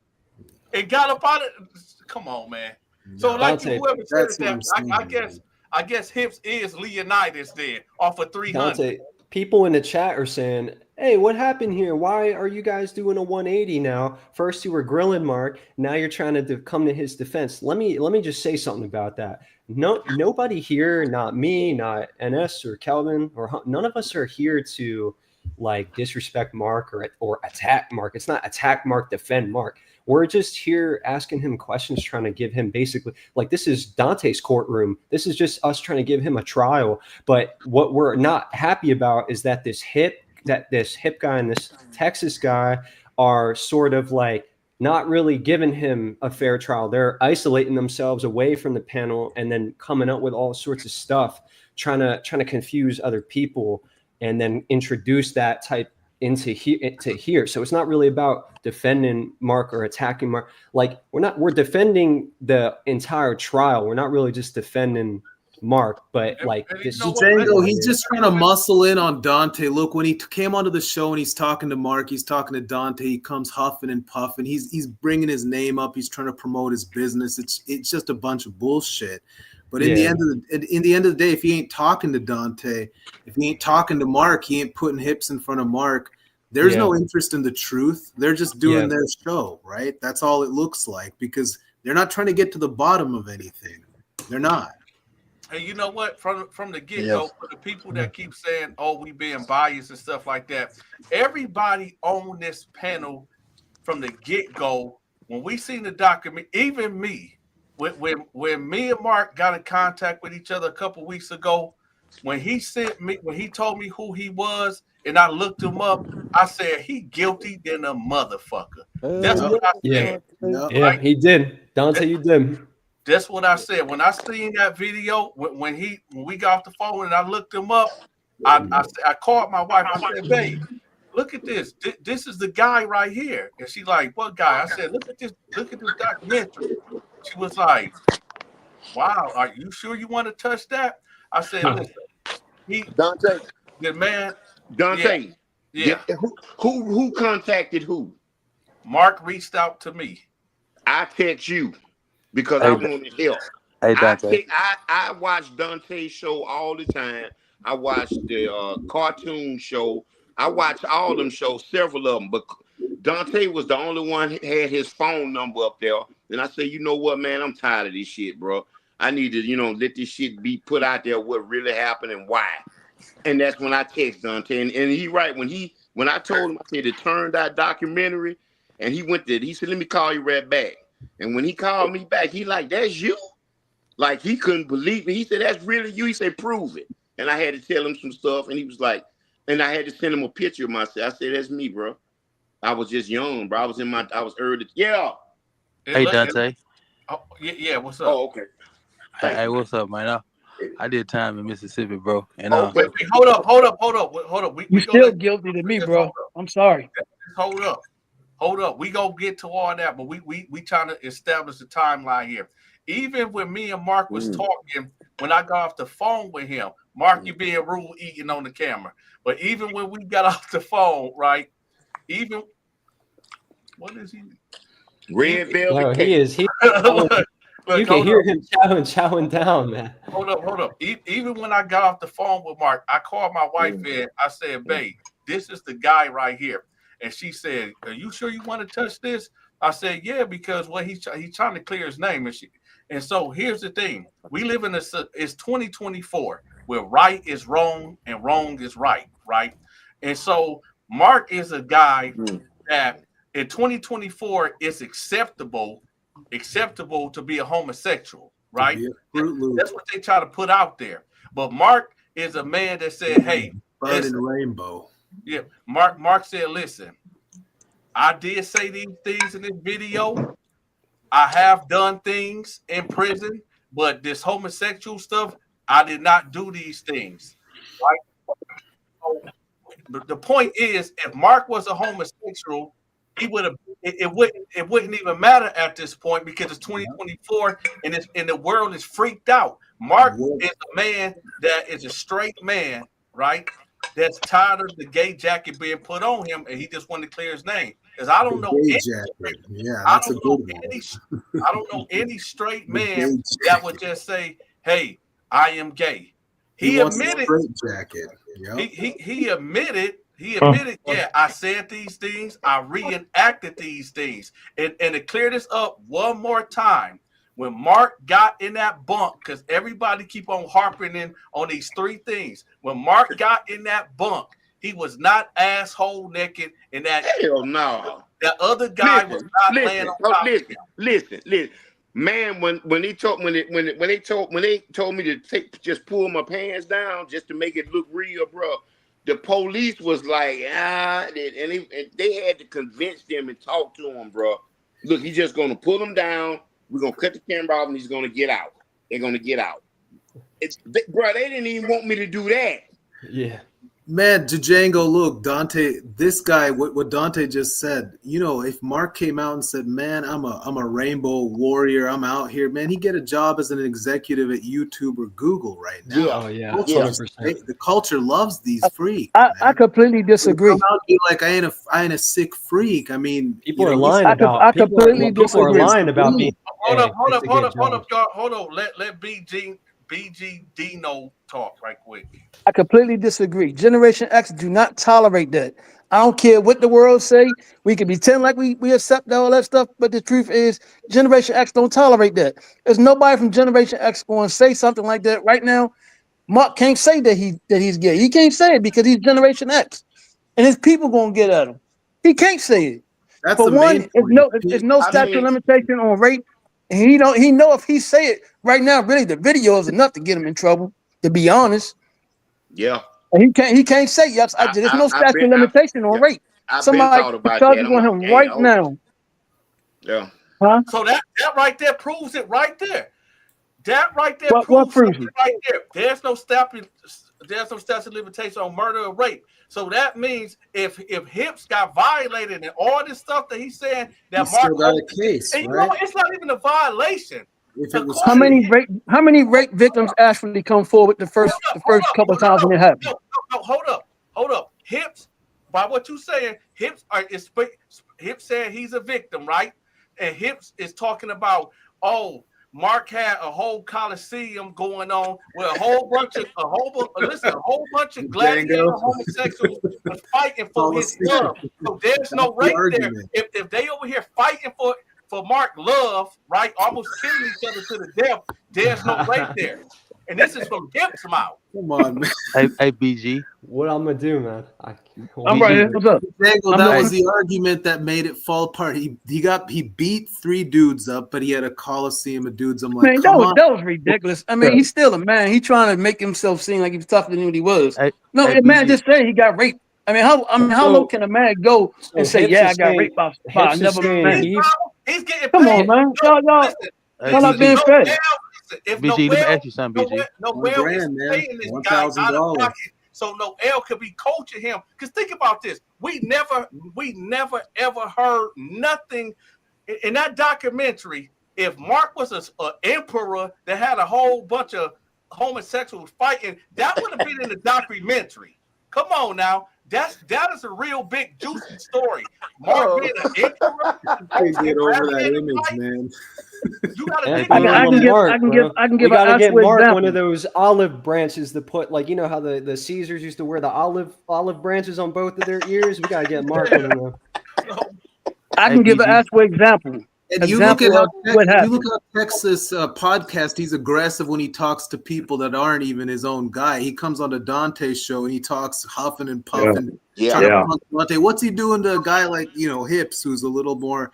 and got up out of. Come on, man. So like Dante, whoever said that, I guess Hips is Leonidas there off of 300. Dante, people in the chat are saying, hey, what happened here? Why are you guys doing a 180 now? First you were grilling Mark, now you're trying to come to his defense. Let me just say something about that. Nobody here, not me, not NS or Kelvin, or none of us are here to like disrespect Mark or attack Mark. It's not attack Mark, defend Mark. We're just here asking him questions, trying to give him basically, like, this is Dante's courtroom. This is just us trying to give him a trial. But what we're not happy about is that this hip guy and this Texas guy are sort of like not really giving him a fair trial. They're isolating themselves away from the panel and then coming up with all sorts of stuff, trying to confuse other people and then introduce that type into here. So it's not really about defending Mark or attacking Mark. Like we're defending the entire trial. We're not really just defending Mark, but like this. Django, he's just trying to muscle in on Dante. Look, when he came onto the show and he's talking to Mark, he's talking to Dante. He comes huffing and puffing. He's bringing his name up. He's trying to promote his business. It's just a bunch of bullshit. But in the end of the day, if he ain't talking to Dante, if he ain't talking to Mark, he ain't putting Hips in front of Mark. There's no interest in the truth. They're just doing their show, right? That's all it looks like, because they're not trying to get to the bottom of anything. They're not. Hey, you know what? From the get-go, for the people that keep saying, oh, we being biased and stuff like that, everybody on this panel from the get-go, when we seen the document, even me, when me and Mark got in contact with each other a couple weeks ago, when he told me who he was and I looked him up, I said he guilty than a motherfucker. That's what I said. Yeah, he did. Dante, you did. That's what I said. When I seen that video, when we got off the phone and I looked him up, I called my wife. I said, babe, look at this. This is the guy right here. And she like, what guy? I said, look at this documentary. She was like, wow, are you sure you want to touch that? I said, listen, Dante, the man, Dante, yeah. Who contacted who? Mark reached out to me. I text you because I wanted help. Hey, Dante. I watch Dante's show all the time. I watch the cartoon show. I watch all them shows, several of them. But Dante was the only one that had his phone number up there. And I said, you know what, man? I'm tired of this shit, bro. I need to, let this shit be put out there, what really happened and why. And that's when I text Dante. And he right, when I told him, I said, it turned out documentary, and he said, let me call you right back. And when he called me back, he like, that's you? Like, he couldn't believe it. He said, that's really you? He said, prove it. And I had to tell him some stuff, and he was like, and I had to send him a picture of myself. I said, that's me, bro. I was just young, bro. I was early. Yeah. Hey, Dante. Yeah, what's up? Oh, okay. Hey, what's up, man? I did time in Mississippi, bro. And wait, hold up. You still guilty to me, bro. I'm sorry. Hold up. We gonna get to all that, but we trying to establish the timeline here. Even when me and Mark was talking, when I got off the phone with him, Mark, you being rude, eating on the camera. But even when we got off the phone, right? Even what is he? Red velvet. He is. You can hear him chowing down, man. Hold up. Even when I got off the phone with Mark, I called my wife in. I said, babe, this is the guy right here. And she said, are you sure you want to touch this? I said, yeah, because he's trying to clear his name. And so here's the thing. We live in it's 2024 where right is wrong and wrong is right, right? And so Mark is a guy that in 2024 it's acceptable acceptable to be a homosexual, right? That's what they try to put out there. But Mark is a man that said, "Hey, burning rainbow." Yeah, Mark said, "Listen, I did say these things in this video. I have done things in prison, but this homosexual stuff, I did not do these things." Right? So, the point is, if Mark was a homosexual, he would have. It wouldn't even matter at this point because it's 2024 and the world is freaked out. Mark is a man that is a straight man, right? That's tired of the gay jacket being put on him, and he just wanted to clear his name. Because I don't know any straight, I don't know any straight man that would just say, "Hey, I am gay." He admitted. Jacket. Yep. He admitted. He admitted, yeah, I said these things. I reenacted these things. And to clear this up one more time, when Mark got in that bunk, because everybody keep on harping in on these three things. When Mark got in that bunk, he was not asshole naked. And that hell no. That other guy was not laying on top of him. Listen. Man, when they told me to just pull my pants down just to make it look real, bro. The police was like, and they had to convince them and talk to him, bro. Look, he's just gonna pull him down. We're gonna cut the camera off, and he's gonna get out. They're gonna get out. Bro, they didn't even want me to do that. Yeah. Man, Django, look, Dante, this guy, what Dante just said, you know, if Mark came out and said, "Man, I'm a rainbow warrior, I'm out here," man, he'd get a job as an executive at YouTube or Google right now. Yeah. Oh, yeah. The culture loves these freaks. I completely disagree. Come out and be like, I ain't a sick freak. I mean, people are lying about. I completely disagree. People are lying about being. Hold up, y'all. Hold on. Let BG Dino talk right quick. I completely disagree. Generation X do not tolerate that. I don't care what the world say. We can pretend like we accept all that stuff, but the truth is, Generation X don't tolerate that. There's nobody from Generation X going to say something like that right now. Mark can't say that he's gay. He can't say it because he's Generation X, and his people gonna get at him. He can't say it. That's For one, there's no statute of limitation on rape. And he know if he say it right now, really the video is enough to get him in trouble, to be honest. Yeah. And he can't say yes. There's no statute of limitation on rape. Somebody charges on him right now. Yeah. Huh? So that right there proves it right there. That right there what proves it right there. There's no statute of limitation on murder or rape. So that means if Hips got violated and all this stuff that he's saying that Mark still got a case, and right? You know, it's not even a violation. How many rape victims actually come forward the first couple of times when it happened? No, hold up. Hips, by what you saying, Hips saying he's a victim, right? And Hips is talking about, Mark had a whole coliseum going on with a whole bunch of gladiator homosexuals was fighting for his love. So there's no rape there. If they over here fighting for Mark love, right, almost killing each other to the death, there's no rape there. And this is from Hips' mouth. Come on, man. Hey, BG. What I'm gonna do, man? I'm right here. What's up? That was the argument that made it fall apart. He beat 3 dudes up, but he had a coliseum of dudes. I'm like, man, that was ridiculous. I mean, he's still a man. He trying to make himself seem like he was tougher than what he was. The man just said he got raped. I mean, how low can a man go and say, "Yeah, I got raped by another man"? He's getting paid. Come on, man. Y'all not being fair. If BG, let me ask you something, BG. Noel is paying this guy out of pocket, so Noel could be coaching him. Because think about this: we never ever heard nothing in that documentary. If Mark was an emperor that had a whole bunch of homosexuals fighting, that would have been in the documentary. Come on now. That is a real big juicy story. Mark being an emperor. I get over that image, man. You gotta I can give an actual example. One of those olive branches to put, like, you know how the Caesars used to wear the olive branches on both of their ears. We gotta get Mark one of them. I can give an actual example. And you look at how Texas podcast, he's aggressive when he talks to people that aren't even his own guy. He comes on the Donta Show and he talks huffing and puffing. Yeah. Dante. What's he doing to a guy like, Hips, who's a little more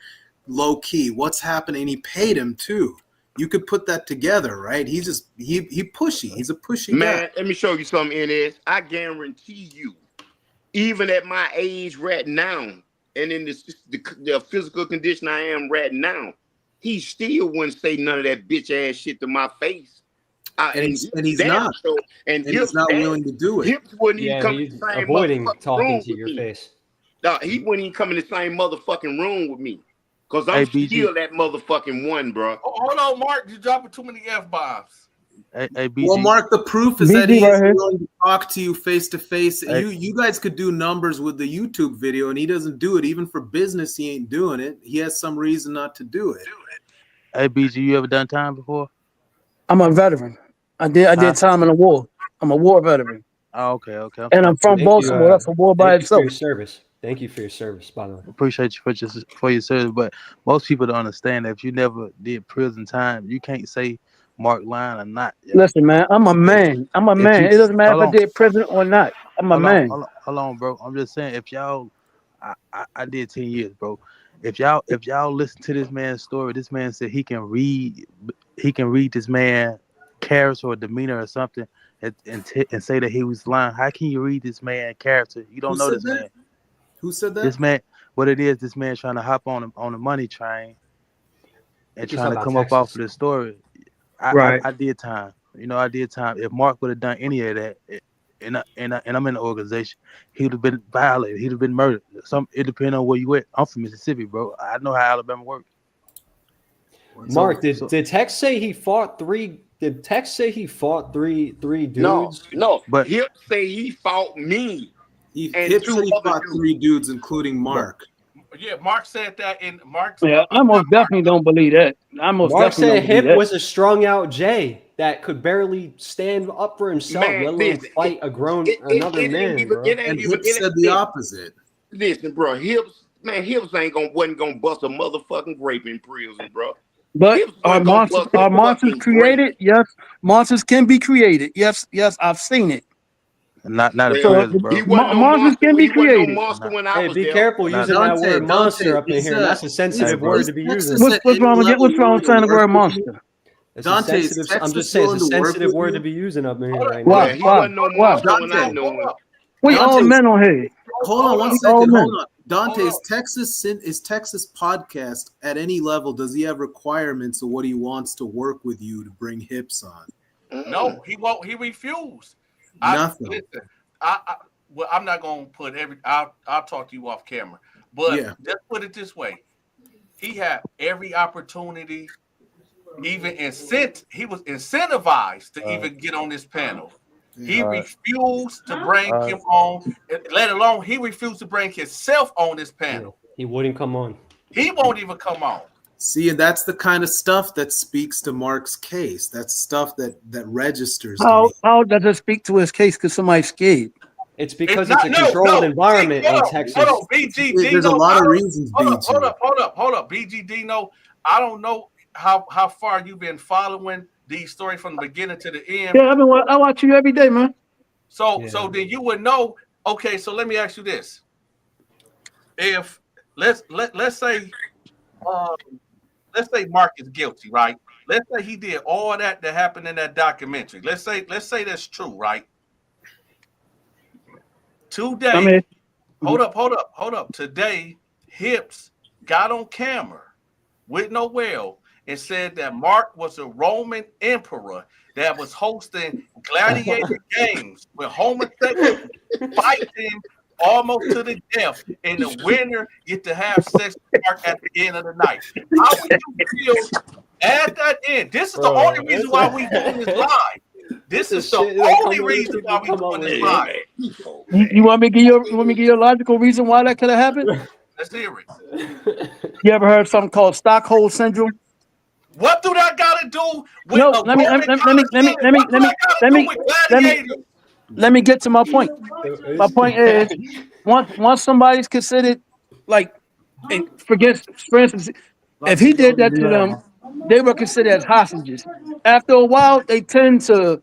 low key? What's happening? He paid him too. You could put that together, right? He's just he pushy. He's a pushy guy. Man, let me show you something, NS. I guarantee you, even at my age right now, and in the physical condition I am right now, he still wouldn't say none of that bitch ass shit to my face. And he's not. And he's not willing to do it. Hips wouldn't even come in the same avoiding motherfucking talking room to with your me. face. No, he wouldn't even come in the same motherfucking room with me. Because Hey, I'm BG. still that motherfucking one, bro. Oh, hold on, Mark. You dropping too many F-bombs. Hey, BG. Well, Mark, the proof is BG that he's right here. willing to talk to you face to face. Hey. You guys could do numbers with the YouTube video, and he doesn't do it. Even for business, he ain't doing it. He has some reason not to do it. Hey, BG, you ever done time before? I'm a veteran. I did time in a war. I'm a war veteran. Oh, okay. And I'm from Baltimore. That's a war by Thank you for itself. your service. Thank you for your service, by the way. Appreciate you for your service, but most people don't understand that if you never did prison time, you can't say Mark lying or not. Yo. Listen, man, I'm a man. I'm a man. It doesn't matter if I did prison or not. I'm a man. Hold on, bro. I'm just saying, if y'all, I did 10 years, bro. If y'all listen to this man's story, this man said he can read this man character or demeanor or something and say that he was lying. How can you read this man character? You don't know this man. Who said that? This man, what it is, this man trying to hop on the money train and trying to come up off of the story. I did time. You know, I did time. If Mark would have done any of that, and I'm in the organization, he would have been violated. He'd have been murdered. It depends on where you at. I'm from Mississippi, bro. I know how Alabama works. Mark, did Tex say he fought three? Did Tex say he fought three dudes? No. But Hip say he fought me. Hip said he fought 3 dudes, including Mark. Yeah, Mark said that in Mark's. Yeah, I most definitely don't believe that. Mark said Hip was a strung out Jay that could barely stand up for himself, let alone fight another man, bro. And Hip said the opposite. Listen, bro, Hips wasn't gonna bust a motherfucking grape in prison, bro. But are monsters created? Yes, monsters can be created. Yes, I've seen it. Not a So, prison, bro. monsters can be created. Hey, be careful using that word monster up in here. That's a sensitive word to be using. What's wrong with saying the word monster? I'm just saying it's a sensitive word to be using up in here right now. Why? He wasn't no monster when I knew him. We all men on here. Hold on 1 second. Hold on. Dante, is Texas podcast at any level? Does he have requirements of what he wants to work with you to bring Hips on? No, he won't. He refused. Nothing. Well, I'm not gonna put I'll talk to you off camera, but let's put it this way: he had every opportunity, he was incentivized to even get on this panel. He refused to bring him on, let alone he refused to bring himself on this panel. He wouldn't come on. He won't even come on. See, and that's the kind of stuff that speaks to Mark's case. That's stuff that registers. How does it speak to his case? Because somebody's scared. It's because it's a controlled environment in Texas. Hold on, BG Dino. There's a lot of reasons. Hold up, BG Dino. I don't know how far you've been following these stories from the beginning to the end. Yeah, I watch you every day, man. So then you would know. Okay, so let me ask you this: if let's say Mark is guilty, right? Let's say he did all that happened in that documentary. Let's say that's true, right? Today, hold up. Today, Hips got on camera with Noel and said that Mark was a Roman emperor that was hosting gladiator games with homosexuals fighting almost to the death, and the winner get to have sex with Mark at the end of the night. How would you feel at that end? This is the only reason why we doing this live. This is the only reason why we doing this live. You want me to give you a logical reason why that could have happened? Let's hear it. You ever heard of something called Stockholm syndrome? What do that got to do with let me get to my point. My point is, once somebody's considered like, for instance, if he did that to them, they were considered as hostages. After a while, they tend to,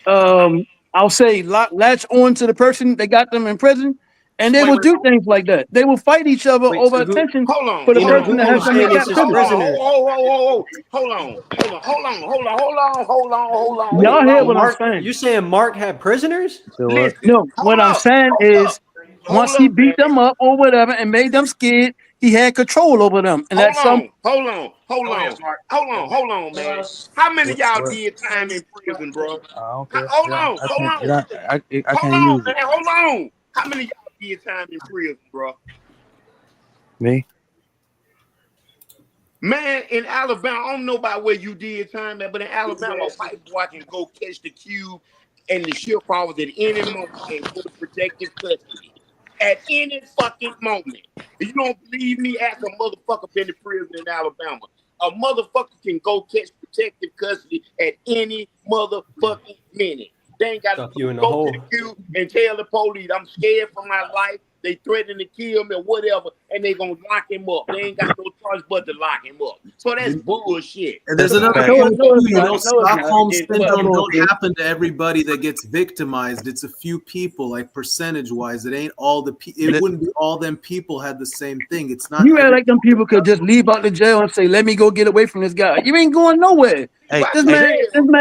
I'll say, latch on to the person that got them in prison, And they will do things like that. They will fight each other over attention for the person that has them in captivity. Hold Y'all hear what I'm Mark, saying? you saying Mark had prisoners? No, what I'm saying is once he beat them up or whatever and made them scared, he had control over them. And that's some. Hold on, man. How many of y'all did time in prison, bro? Hold on. I can't use it. Hold on. How many of y'all did time in prison, bro? Me? Man, in Alabama, I don't know about where you did time at, but in Alabama, a white boy can go catch the cube and the sharecroppers at any moment and go to protective custody. At any fucking moment. If you don't believe me, ask a motherfucker been in prison in Alabama. A motherfucker can go catch protective custody at any motherfucking minute. They ain't got to go to the queue and tell the police, I'm scared for my life. They threaten to kill me or whatever, and they gonna lock him up. They ain't got no choice but to lock him up. So that's bullshit. And there's another thing too, Stockholm syndrome don't happen to everybody that gets victimized. It's a few people, like percentage-wise. It ain't all the it wouldn't be all them people had the same thing. It's not. You act like them people could just leave out the jail and say, "Let me go get away from this guy." You ain't going nowhere. This man,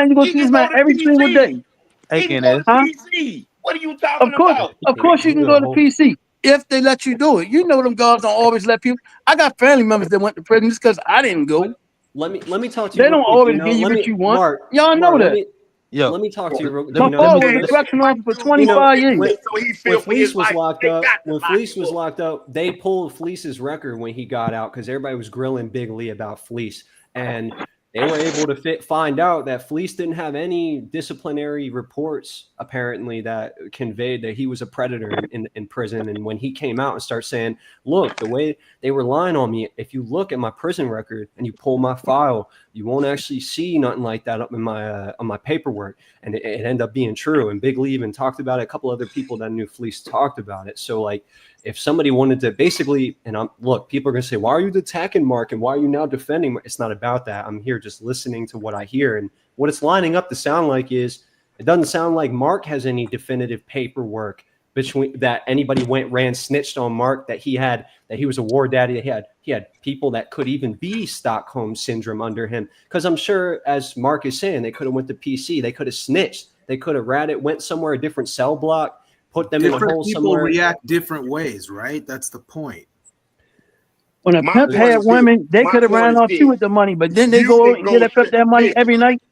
you gonna see this man every single day. PC. What are you talking about? Of course, you can go to PC if they let you do it. You know them guards don't always let people. I got family members that went to prison just because I didn't go. Let me talk to you. They don't always give you what you want. Mark, Y'all know that. Let me talk to you. My father was a correctional officer for 25 years. When Fleece was locked up, they pulled Fleece's record when he got out because everybody was grilling Big Lee about Fleece, and they were able to find out that Fleece didn't have any disciplinary reports, apparently, that conveyed that he was a predator in prison. And when he came out and started saying, look, the way they were lying on me, if you look at my prison record and you pull my file, you won't actually see nothing like that up in my on my paperwork. And it ended up being true. And Big Lee even talked about it. A couple other people that knew Fleece talked about it. So, like, if somebody wanted to basically, and look, people are going to say, why are you attacking Mark? And why are you now defending Mark? It's not about that. I'm here just listening to what I hear. And what it's lining up to sound like is, it doesn't sound like Mark has any definitive paperwork between that anybody snitched on Mark, that he was a war daddy, that he had people that could even be Stockholm syndrome under him. Because I'm sure, as Mark is saying, they could have went to PC, they could have snitched, they could have ratted, went somewhere, a different cell block, put them in a hole somewhere. People react different ways, right? That's the point. When a pimp had women, they could have ran off you with the money, but then they go and get up that money every night.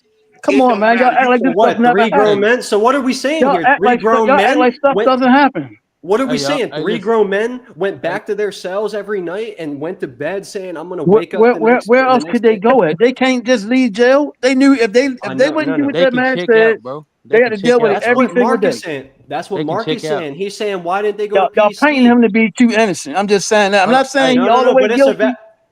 Come on, man. Y'all act like this stuff never happened. 3 grown men? So what are we saying y'all here? Act 3 like grown y'all men act like stuff doesn't happen. What are we saying? 3 grown men went back to their cells every night and went to bed saying, I'm going to wake up the next Where else could they go at? They can't just leave jail. They knew if they wouldn't do what that man said, they had to deal with it every single day. That's what Mark is saying. He's saying, why didn't they go to PC? Y'all painting him to be too innocent. I'm just saying that. I'm not saying he all the way guilty.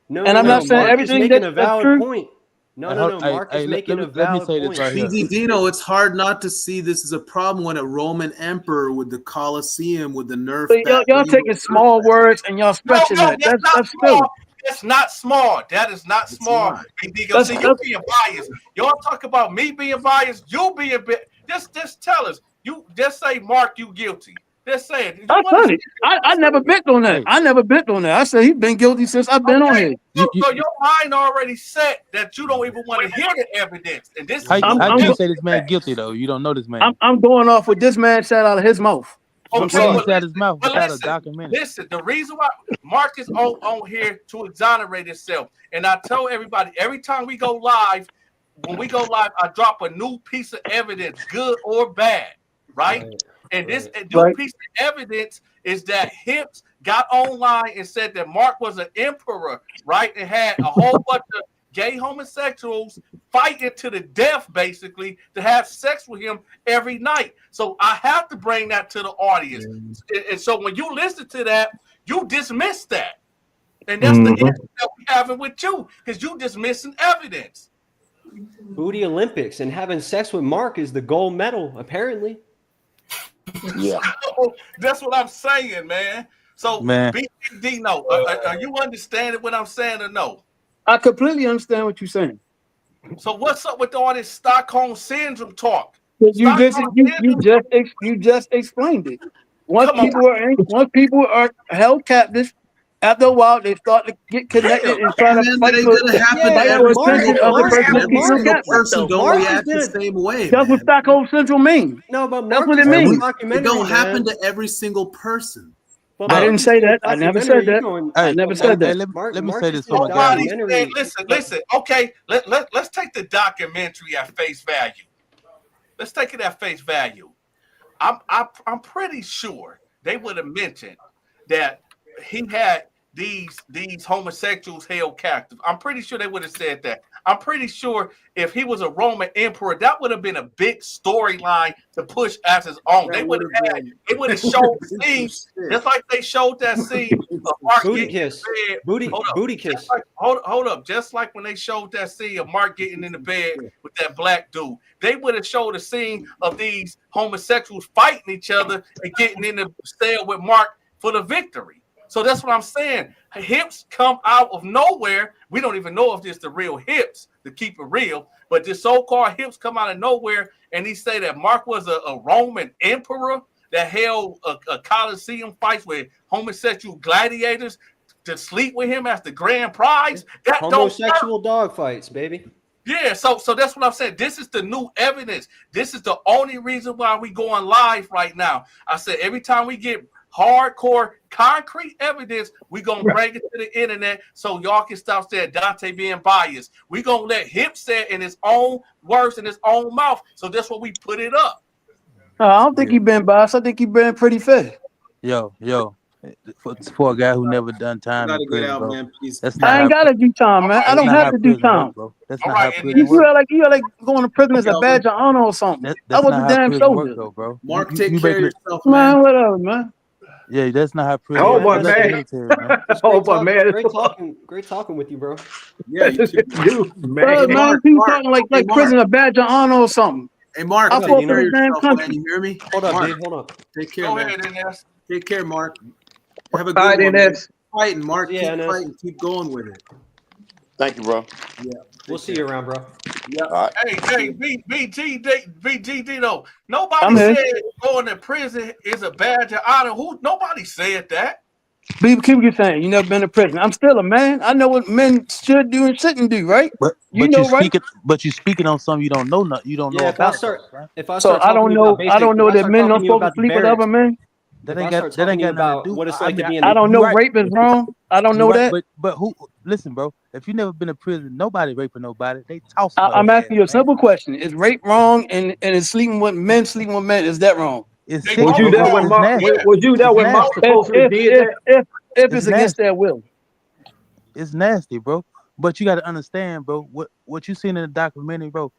And I'm not saying everything that's true. No. Mark is making a valid point. Dino, it's hard not to see this as a problem when a Roman emperor with the Colosseum, with the Nerf. Y'all taking small words and y'all stretching that. That's silly. That's not smart. That is not smart. Because you being biased. Y'all talk about me being biased. You being just tell us. You just say, Mark, you guilty. Just say it. I said it. I never bent on that. I said he's been guilty since I've been on here. So your mind already set that you don't even want to hear the evidence. And this how can you say this man guilty though? You don't know this man. I'm going off what this man said out of his mouth. Listen, the reason why Mark is on here to exonerate himself, and I tell everybody every time we go live, when we go live, I drop a new piece of evidence, good or bad, right? And this new piece of evidence is that Hips got online and said that Mark was an emperor, right? And had a whole bunch of gay homosexuals fighting to the death, basically, to have sex with him every night. So I have to bring that to the audience. And so when you listen to that, you dismiss that. And that's the issue that we're having with you, because you dismissing evidence. Booty Olympics and having sex with Mark is the gold medal, apparently. Yeah, so that's what I'm saying, man. So, Dino, are you understanding what I'm saying or no? I completely understand what you're saying. So, what's up with all this Stockholm syndrome talk? You just explained it. once people are held captive, after a while they start to get connected and try to fight for attention of the person that's keeping them captive. Person don't react the same way. That's what Stockholm Syndrome means. No, but that's Mark what it just did a means. documentary, It don't happen man. to every single person. But I didn't say that. I never said that. I Hey, never said that. let me say this on my guy. Nobody said, listen. Okay, let's take the documentary at face value. Let's take it at face value. I'm pretty sure they would have mentioned that he had these homosexuals held captive. I'm pretty sure they would have said that. I'm pretty sure if he was a Roman emperor, that would have been a big storyline to push as his own. They would have showed scenes just like they showed that scene of Mark booty getting kiss, in the bed. booty kiss. Hold up, just like when they showed that scene of Mark getting in the bed with that black dude, they would have showed a scene of these homosexuals fighting each other and getting in the cell with Mark for the victory. So that's what I'm saying. Hips come out of nowhere. We don't even know if it's the real Hips, to keep it real, but this so-called Hips come out of nowhere, and he say that Mark was a Roman emperor that held a Colosseum fights with homosexual gladiators to sleep with him as the grand prize. That homosexual dog fights, baby. Yeah, so that's what I'm saying. This is the new evidence. This is the only reason why we going live right now. I said every time we get hardcore, concrete evidence, we gonna bring it to the internet so y'all can stop saying Dante being biased. We gonna let him say it in his own words, in his own mouth. So that's what we put it up. I don't think he been biased. I think he been pretty fair. Yo, for a guy who never done time in prison, bro. I ain't gotta do time, man. I don't have to do time. Bro. That's not how prison You are like going to prison as a badge of honor or something. I was a damn soldier, though, bro. Mark, take care of yourself, man. Whatever, man. Yeah, that's not how prison. Oh, works. man. Military, man. Great talking with you, bro. Yeah, you man. Man, people talking like prison a badge of honor or something. Hey, Mark, I fought for this damn country. Man, you hear me? Hold up, Mark, dude. Hold up. Take care, Go man. ahead, Ines. Take care, Mark. Have a good one. Keep fighting, Mark. Yeah, keep fighting. Keep going with it. Thank you, bro. Yeah. We'll see you around, bro. Yeah. Right. Hey, BGD though. Nobody said going to prison is a badge of honor. Nobody said that. People keep saying you never been to prison. I'm still a man. I know what men should do and shouldn't do, right? But you know, right? But you're speaking on something you don't know. You don't know about. I don't know that men don't supposed to sleep with other men. That ain't got nothing to do. What it's like to be in I don't know rape is wrong. I don't know that. But who? Listen, bro. If you never been in prison, nobody raping nobody. They toss. I'm asking you a simple question: is rape wrong? And is sleeping with men? Is that wrong? Was you there when Mark? Was you there when Mark supposedly did that? If it's against their will, it's nasty, bro. But you got to understand, bro. What you seen in the documentary, bro?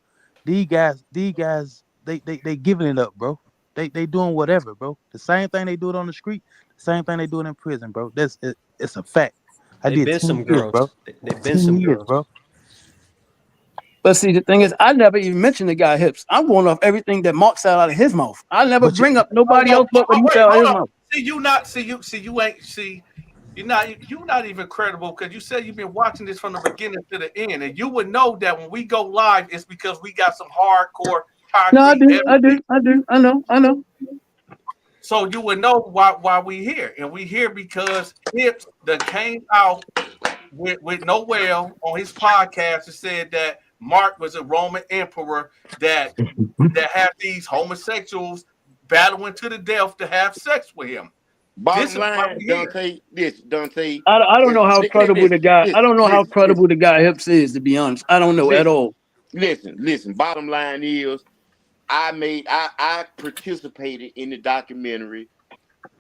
These guys, they giving it up, bro. They doing whatever, bro. The same thing they do it on the street, the same thing they do it in prison, bro. It's a fact. They've been some girls, bro. They've been some girls, bro. But see, the thing is, I never even mentioned the guy Hips. I'm going off everything that Mark said out of his mouth. I never bring up nobody else but what he said out of his mouth. You're not even credible because you said you've been watching this from the beginning to the end, and you would know that when we go live, it's because we got some hardcore. No, I do. I know. So you would know why we here, and we here because Hips that came out with Noel on his podcast and said that Mark was a Roman emperor that had these homosexuals battling to the death to have sex with him. Bottom line, Dante. I don't know how credible the guy. I don't know how credible the guy Hips is, to be honest. I don't know at all. Listen. Bottom line is, I participated in the documentary.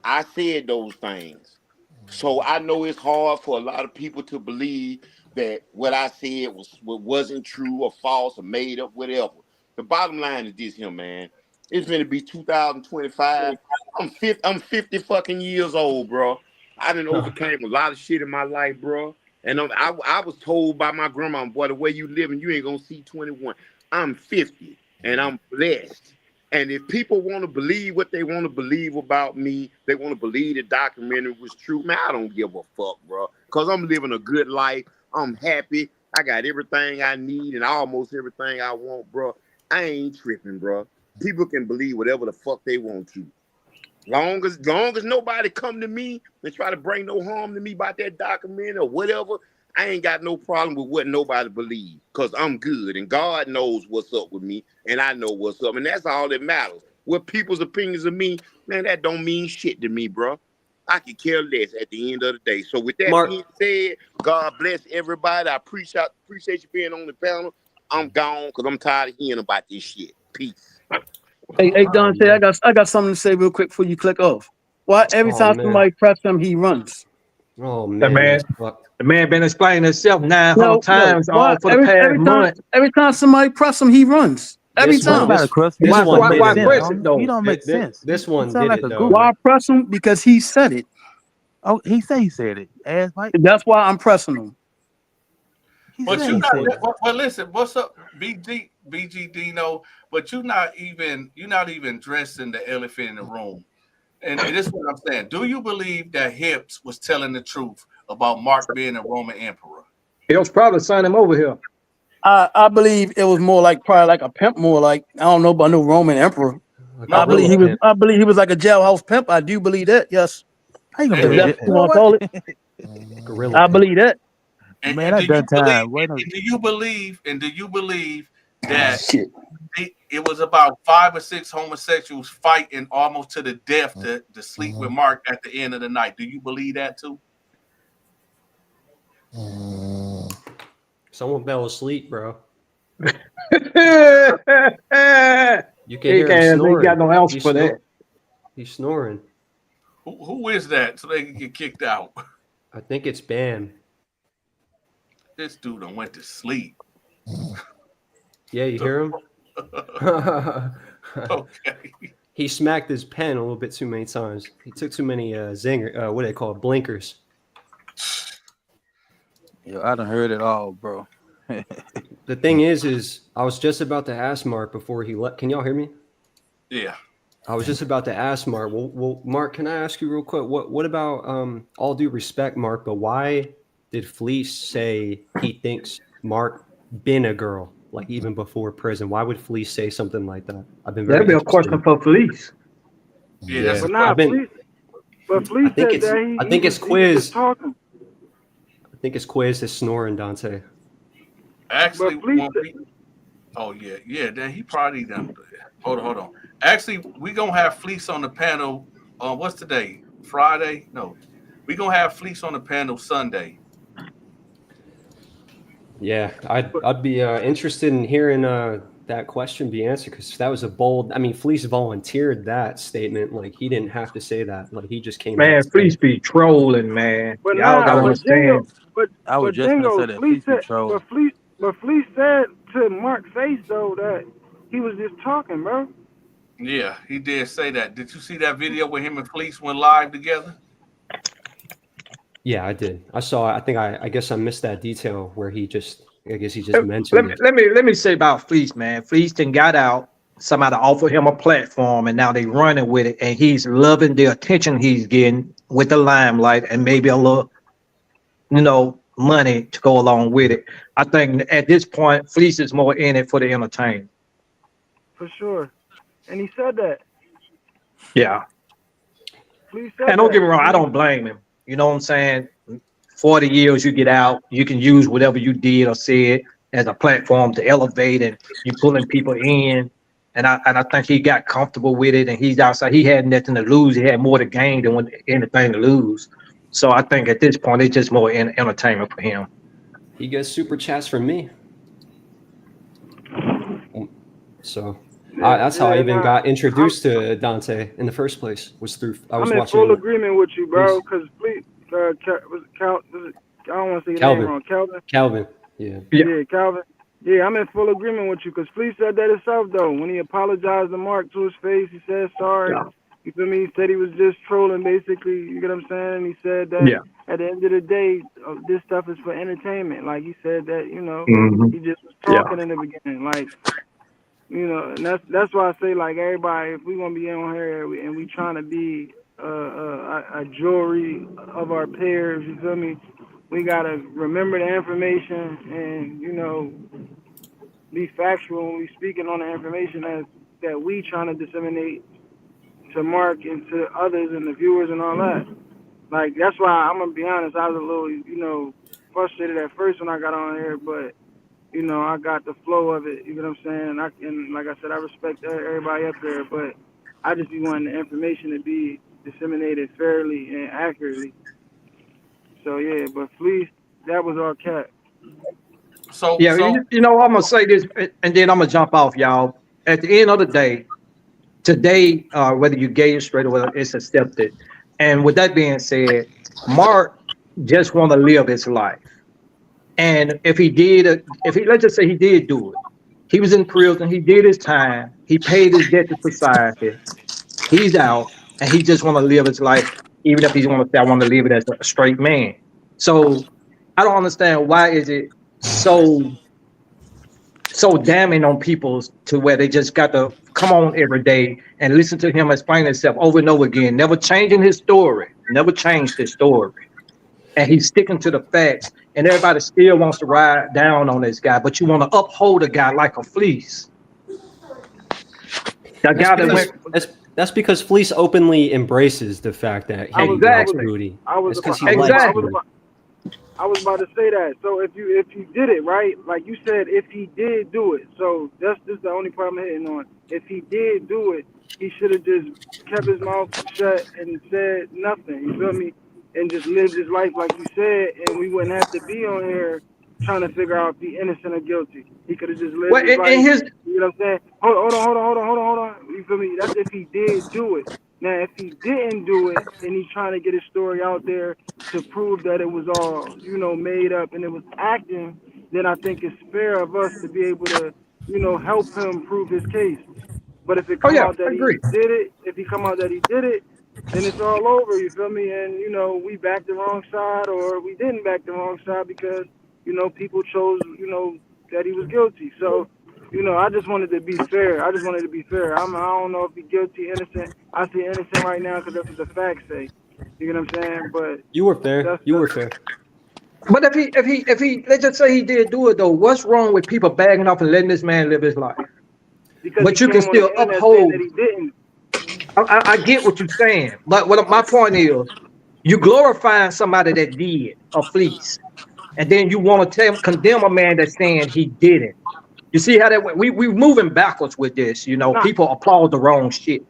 I said those things. So I know it's hard for a lot of people to believe that what I said wasn't true or false or made up, whatever. The bottom line is this here, man. It's going to be 2025. I'm 50 fucking years old, bro. I done overcame a lot of shit in my life, bro. And I was told by my grandma, boy, the way you living, you ain't going to see 21. I'm 50 and I'm blessed. And if people want to believe what they want to believe about me, they want to believe the documentary was true, man, I don't give a fuck, bro. Because I'm living a good life. I'm happy. I got everything I need and almost everything I want, bro. I ain't tripping, bro. People can believe whatever the fuck they want to. Long as nobody come to me and try to bring no harm to me about that documentary or whatever, I ain't got no problem with what nobody believes, because I'm good and God knows what's up with me and I know what's up, and that's all that matters. What people's opinions of me, man, that don't mean shit to me, bro. I can care less at the end of the day. So with that Mark, being said, God bless everybody. I appreciate you being on the panel. I'm gone because I'm tired of hearing about this shit. Peace. Hey, Dante, I got something to say real quick before you click off. Why every Oh time man. somebody press him, he runs? Oh The man, man, that's fucked. the man been explaining himself 900 No, times why for the past month. every time somebody press him, he runs. Every This one, time. this, Cross. this Why one did Why it press though. it though? He don't make sense. This He one sound did like it a though. goober. Why I press him? Because he said it. Oh, he said it. Ass Mike. That's why I'm pressing him. But you not. Well, listen. What's up, BG Dino? But you're not even dressing the elephant in the room. And this is what I'm saying. Do you believe that Hips was telling the truth about Mark being a Roman emperor? He was probably signing him over here. I believe it was more like probably like a pimp, more like I don't know about no Roman emperor. I believe he was like a jailhouse pimp. I do believe that. Yes. How you gonna If believe that's that? what you want to call it. I believe that. Man, I done time. Do you believe that it was about 5 or 6 homosexuals fighting almost to the death to sleep with Mark at the end of the night? Do you believe that too? Someone fell asleep, bro. You can hear him snoring. He got no else for that. He's snoring. Who is that? So they can get kicked out. I think it's Bam. This dude done went to sleep. Yeah, you hear him? Okay. He smacked his pen a little bit too many times. He took too many zinger. What do they call it? Blinkers. Yo, I done heard it all, bro. The thing is I was just about to ask Mark before he left. Can y'all hear me? Yeah. I was just about to ask Mark. Well, Mark, can I ask you real quick? What about all due respect, Mark, but why did Fleece say he thinks Mark been a girl, like even before prison? Why would Fleece say something like that? I've been very That'd be a question for Fleece. Yeah, but not Fleece. But Fleece said that I think it's Quiz. Talking. I think it's Quiz is snoring, Dante. Actually, then he probably done. Hold on. Actually, we gonna have Fleece on the panel. What's today? Friday? No, we gonna have Fleece on the panel Sunday. Yeah, I'd be interested in hearing that question be answered, because that was a bold. I mean, Fleece volunteered that statement. Like, he didn't have to say that. Like, he just came. Man, Fleece be trolling, man. But Y'all gotta understand. I was just gonna say that Fleece be trolling. But Fleece said to Mark's face though that he was just talking, bro. Yeah, he did say that. Did you see that video where him and Fleece went live together? Yeah, I did. I saw. I think I guess I missed that detail where he just. I guess he just mentioned it. Let me say about Fleece, man. Fleece then got out. Somebody offered him a platform, and now they running with it, and he's loving the attention he's getting with the limelight, and maybe a little, money to go along with it. I think at this point, Fleece is more in it for the entertainment. For sure, and he said that. Yeah. Fleece said And don't that. get me wrong, I don't blame him. You know what I'm saying? 40 years you get out, you can use whatever you did or said as a platform to elevate, and you pulling people in. And I think he got comfortable with it, and he's outside. He had nothing to lose. He had more to gain than anything to lose. So I think at this point, it's just more entertainment for him. He gets super chats from me. So that's how I even got introduced to Dante in the first place. Was through I was I'm in watching. full agreement with you, bro. Because I don't want to say your name wrong. Calvin. Yeah. Calvin. Yeah, I'm in full agreement with you. Because Fleece said that himself though. When he apologized to Mark to his face, he said sorry. Yeah. You feel me? He said he was just trolling, basically. You get what I'm saying? He said that at the end of the day, this stuff is for entertainment. Like he said that, he just was talking in the beginning, like. And that's why I say, like, everybody, if we're gonna be on here and we trying to be a jury of our peers, you feel me? We gotta remember the information and be factual when we speaking on the information that we trying to disseminate. Mark and to others and the viewers and all that. Like, that's why I'm gonna be honest, I was a little, frustrated at first when I got on here, but I got the flow of it. You know what I'm saying? And like I said, I respect everybody up there, but I just be wanting the information to be disseminated fairly and accurately. So yeah, but please, that was all cat. So yeah, I'm gonna say this, and then I'm gonna jump off, y'all. At the end of the day, today, whether you gay or straight or whether it's accepted. And with that being said, Mark just want to live his life. And if let's just say he did do it, he was in prison, he did his time, he paid his debt to society, he's out, and he just want to live his life, even if he's want to say, I want to live it as a straight man. So I don't understand why is it so damning on people to where they just got to come on every day and listen to him explain himself over and over again, never changing his story, never changed his story. And he's sticking to the facts, and everybody still wants to ride down on this guy, but you want to uphold a guy like a Fleece. That's because Fleece openly embraces the fact that he likes booty. I was about to say that. So if you did it right, like you said, if he did do it, so that's just the only part I'm hitting on. If he did do it, he should have just kept his mouth shut and said nothing. You feel me? And just lived his life like you said, and we wouldn't have to be on here trying to figure out if he's innocent or guilty. He could have just lived his life. You know what I'm saying? Hold on. You feel me? That's if he did do it. Now, if he didn't do it and he's trying to get his story out there to prove that it was all, made up and it was acting, then I think it's fair of us to be able to, help him prove his case. But if it come out that he did it, then it's all over, you feel me? And, we backed the wrong side or we didn't back the wrong side because, people chose, that he was guilty. So, I just wanted to be fair. I don't know if he's guilty, innocent. I say innocent right now because that's what the facts say. You know what I'm saying? But you were fair. But if he, let's just say he did do it though, what's wrong with people bagging off and letting this man live his life? Because but you can still uphold. That he didn't. I get what you're saying, but my point is, you glorifying somebody that did a Fleece, and then you want to condemn a man that's saying he didn't. You see how that went? We moving backwards with this. People applaud the wrong shit.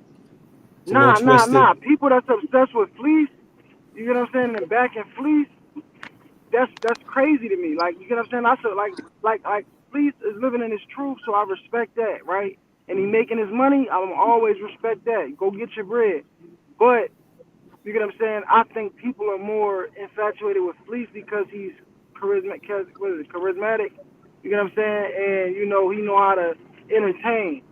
Nah. People that's obsessed with Fleece, you know what I'm saying, and back in Fleece, that's crazy to me. Like, you know what I'm saying? I said like Fleece is living in his truth, so I respect that, right? And he making his money, I'm always respect that. Go get your bread. But, you get what I'm saying? I think people are more infatuated with Fleece because he's charismatic. You get what I'm saying? And, he know how to entertain.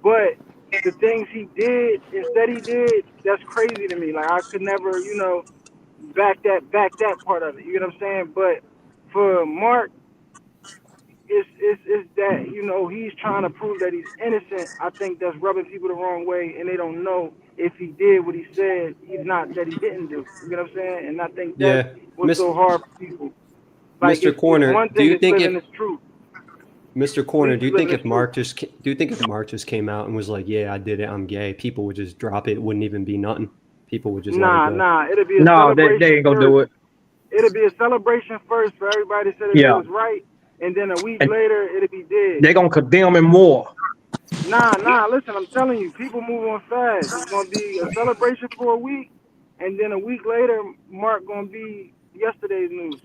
But the things he did and said he did, that's crazy to me. Like, I could never, back that part of it. You get what I'm saying? But for Mark, it's that, he's trying to prove that he's innocent. I think that's rubbing people the wrong way, and they don't know if he did what he said, that he didn't do. You know what I'm saying? And I think that was so hard for people. Like, Mr. Corner, do you think Mr. Corner, do you think if Mark just came out and was like, yeah, I did it, I'm gay, people would just drop it, wouldn't even be nothing? People would just it'd be a celebration. They ain't gonna do it. It'll be a celebration first for everybody said it was right, and then a week later it'll be dead. They're gonna condemn him more. Nah, listen, I'm telling you, people move on fast. It's gonna be a celebration for a week, and then a week later, Mark gonna be yesterday's news.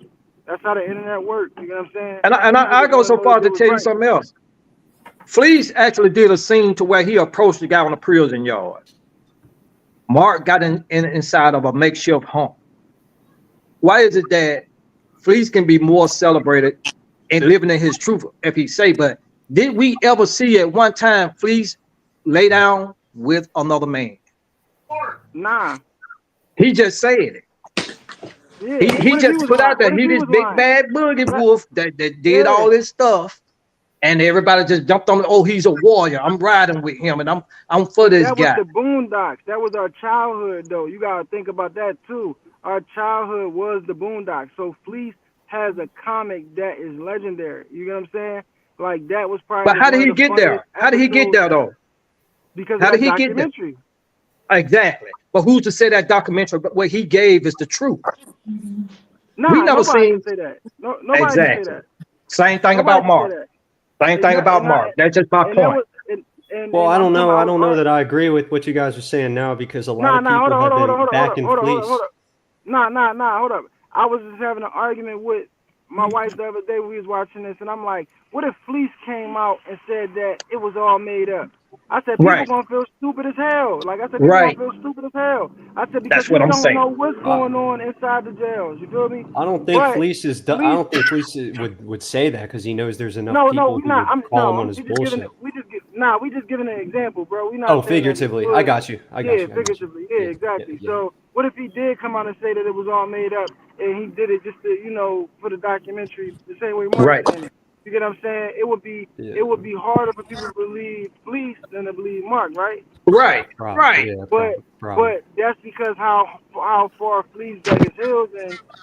That's how the internet works. You know what I'm saying? And I go so far to tell you something else. Fleece actually did a scene to where he approached the guy on the prison yard. Mark got inside of a makeshift home. Why is it that Fleece can be more celebrated and living in his truth if he say, but did we ever see at one time Fleece lay down with another man? Nah. He just said it. Yeah, he just put out that he this big bad boogie wolf that did all this stuff, and everybody just jumped on. Oh, he's a warrior. I'm riding with him, and I'm for this guy. That was the Boondocks. That was our childhood, though. You gotta think about that too. Our childhood was the Boondocks. So Fleece has a comic that is legendary. You get what I'm saying? Like, that was probably. But how did he get there? How did he get there though? Because how did he get there? Exactly. But who's to say that documentary, what he gave is the truth? Nah, We never nobody seen. can say that. No, nobody can say Exactly. that. Same thing Nobody about can say Mark. that. Same thing about Mark. That's just my And that point. was Well, I I'm don't talking know. I about don't know that I agree with what you guys are saying now, because a lot Nah, of hold people on, have hold on, been hold on, backing hold on, hold on, police. hold on. Nah, hold up. I was just having an argument with my wife the other day when we was watching this, and I'm like, what if Fleece came out and said that it was all made up? I said, people Right. gonna feel stupid as hell. Like I said, people gonna Right. feel stupid as hell. I said, because That's we what I'm don't saying. know what's going on inside the jails. You feel me? I don't think But Fleece is. I Fleece, don't think Fleece would say that, because he knows there's enough no, people we who not. would call him on his We just giving bullshit. it. We just giving an example, bro. We Oh, not saying that he figuratively. I would. got you. I got Yeah, you. I got you. figuratively. Yeah, Yeah. exactly. Yeah. So what if he did come out and say that it was all made up and he did it just to, for the documentary, the same way Mark's Right. saying it? You get what I'm saying? It would be harder for people to believe Fleece than to believe Mark, right? Right. Probably. Right. Yeah. But Probably. that's because how far Fleece dug his heels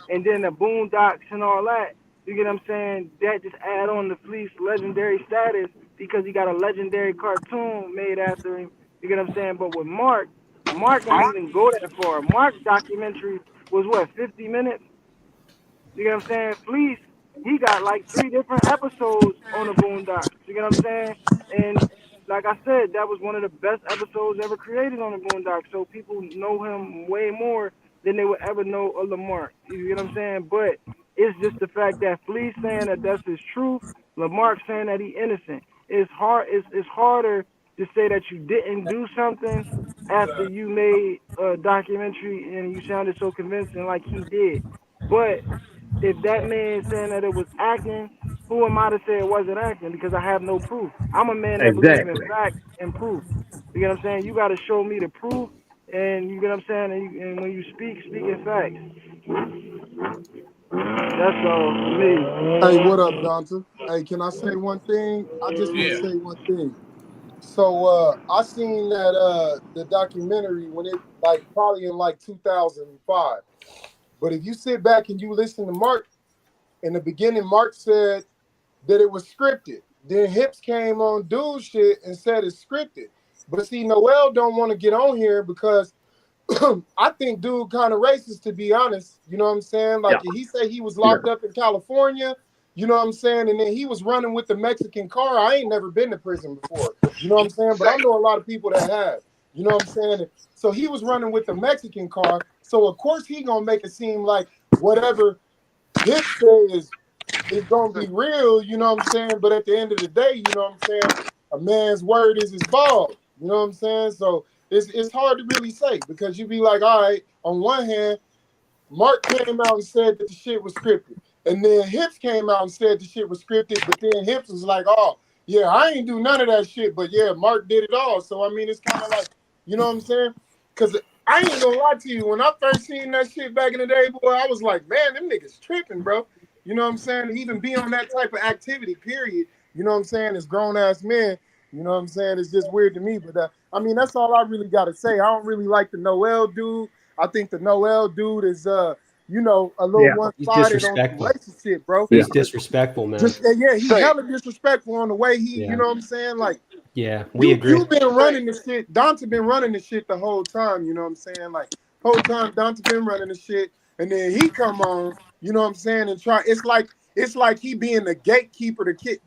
and then the Boondocks and all that. You get what I'm saying? That just add on to Fleece's legendary status because he got a legendary cartoon made after him. You get what I'm saying? But with Mark don't even go that far. Mark's documentary was what, 50 minutes? You get what I'm saying? Fleece, he got like 3 different episodes on the Boondocks. You get what I'm saying? And like I said, that was one of the best episodes ever created on the Boondocks. So people know him way more than they would ever know of Lamarck. You get what I'm saying? But it's just the fact that Fleece saying that that's his truth, Lamarck saying that he innocent. It's hard. It's harder to say that you didn't do something after you made a documentary and you sounded so convincing like he did. But if that man saying that it was acting, who am I to say it wasn't acting? Because I have no proof. I'm a man that believes in Exactly. facts and proof. You get what I'm saying? You got to show me the proof, and you get what I'm saying? And when you speak in facts. That's all for Hey, me. what up, Donta? Hey, can I say one thing? I just want to Yeah. say one thing. So I seen that the documentary when it probably in 2005. But if you sit back and you listen to Mark, in the beginning, Mark said that it was scripted. Then Hips came on dude shit and said it's scripted. But see, Noel don't want to get on here because I think dude kind of racist, to be honest. You know what I'm saying? Like he said he was locked up in California. You know what I'm saying? And then he was running with the Mexican car. I ain't never been to prison before. You know what I'm saying? But I know a lot of people that have. You know what I'm saying? So he was running with the Mexican car. So of course he gonna make it seem like whatever Hip says is gonna be real. You know what I'm saying? But at the end of the day, you know what I'm saying? A man's word is his ball. You know what I'm saying? So it's hard to really say because you be like, all right, on one hand, Mark came out and said that the shit was scripted. And then Hips came out and said the shit was scripted, but then Hips was like, oh, yeah, I ain't do none of that shit, but yeah, Mark did it all. So, I mean, it's kind of like, you know what I'm saying? Because I ain't gonna lie to you, when I first seen that shit back in the day, boy, I was like, man, them niggas tripping, bro. You know what I'm saying? To even be on that type of activity, period, you know what I'm saying, as grown-ass men, you know what I'm saying? It's just weird to me, but I mean, that's all I really got to say. I don't really like the Noel dude. I think the Noel dude is, a little He's one-sided on some disrespectful. racist shit, bro. He's disrespectful, man. He hella disrespectful on the way he, you Yeah. know what I'm saying? Like, Yeah, we agree. You've been running the shit. Donta been running the shit the whole time, you know what I'm saying? Like, whole time Donta been running the shit, and then he come on, you know what I'm saying, and try. It's like he being the gatekeeper to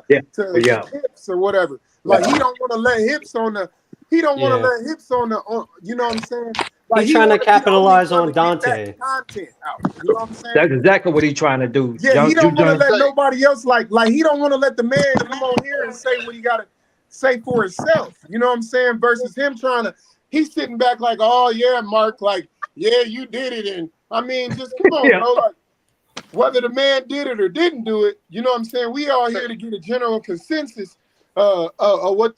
Hips or whatever. Like he don't want to let Hips on the. He don't want to let Hips on the. You know what I'm saying? Like He's he trying to want to be the only capitalize one on to get that Dante. content out. You know what I'm saying? That's exactly what he's trying to do. Yeah, he don't want to let nobody else like he don't want to let the man come on here and say what he got to say for himself. You know what I'm saying? Versus him trying to, he's sitting back like, oh yeah, Mark, like, yeah, you did it. And I mean, just come on, bro. Like, whether the man did it or didn't do it, you know what I'm saying? We all here to get a general consensus of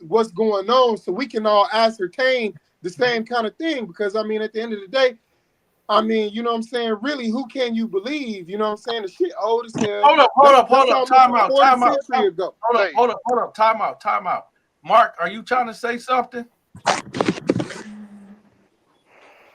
what's going on so we can all ascertain the same kind of thing. Because I mean, at the end of the day, I mean, you know what I'm saying? Really, who can you believe? You know what I'm saying? The shit old as hell. Hold up. Time out. Century ago. Hold up. Time out. Mark, are you trying to say something?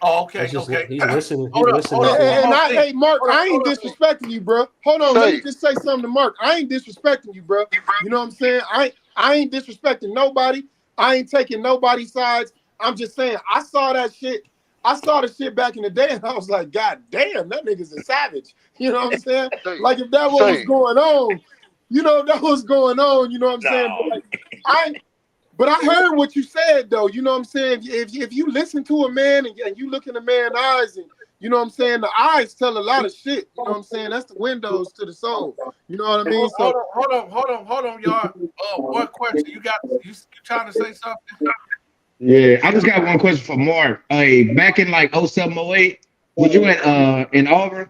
Oh, okay. He's listening. Hey, Mark, I ain't disrespecting you, bro. Hold on, let me just say something to Mark. I ain't disrespecting you, bro. You know what I'm saying? I ain't disrespecting nobody. I ain't taking nobody's sides. I'm just saying, I saw that shit. I saw the shit back in the day, and I was like, God damn, that nigga's a savage. You know what I'm saying? Like, if that was going on, you know, that was going on, you know what I'm saying? But like, but I heard what you said, though. You know what I'm saying? If you listen to a man and you look in a man's eyes, and you know what I'm saying, the eyes tell a lot of shit. You know what I'm saying? That's the windows to the soul. You know what I mean? Hold on, y'all. One question. You trying to say something? Yeah, I just got one question for Mark. Back in like 07, 08, was you in Auburn?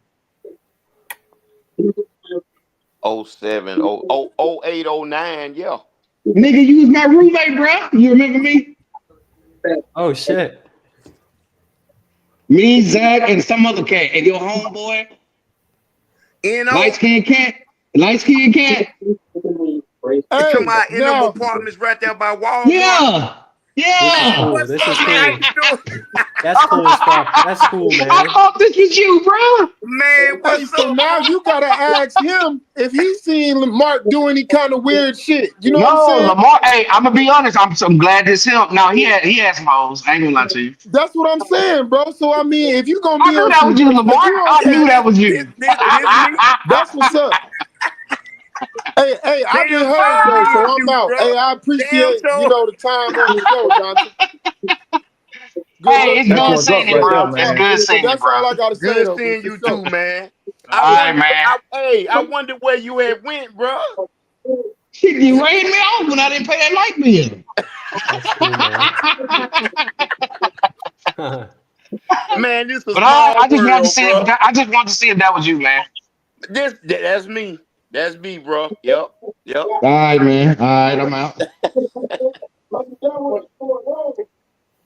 07, 08, 09, yeah. Nigga, you was my roommate, bro. You remember me? Oh shit. Me, Zach, and some other cat, and your homeboy. Light skinned cat. Light skinned cat. You talking about in them apartments right there by Walmart? Yeah. Yeah. What's This up, is man? cool. That's cool as fuck. That's cool, man. I thought this was you, bro. Man, what's so up? now you gotta ask him if he's seen Lamarck do any kind of weird shit. You know what I'm saying? Lamar. Hey, I'm gonna be honest. I'm glad this him. Now he had some hoes. I ain't gonna lie to you. That's what I'm saying, bro. So I mean, if you gonna I be knew on that some, was you, Lamar. I knew that was you. That's what's up. Hey, I've been heard though, so I'm out. Hey, I appreciate the time on the show, Donta. Hey, it's good seeing you, bro. It's good seeing you, That's bro. all I gotta say Good though. seeing you too, man. All right, man. I wonder where you had went, bro. Shit, you ran me off when I didn't pay that light bill. That's cool, man. Man, this is a But small I just world, wanted to see bro. if that was you, man. That's me. That's me, bro. Yep. All right, man. All right, I'm out.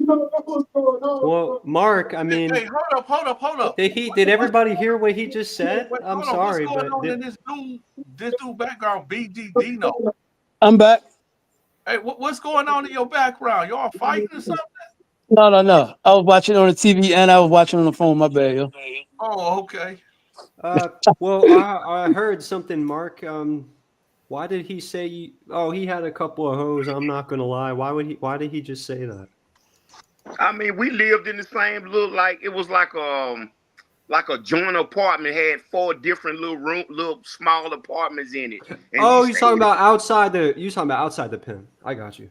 Well, Mark, I mean, Hey, hold up. Did everybody hear what he just said? I'm sorry, What's going on in this dude background, BG Dino? I'm back. Hey, what's going on in your background? Y'all fighting or something? No. I was watching on the TV and I was watching on the phone. My bad, yo. Oh, okay. Well, I heard something, Mark. Why did he say he had a couple of hoes? I'm not gonna lie. Why did he just say that? I mean, we lived in the same little it was like a joint apartment, had 4 different little small apartments in it. And you're talking about outside the pen. I got you.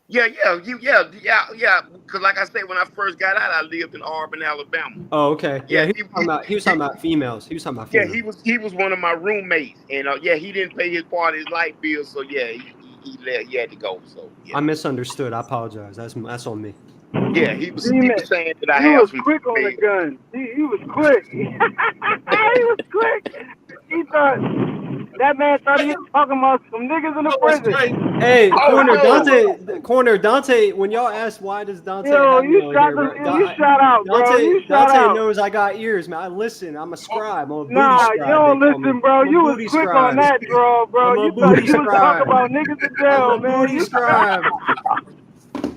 Yeah. Because like I said, when I first got out, I lived in Auburn, Alabama. Oh, okay. Yeah, he was talking about females. Yeah, he was one of my roommates, and he didn't pay his part of his light bill, so he had to go. So yeah. I misunderstood. I apologize. That's on me. Yeah, he was saying that I He have was some quick on the gun. He was quick. He was quick. He thought that man thought he was talking about some niggas in the prison. Hey, Corner Donta. When y'all ask why does Donta have me on here, bro? You shout out, bro. You shout Donta out. knows I got ears, man. I listen. I'm a scribe. I'm a booty Nah, scribe. you don't listen, bro. You was quick on that, bro. You thought you was talking about niggas in jail, man. Booty scribe.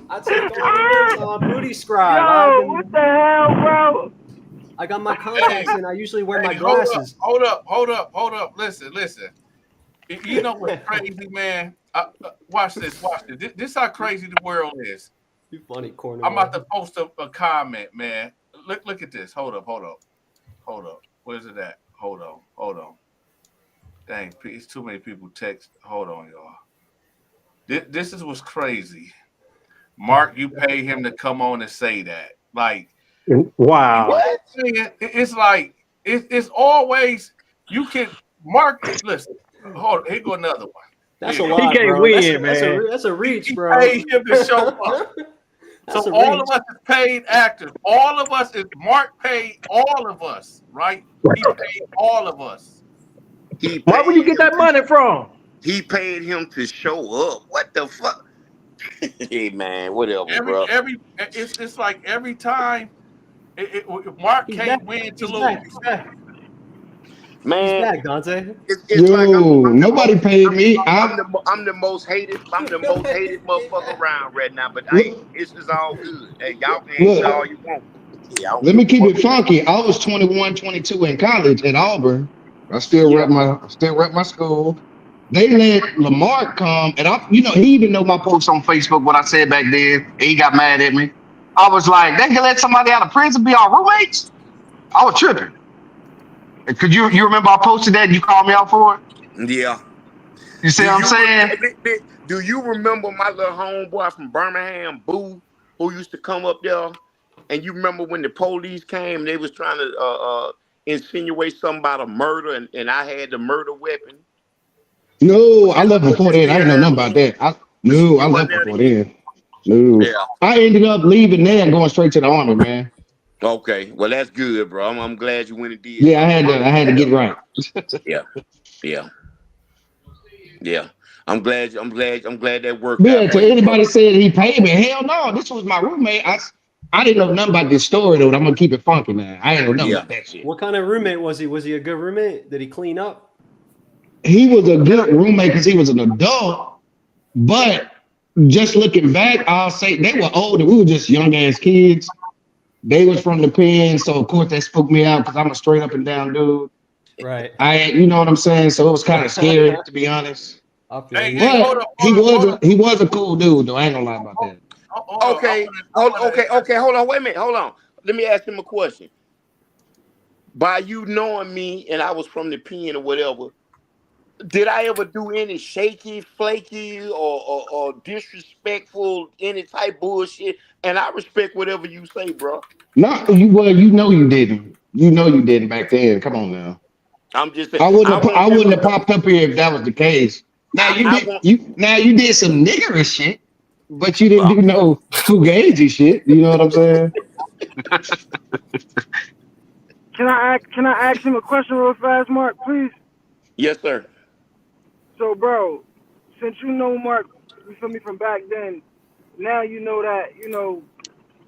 I take all the notes on booty scribe. Yo, what the hell, bro? I got my contacts and I usually wear my glasses. Hold up. Listen. You know what's crazy, man? Watch this. This how crazy the world is. You funny, Corner. I'm about to post a comment, man. Look at this. Hold up. Where's it at? Hold on. Dang, it's too many people text. Hold on, y'all. This is what's crazy. Mark, you pay him to come on and say that. Like, wow. What? It's like it's always you can Mark. Listen, hold on, here go another one. That's a lot, he can't bro. win, man. That's a reach, bro. He paid him to show up. So all of us is paid actors. All of us is Mark paid all of us, right? He paid all of us. Where would you get that money from? He paid him to show up. What the fuck? Hey man, whatever, bro. It's like every time Mark can't win to lose. Man, back, Donta. It's like nobody paid me. I'm the most hated motherfucker around right now. But it's all good. Hey, y'all can hate all you want. Yeah, let me keep it funky. I was 21, 22 in college at Auburn. I still rep my school. they let Lamark come, and he even know my post on Facebook what I said back then. And he got mad at me. I was like, they can let somebody out of prison be our roommates. I was tripping. Could you remember I posted that and you called me out for it? Yeah. You see what I'm saying? Do you remember my little homeboy from Birmingham, Boo, who used to come up there? And you remember when the police came, they was trying to insinuate something about a murder, and I had the murder weapon. No, I left Was before you then. I still didn't know there? nothing about that. I You wasn't left there before then? then. No. Yeah. I ended up leaving there and going straight to the army, man. Okay. Well, that's good, bro. I'm glad you went and did Yeah, I something. had to get right. Yeah. Yeah. Yeah. I'm glad that worked But out yeah, for to you, bro. anybody said he paid me, hell no. This was my roommate. I didn't know nothing about this story though. I'm gonna keep it funky, man. I didn't know nothing Yeah. about that shit. What kind of roommate was he? Was he a good roommate? Did he clean up? He was a good roommate because he was an adult, but just looking back, I'll say they were older. We were just young ass kids. They was from the pen, so of course that spooked me out because I'm a straight up and down dude. Right. You know what I'm saying? So it was kind of scary to be honest. I feel you. Hey, hold But up, he hold up. was a cool dude though. I ain't gonna lie about that. Hold up. Okay. Hold on. Wait a minute. Hold on. Let me ask him a question. By you knowing me and I was from the pen or whatever, did I ever do any shaky, flaky, or disrespectful, any type bullshit? And I respect whatever you say, bro. No, you know you didn't. You know you didn't back then. Come on now. I'm just saying. I I want you wouldn't to have know. popped up here if that was the case. Now I want. you did some niggerish shit, but you didn't do no fugazi shit. You know what I'm saying? Can I ask him a question real fast, Mark, please? Yes, sir. So, bro, since you know Mark, you feel me, from back then, now you know that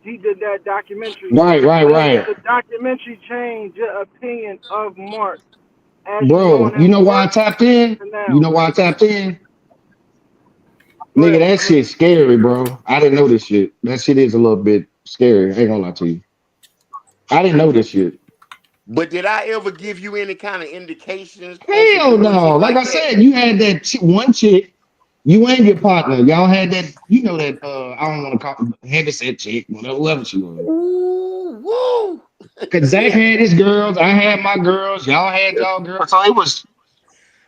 he did that documentary. Did Right. the documentary change your opinion of Mark as you Bro, knowing you him know why I first tapped in? to You now? know why I tapped in? Go Nigga, ahead. that shit's scary, bro. I didn't know this shit. That shit is a little bit scary. I ain't gonna lie to you. I didn't know this shit. But did I ever give you any kind of indications on some Hell no. bullshit Like like I that? said, you had that one chick, you and your partner. Y'all had that, you know that I don't want to call it heavy set chick, whoever she was. Ooh, woo. Cause Zach had his girls, I had my girls, y'all had y'all girls. So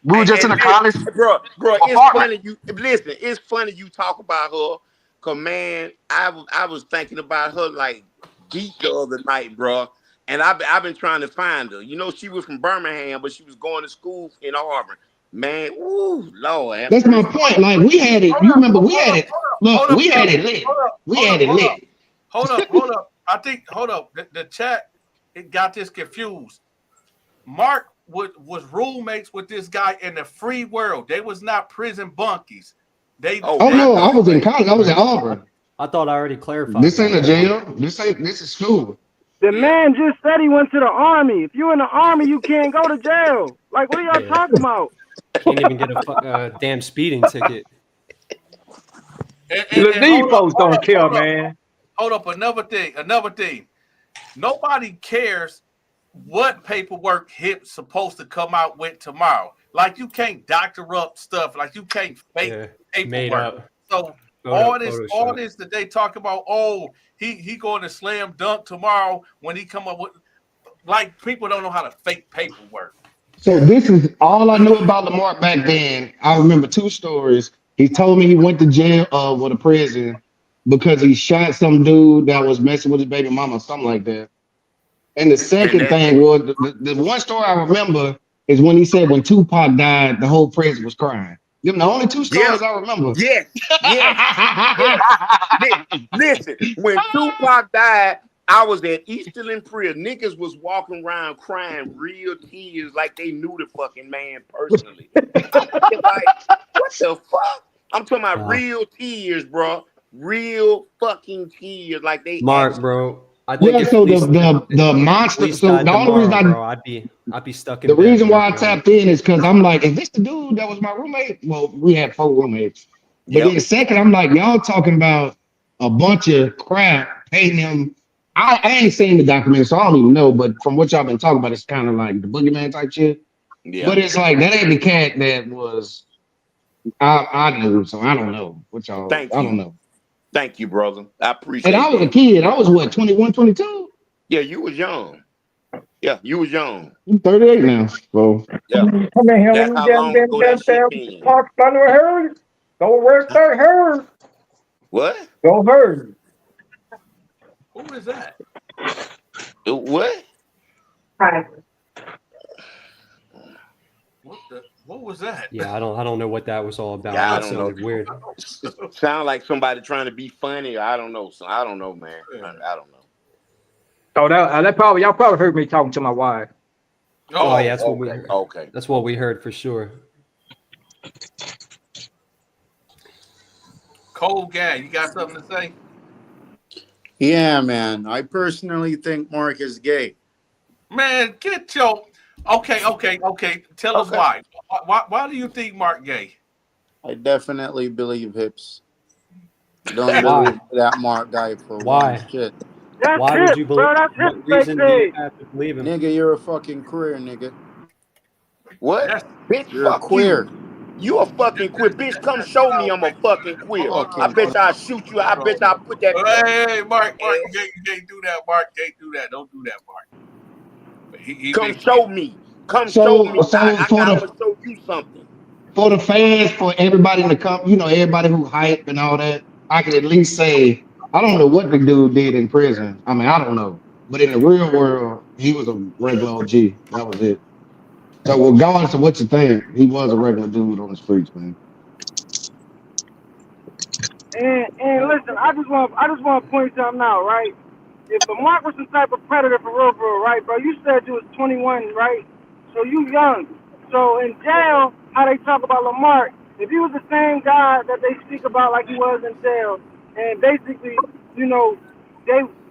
we were just in And a college bro, it's apartment. funny you listen. It's funny you talk about her, cause man, I was thinking about her like deep the other night, bro. And I've been trying to find her. You know, she was from Birmingham, but she was going to school in Auburn. Man, ooh, Lord have That's my mercy. point. Like we had it, you remember we had it. Look, we had it lit. We had it lit. Hold up. I think the chat it got this confused. Mark was roommates with this guy in the free world. They was not prison bunkies. They Oh no, I was in college. I was at Auburn. I thought I already clarified This ain't a that. jail. This is school. The man just said he went to the army. If you in the army, you can't go to jail. Like, what are y'all Yeah. talking about? Can't even get a damn speeding ticket. And hold up. Another thing. Nobody cares what paperwork HIP's supposed to come out with tomorrow. Like you can't doctor up stuff. Like you can't fake Made paperwork. up. So all Photoshop. this that they talk about, he going to slam dunk tomorrow when he come up with, like, people don't know how to fake paperwork. So this is all I knew about Lamarck back then. I remember two stories. He told me he went to jail with a prison because he shot some dude that was messing with his baby mama, something like that. And the And second that thing was the one story I remember is when he said when Tupac died, the whole prison was crying. Them the only two yeah, stories I remember. yes. Listen, when Tupac died, I was at Easterland Prison. Niggas was walking around crying real tears like they knew the fucking man personally. I'm thinking like, what the fuck? I'm talking about real tears, bro. Real fucking tears, like they Mark, actually. bro. I think Yeah, if so the monster. police So died the only reason tomorrow, I bro, I'd be stuck the in bed, reason bro. why I tapped in is because I'm like, is this the dude that was my roommate? Well, we had four roommates. But Yep. then second, I'm like, y'all talking about a bunch of crap, paying them. I ain't seen the documentary, so I don't even know. But from what y'all been talking about, it's kind of like the boogeyman type shit. Yeah. But it's like that ain't the cat that was I knew, so I don't know what y'all. Thank I don't you. know. Thank you, brother. I And I appreciate was a that. kid. I was what 21, 22. Yeah, you was young. Yeah, you was young. I'm 38 now. So Yeah. Come in here, let That's me how long ago that shit been. talk thunder her. Go work that her. What? Go her. Who is that? What? What was that? Yeah, I don't know what that was all about. Yeah, I That don't know. sounded weird. Sound like somebody trying to be funny. I don't know. So I don't know, man. I don't know. So that probably y'all probably heard me talking to my wife. Oh yeah, Oh, that's what we okay. heard. Okay. That's what we heard for sure. Cold guy, you got something to say? Yeah, man. I personally think Mark is gay. Man, get your okay. Tell us why. Why do you think Mark gay? I definitely believe hips. Don't Why? believe that Mark guy for one Why? shit. That's Why would hip, you believe? bro. That's hip What fake reason do you page. have to believe him? Nigga, you're a fucking queer, nigga. What? Bitch, You're a fuck you. queer. You a fucking queer. Bitch, come show me I'm a fucking queer. I Fucking bet you I'll shoot you. I bet you I'll put that gun. Hey, Mark, you can't do that. Mark, can't do that. Don't do that, Mark. He Come been show me. Come show so me. so for I'm gonna the show you something. fans, for everybody in the company, everybody who hype and all that, I can at least say I don't know what the dude did in prison. I mean, I don't know, but in the real world, he was a regular OG. That was it. So regardless of what you think, he was a regular dude on the streets, man. And listen, I just want to point something out, right? If Lamarck was some type of predator for real, right, bro? You said you was 21, right? So you young. So in jail, how they talk about Lamarck, if he was the same guy that they speak about like he was in jail, and basically, you know,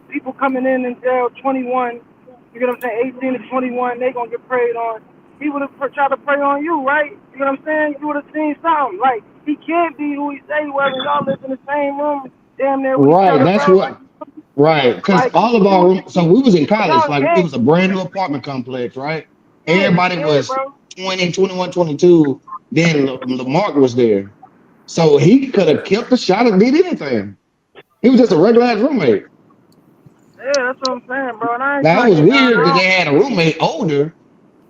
people coming in jail 21, you know what I'm saying, 18 to 21, they gonna get preyed on. He would have tried to prey on you, right? You know what I'm saying? You would have seen something. Like, he can't be who he say he was, and y'all live in the same room, damn near with each Right, other, that's bro. Like, what. Right, because like all of our so we was in college, y'all like it gang. was a brand new apartment complex, right? Everybody Yeah, was bro. 20, 21, 22. Then Lamarck was there. So he could have killed the shot and did anything. He was just a regular ass roommate. Yeah, that's what I'm saying, bro. And I ain't Now trying it to was get down weird that now. they had a roommate older,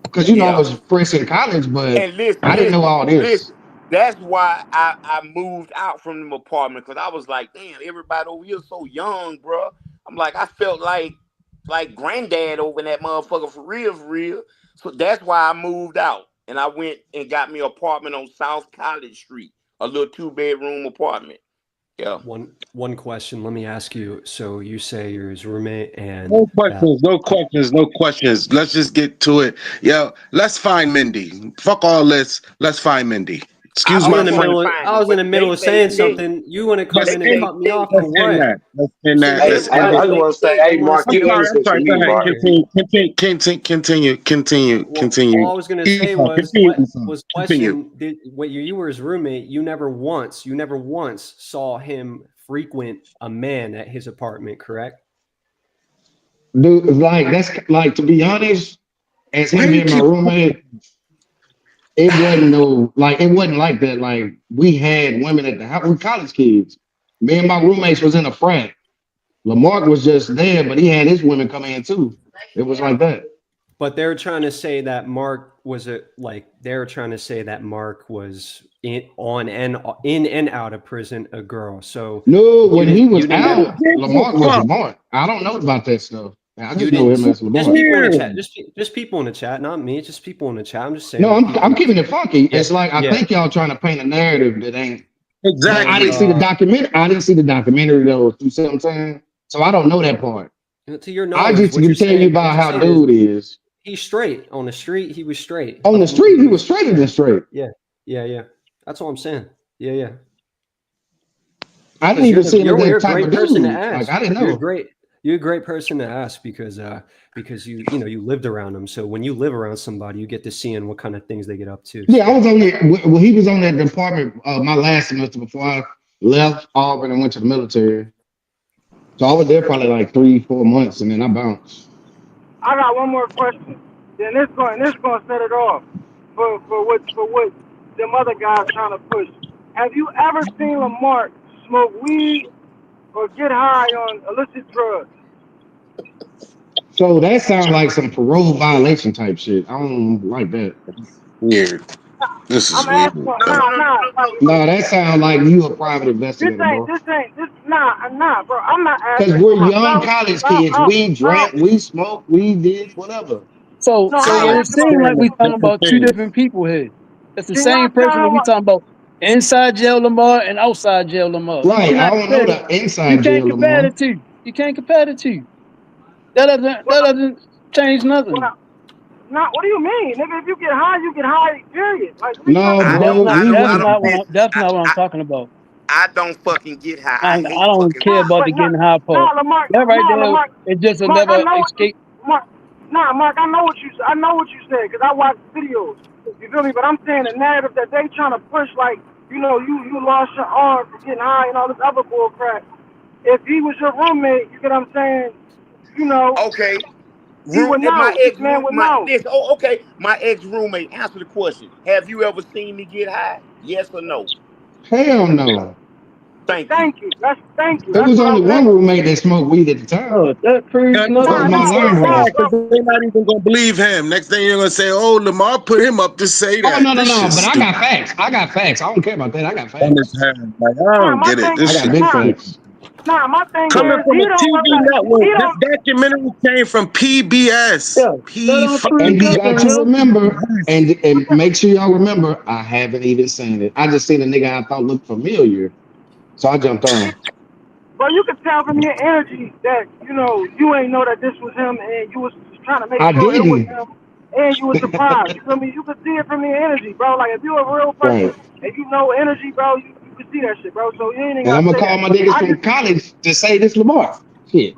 because I Yeah. was fresh in college, but And listen, I didn't know all this. listen. That's why I moved out from them apartment because I was like, damn, everybody over here so young, bro. I'm like, I felt like granddad over in that motherfucker for real, for real. So that's why I moved out. And I went and got me an apartment on South College Street, a little 2-bedroom apartment. Yeah. One question. Let me ask you. So you say you're his roommate, and No questions, no questions, no questions. Let's just get to it. Yo, let's find Mindy. Fuck all this. Let's find Mindy. Excuse I was my in the French. middle. I was in the middle of saying something. You want to come Let's in and end, cut me off or let's end what? that. Let's end See, that. Hey, Let's I end just it. want to say, hey, Mark, I'm get on sorry. this I'm with sorry. Go me, ahead. Mark. Continue. Well, all I was going to say was Continue. question. When you were his roommate, you never once saw him frequent a man at his apartment, correct? Dude, like that's like, to be honest, as Why him do you being my keep? roommate, it wasn't like that. Like, we had women at the house. We college kids. Me and my roommates was in a frat. Lamarck was just there, but he had his women come in too. It was like that. But they're trying to say that Mark was they're trying to say that Mark was in and out of prison a girl. So No, you when he didn't you was didn't have out, Lamarck was Lamarck. I don't know about that stuff. I you just know didn't him as just Lamarck. people in the chat just people in the chat, not me, just people in the chat. I'm just saying No, what I'm people keeping it funky. yeah It's like, I yeah think y'all trying to paint a narrative that ain't. But I Exactly. didn't see the documentary. I didn't see the documentary though. You see what I'm saying? So I don't know that part. to your I knowledge, just can tell you about how is dude is. he's straight on the street. He was straight. On the street. He was straighter than straight. Yeah. That's all I'm saying. Yeah. I didn't even see him as You're that a type great of person to dude. Like, ask. I didn't You're a know. great person to ask because you lived around them. So when you live around somebody, you get to seeing what kind of things they get up to. Yeah, I was on there. Well, he was on that department my last semester before I left Auburn and went to the military. So I was there probably like 3-4 months, and then I bounced. I got one more question. Then this going set it off for what them other guys trying to push. Have you ever seen Lamarck smoke weed or get high on illicit drugs? So that sounds like some parole violation type shit. I don't like that. Weird. This is I'm weird. asking, nah. No, that sounds like you a private This investigator, bro. nah, bro. I'm not Because asking for we're young myself. college kids. We No, drank, we smoked, we did whatever. So no, I ain't it asking about. seems like we talking That's the about two thing. different people here. It's the Can y'all same tell person that him we what? talking about inside jail Lamar and outside jail Lamar. You Right. I cannot don't know compare the, the you inside can't jail, compare the Lamar. two. You can't compare the two. That doesn't change nothing. What do you mean, nigga? If you get high, you get high. Period. Like, what are you No, talking about? bro. We That's wasn't. not what I'm talking about. I don't fucking get high. I I hate don't fucking care high. about the getting high part. Lamar. That right there Lamar. is just Mark, I another know what you. escape. Mark, Mark, I know what you said because I watched videos. You feel me? But I'm saying the narrative that they trying to push, like, you lost your arm for getting high and all this other bull crap. If he was your roommate, you get what I'm saying? Okay. He would My know. This man would know. okay. My ex roommate. Answer the question. Have you ever seen me get high? Yes or no? Hell no. Thank you. Thank you. There That's was what only I'm one saying. roommate that smoked weed at the time. Oh, that proves That's That was nothing. my line brother. because they're not even gonna believe him. Next thing you're gonna say, "Oh, Lamar put him up to say Oh that." no. This shit's But I stupid. got facts. I don't care about that. I got On this facts. hand. Like, I don't My get it. thing, I This got shit. big facts. my thing Coming is from he a don't TV look like network, he this don't. documentary came from PBS. Yeah, that don't prove And you P. got nothing, to yo. remember, and make sure y'all remember, I haven't even seen it. I just seen a nigga I thought looked familiar, so I jumped on. But you could tell from your energy that you ain't know that this was him, and you was trying to make I sure it was didn't. him, and you was surprised. You feel me? You could see it from your energy, bro. Like if you're a real person Right. and you know energy, bro, you can see that shit, bro. So you ain't even And I'm gotta gonna say call that. my niggas I from just college to say this Lamar. Shit.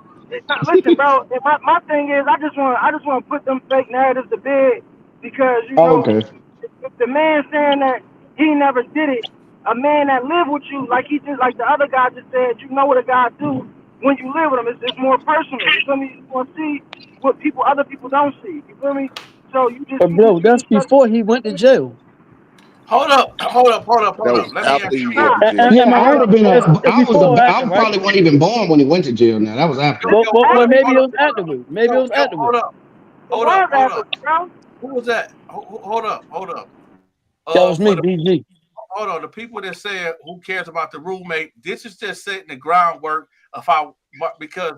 listen, bro. My thing is, I just want to put them fake narratives to bed because Oh, okay. if the man saying that he never did it, a man that live with you, like the other guy just said, you know what a guy do when you live with him. It's more personal. You feel me? You want to see what other people don't see. You feel me? So you just But bro, that's before he went to jail. Hold up. That was Let me after ask he you. went to jail. Yeah, Am I I would right? have been It's before or I after, right? probably wasn't even born when he went to jail. Now that was after. Well, maybe it was afterwards. Maybe it was afterwards. Hold up. Who was that? Hold up. That was me, For the BG. hold on, the people that said who cares about the roommate, this is just setting the groundwork of how, because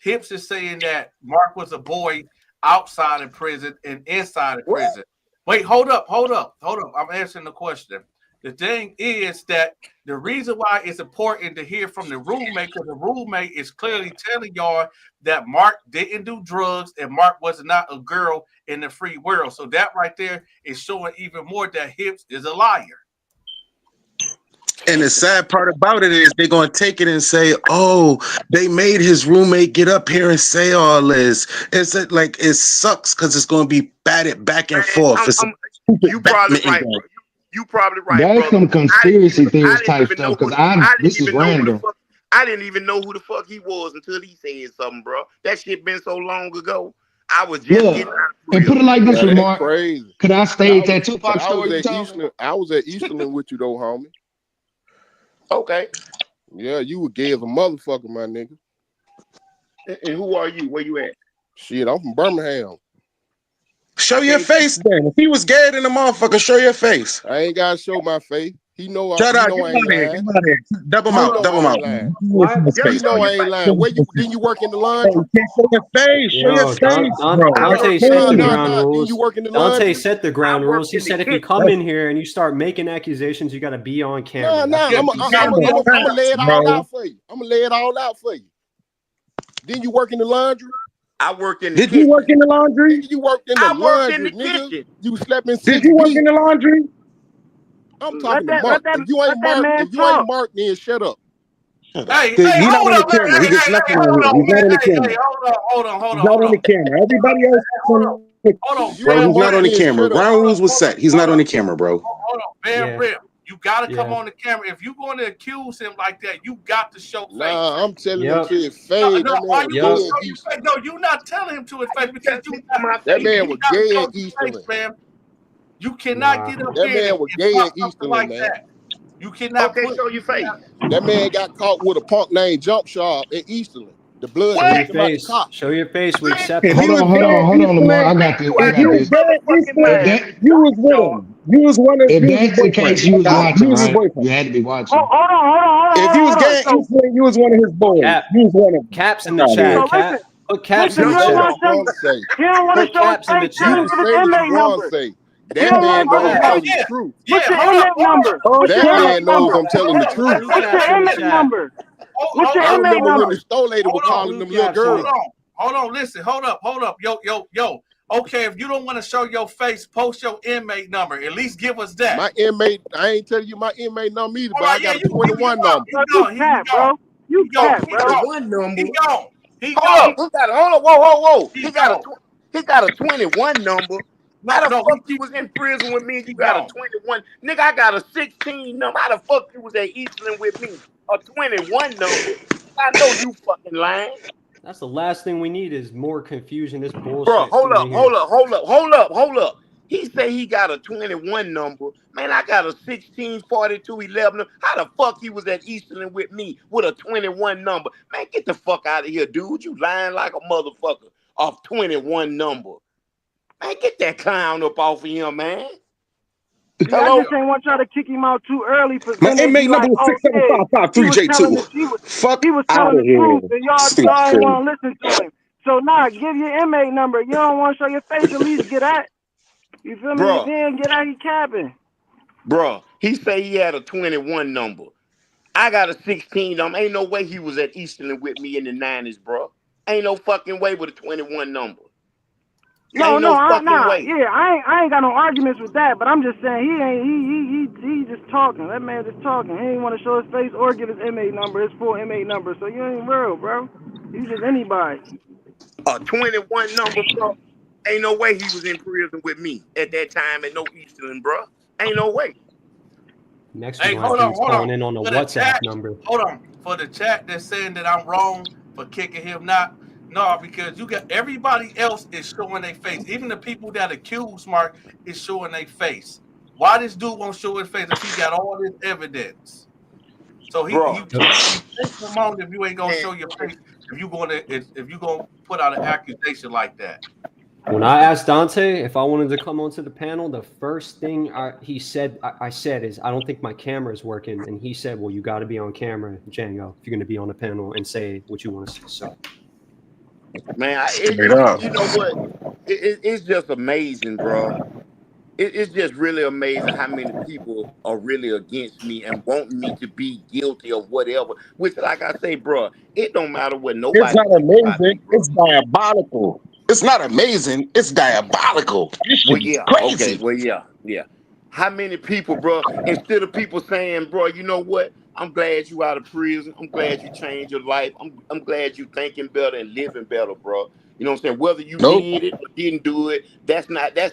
Hips is saying that Mark was a boy outside of prison and inside of prison. Wait, hold up. I'm answering the question. The thing is that the reason why it's important to hear from the roommate, because the roommate is clearly telling y'all that Mark didn't do drugs and Mark was not a girl in the free world. So that right there is showing even more that Hips is a liar. And the sad part about it is they're gonna take it and say, "Oh, they made his roommate get up here and say all this." It's like it sucks because it's gonna be batted back and forth. It's a stupid You probably badminton right, game. bro. You probably right, That's brother. some conspiracy theorist I didn't type even know stuff. Cause this is random. I didn't even know who the fuck he was until he said something, bro. That shit been so long ago. I was just getting Look, out of and put it prison. like this, Yeah, that Lamar. crazy. Could I stage that But Tupac story you told me? I was at Eastland with you though, homie. Okay. Yeah, you were gay as a motherfucker, my nigga. And who are you? Where you at? Shit, I'm from Birmingham. Show your face then. If he was gay than a motherfucker, show your face. I ain't gotta show my face. He know I Shut up. Get ain't out of here. lying. Get out of here. Double He mouth. know Double I mouth. ain't lying. He Face. know I ain't lying. Didn't you work in the Hey, laundry? show your face. Show your Yo, face, bro. Dante set the Boom. ground Didn't you rules. work in the Dante laundry? set the ground rules. He said if you come in here and you start making accusations, you got to be on camera. Nah, That's I'm what he said. gonna lay it all out for you. I'm gonna lay it all out for you. Didn't you work in the laundry? I worked in the Did kitchen. you work in the laundry? You worked in the laundry, nigga. Kitchen. You slept in 6 Did you work in the laundry? I'm talking to let Mark. that If you ain't Mark, then shut up. Hey, He's not hold on the up. camera. He gets nothing Hold on here. on. He's not on the camera. Hold on. He's not on the camera. Everybody else is on the Hold on. bro. He's not on the then camera. shut up. Ground rules was set. He's not on the camera, bro. Hold on. Bam, Rip. You got to come on the camera. If you're going to accuse him like that, you got to show face. Nah, I'm telling him to his face. No, why you going to show your face? No, you're not telling him to his face because you That man was got to gay show in his Eastland. face, man. You cannot get up That here man and was gay pop in something Easterling, like man. that. You cannot Okay, show your face. That man got caught with a punk named Jump Sharp in Easterling. The blood Show your kicked him out the face. cop. Show your face. We accept If it. he was Hold on, Lamar. I got this. I if got you was this. gay in If Eastland, that you was with him. You was if his that's the case, boyfriend. you was You watching, was his right? boyfriend. You had to be Oh, watching. If he was gay in Eastland, you was one of his boys. Cap. You was one of them. Caps in Fuck the out of here. chat. so Cap. listen, Put caps You in he the can don't say chat. what want you to show. want to say. He don't want to Put show his caps in the face. He You don't can chat. give his say what you inmate want to number. say. He That don't want man to Put give knows his I'm caps. face. telling the truth. What's your hold up, inmate number? What's your That inmate man knows number? I'm telling the truth. Two What's your caps in the inmate chat. number? What's your I inmate remember when the number? store lady was Hold on. calling them Blue little caps in girls. the Hold on, listen, hold up. Yo. Okay, if you don't want to show your face, post your inmate number. At least give us that. My inmate, I ain't telling you my inmate number either, All but I right, got yeah, a you 21 gone. number. He You gone. cat, bro. You He gone. cat, He bro. gone. 21 number. He gone. He Hold gone. up. He got hold up. Whoa. He He got gone. he got a 21 number. How the No, fuck you was in prison with me and you he got a gone. 21? Nigga, I got a 16 number. How the fuck you was at Eastland with me? A 21 number. I know you fucking lying. That's the last thing we need is more confusion. This Bro, bullshit hold coming in here. up. He say he got a 21 number. Man, I got a 164211. How the fuck he was at Eastland with me with a 21 number? Man, get the fuck out of here, dude. You lying like a motherfucker off 21 number. Man, get that clown up off of him, man. See, I Hello? just ain't want y'all to kick him out too early, for My then they be inmate number like, was oh yeah, he was telling 67553J2. the Fuck he was out telling of the here. truth, and y'all ain't Stupid. want to listen to him. So nah, give your inmate number. You don't want to show your face, at least get at. You feel me? You Bruh, then get out, he capping. he say he had a 21 number. I got a 16 number. Ain't no way he was at Eastland with me in the 90s, bro. Ain't no fucking way with a 21 number. Ain't no fucking way. Yeah, I ain't got no arguments with that, but I'm just saying he just talking. That man just talking. He ain't want to show his face or give his inmate number, his full inmate number. So you ain't real, bro. You just anybody. A 21 number, bro. Ain't no way he was in prison with me at that time at no Eastland, bro. Ain't no way. Next, Hey, we're gonna have dudes calling in on a For the WhatsApp chat, number. hold on. For the chat that's saying that I'm wrong for kicking him not. No, because you got everybody else is showing their face. Even the people that accuse Mark is showing their face. Why this dude won't show his face if he got all this evidence? So Bro. you take him on if you ain't gonna show your face. If you gonna put out an accusation like that. When I asked Dante if I wanted to come onto the panel, the first thing I said is, I don't think my camera is working. And he said, well, you got to be on camera, Django, if you're going to be on the panel and say what you want to say. So, Man, you know what? It's just amazing, bro. It's just really amazing how many people are really against me and want me to be guilty of whatever. Which, like I say, bro, it don't matter what It's nobody not think about amazing. me, bro. It's diabolical. It's not amazing. It's diabolical. This Well, shit is yeah, okay, crazy. well, yeah. How many people, bro? Instead of people saying, bro, you know what? I'm glad you out of prison. I'm glad you changed your life. I'm glad you thinking better and living better, bro. You know what I'm saying? Whether you Nope. did it or didn't do it, that's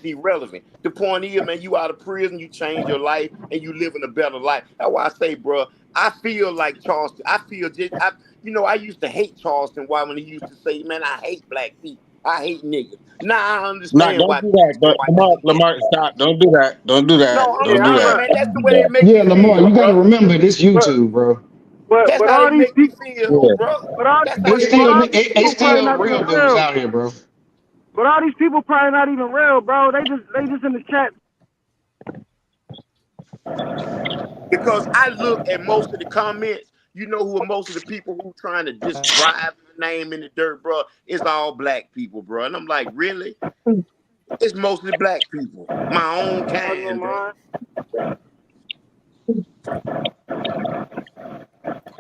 irrelevant. The point is, man, you out of prison, you changed your life, and you living a better life. That's why I say, bro, I feel like Charleston. I used to hate Charleston. Why when he used to say, man, I hate black people. I hate niggas. Now I Nah, understand don't why do that. people say white people hate. Lamar, stop. Don't do that. Don't do that. No, I'm Don't do saying, that. man, that's Don't the do way they that. make Yeah, me Lamar, feel, you got to bro. remember this YouTube, bro. That's But how all they these make me people, feel, bro. That's how It's they make still me it's feel. probably still not real even dudes real. out here, bro. But all these people probably not even real, bro. They just in the chat. Because I look at most of the comments, you know who are most of the people who trying to just drive the name in the dirt, bro? It's all black people, bro. And I'm like, really? It's mostly black people. My own kind, bro.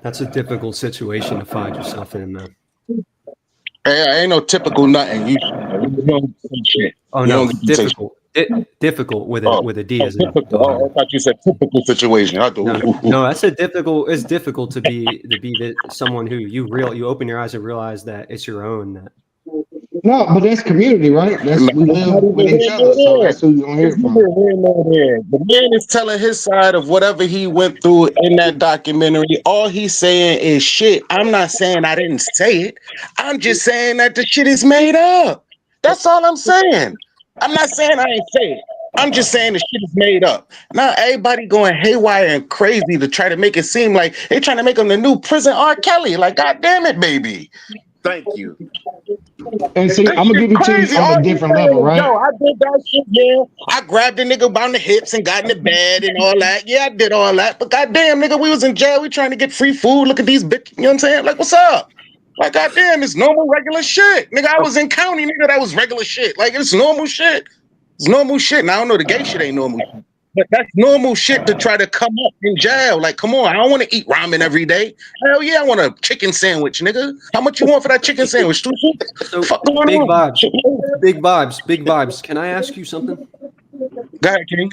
that's a difficult situation to find yourself in, man. Hey, ain't no typical nothing. You don't say shit. Oh, You no, don't get to say shit. difficult. Difficult with a D as in Typical. daughter. I thought you said typical situation. I thought, No, that's it's difficult to be someone who you open your eyes and realize that it's your own. No, but that's community, right? That's we It's not live with even each here other, nor so there. that's who you gonna hear It's from. neither here nor there. The man is telling his side of whatever he went through in that documentary. All he's saying is shit. I'm not saying I didn't say it. I'm just saying that the shit is made up. That's all I'm saying. I'm not saying I ain't say it. I'm just saying the shit is made up. Now everybody going haywire and crazy to try to make it seem like they trying to make him the new prison R. Kelly. Like, God damn it, baby. Thank you. And see, I'm gonna give it to you on a different level, right? Yo, I did that shit, yeah. I grabbed the nigga by the hips and got in the bed and all that. Yeah, I did all that. But goddamn, nigga, we was in jail. We trying to get free food. Look at these bitches. You know what I'm saying? Like, what's up? Like, goddamn, it's normal, regular shit. Nigga, I was in county, nigga, that was regular shit. Like, it's normal shit. It's normal shit. Now, I don't know, the gay shit ain't normal shit. But that's normal shit to try to come up in jail. Like, come on, I don't want to eat ramen every day. Hell yeah, I want a chicken sandwich, nigga. How much you want for that chicken sandwich? So, fuck going big on? vibes, big vibes. Can I ask you something? Go ahead, King.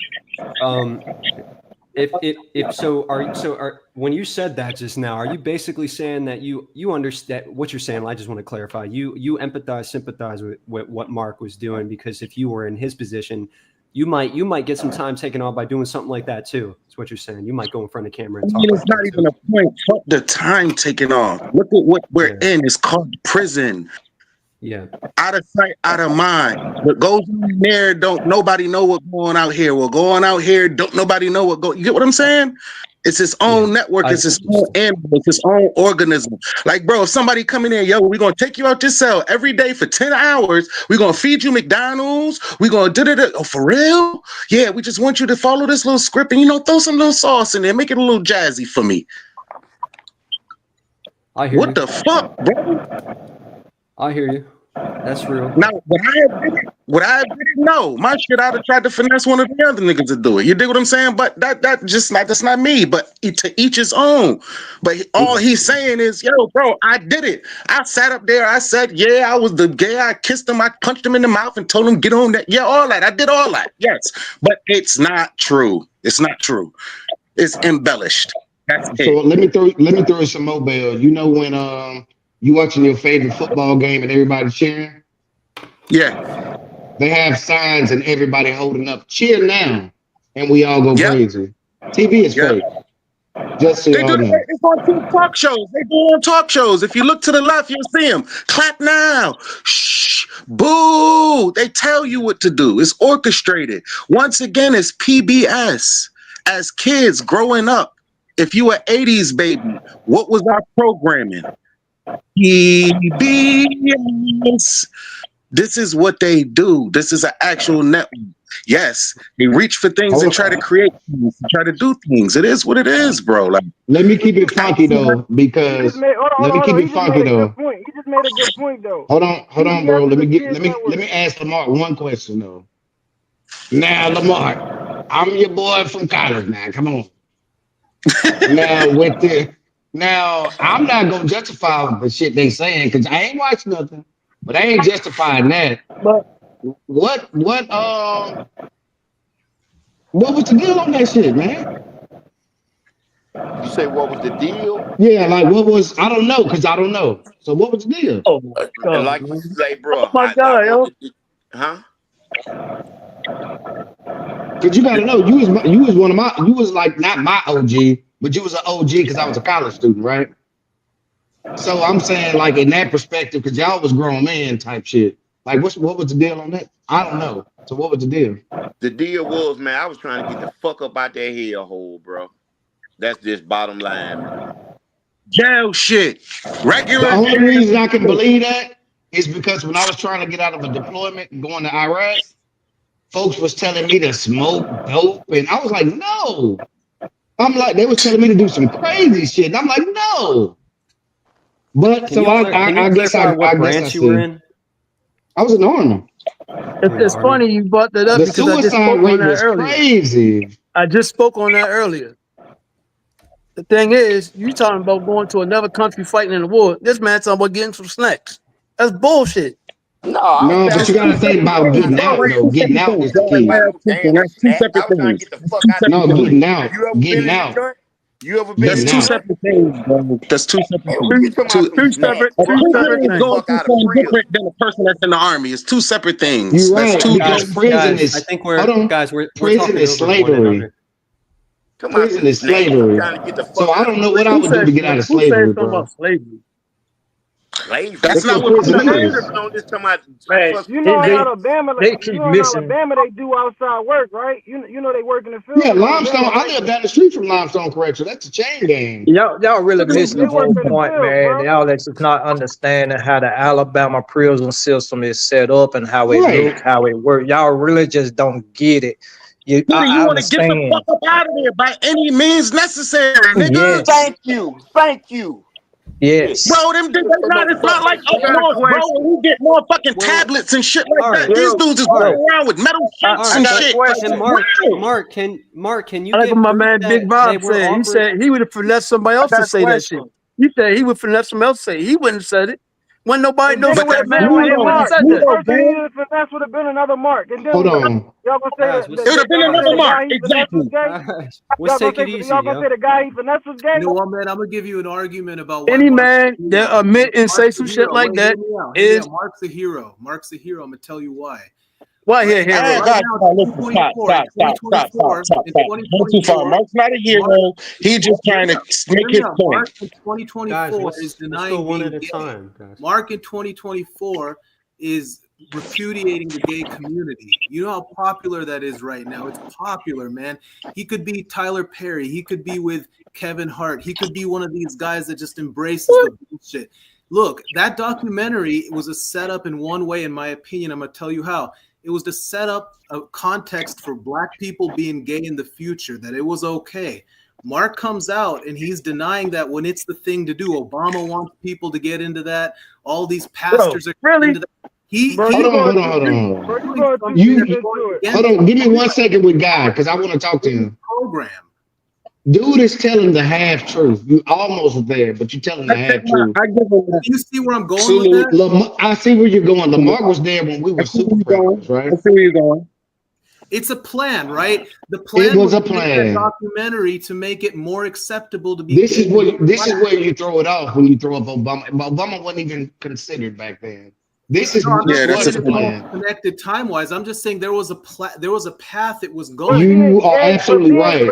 When you said that just now, are you basically saying that you understand what you're saying? I just want to clarify. You empathize, sympathize with what Mark was doing, because if you were in his position, you might get some time taken off by doing something like that too. That's what you're saying. You might go in front of the camera and talk. It's not even a point. Fuck the time taken off. Look at what we're in. It's called prison. Yeah. Out of sight, out of mind. What goes in there, don't nobody know what's going out here. Well, going out here, don't nobody know what go. You get what I'm saying? It's its own network. It's its own animal. It's its own organism. Like, bro, if somebody come in there, yo, we're gonna take you out this cell every day for 10 hours. We're gonna feed you McDonald's. We're gonna do it. Oh, for real? Yeah, we just want you to follow this little script and throw some little sauce in there, make it a little jazzy for me. I hear what you. The fuck, bro? I hear you. That's real. Now, would I did it? No. My shit, I'd have tried to finesse one of the other niggas to do it. You dig what I'm saying? But that's not me. But to each his own. But all he's saying is, yo, bro, I did it. I sat up there. I said, yeah, I was the gay. I kissed him. I punched him in the mouth and told him get on that. Yeah, all that. I did all that. Yes, but it's not true. It's not true. It's embellished. That's it. So let me throw some mobile. You know when you watching your favorite football game and everybody's cheering? Yeah. They have signs and everybody holding up, cheer now, and we all go crazy. TV is fake. Just so y'all know. It's on talk shows. They do it on talk shows. If you look to the left, you'll see them. Clap now. Shh. Boo. They tell you what to do. It's orchestrated. Once again, it's PBS. As kids growing up, if you were 80s baby, what was our programming? PBS. This is what they do. This is an actual network. Yes, they reach for things and try to create things, try to do things. It is what it is, bro. Like, let me keep it funky though, because let me keep it funky though. He just made a good point though. Hold on, bro. Let me ask Lamark one question though. Now, Lamark, I'm your boy from college. Now, come on. Now I'm not gonna justify the shit they saying because I ain't watched nothing, but I ain't justifying that. But what was the deal on that shit, man? You say what was the deal? Yeah, like what was I don't know because I don't know. So what was the deal? Oh my God, like you say, bro. Oh my God, yo. Huh? Cause you gotta know you was one of my you was like not my OG, but you was an OG because I was a college student, right? So I'm saying like in that perspective, because y'all was grown men type shit. Like what was the deal on that? I don't know. So what was the deal? The deal was, man, I was trying to get the fuck up out that hellhole, bro. That's just bottom line, man. Jail shit. Regular. The only reason I can believe that is because when I was trying to get out of a deployment and going to Iraq, folks was telling me to smoke dope, and I was like, no. I'm like, they was telling me to do some crazy shit, and I'm like, no. But so I guess I were in? I was in the Army. It's funny you brought that up The because I just suicide spoke on rate that was earlier. crazy. I just spoke on that earlier. The thing is, you talking about going to another country fighting in a war. This man talking about getting some snacks. That's bullshit. No, but you gotta think about getting out though. Getting out is the key. That's two separate things. No, getting out. Getting out. You ever been That's two separate things, bro. That's two separate things. Two separate is going things. through something different than a person that's in the army. It's two separate things. You're That's right, two because different prison things. is I think hold on. we're Prison talking is over one slavery. another. Prison is slavery. So I don't know what I would do to get out of Who said slavery, something bro. about slavery? Slavery. That's not what prison is. On this talking about Man, you know in Alabama, they do outside work, right? You know they work in the field. Yeah, in Limestone. Alabama, I live down the street from Limestone Correctional. That's a chain gang. Y'all really missing the whole point, field, man. bro. Y'all is not understanding how the Alabama prison system is set up and how it Right. look, how it works. Y'all really just don't get it. I want to get the fuck up out of there by any means necessary, nigga. Yes. Thank you. Yes. Bro, it's not like up north, bro. When you get motherfucking tablets and shit like that. These dudes is walking around with metal shirts and shit. And Mark, can you I like get what my proof man that Big they Bob were said. He offered? said he would have finessed somebody else to say that shit. He said he would finesse somebody else to say it. He wouldn't have said it. When nobody knows Then it would have that been man when he another would have Mark. said The that. person he did finesse would have been another Mark. And then Hold what? on. Y'all gonna say Guys, that? what's It would have been another Mark. Exactly. What's take it easy, Y'all gonna say the guy he finesse was gay? You know what, man? I'm gonna give you an argument about why Any Mark's man a hero. that admit and say Mark's some a shit hero. like Wait, that hear me out. is Mark's a hero. Mark's a hero. I'm gonna tell you why. why he a hero. Right God, now, listen, stop. 2024. Went too far. Mark's not a hero. He's just trying to make his point. Mark in 2024 Guys, is let's denying go one being at a gay. time, guys. Mark in 2024 is repudiating the gay community. You know how popular that is right now. It's popular, man. He could be Tyler Perry. He could be with Kevin Hart. He could be one of these guys that just embraces the bullshit. Look, that documentary was a setup in one way, in my opinion. I'm going to tell you how. It was to set up a context for Black people being gay in the future, that it was okay. Mark comes out and he's denying that when it's the thing to do. Obama wants people to get into that. All these pastors are really into that. Hold on. Hold on. Give me 1 second with Guy, because I want to talk to him. Program. Dude is telling the half truth. You almost there, but you're telling the half truth. You see where I'm going with that? I see where you're going. Lamar was there when we were super predators, right? I see where you're going. It's a plan, right? The plan was a to make plan. that documentary to make it more acceptable to be. This is gay. where you throw it off when you throw up Obama. Obama wasn't even considered back then. This is what was the plan. Connected time-wise. I'm just saying there was a path it was going. You are absolutely right.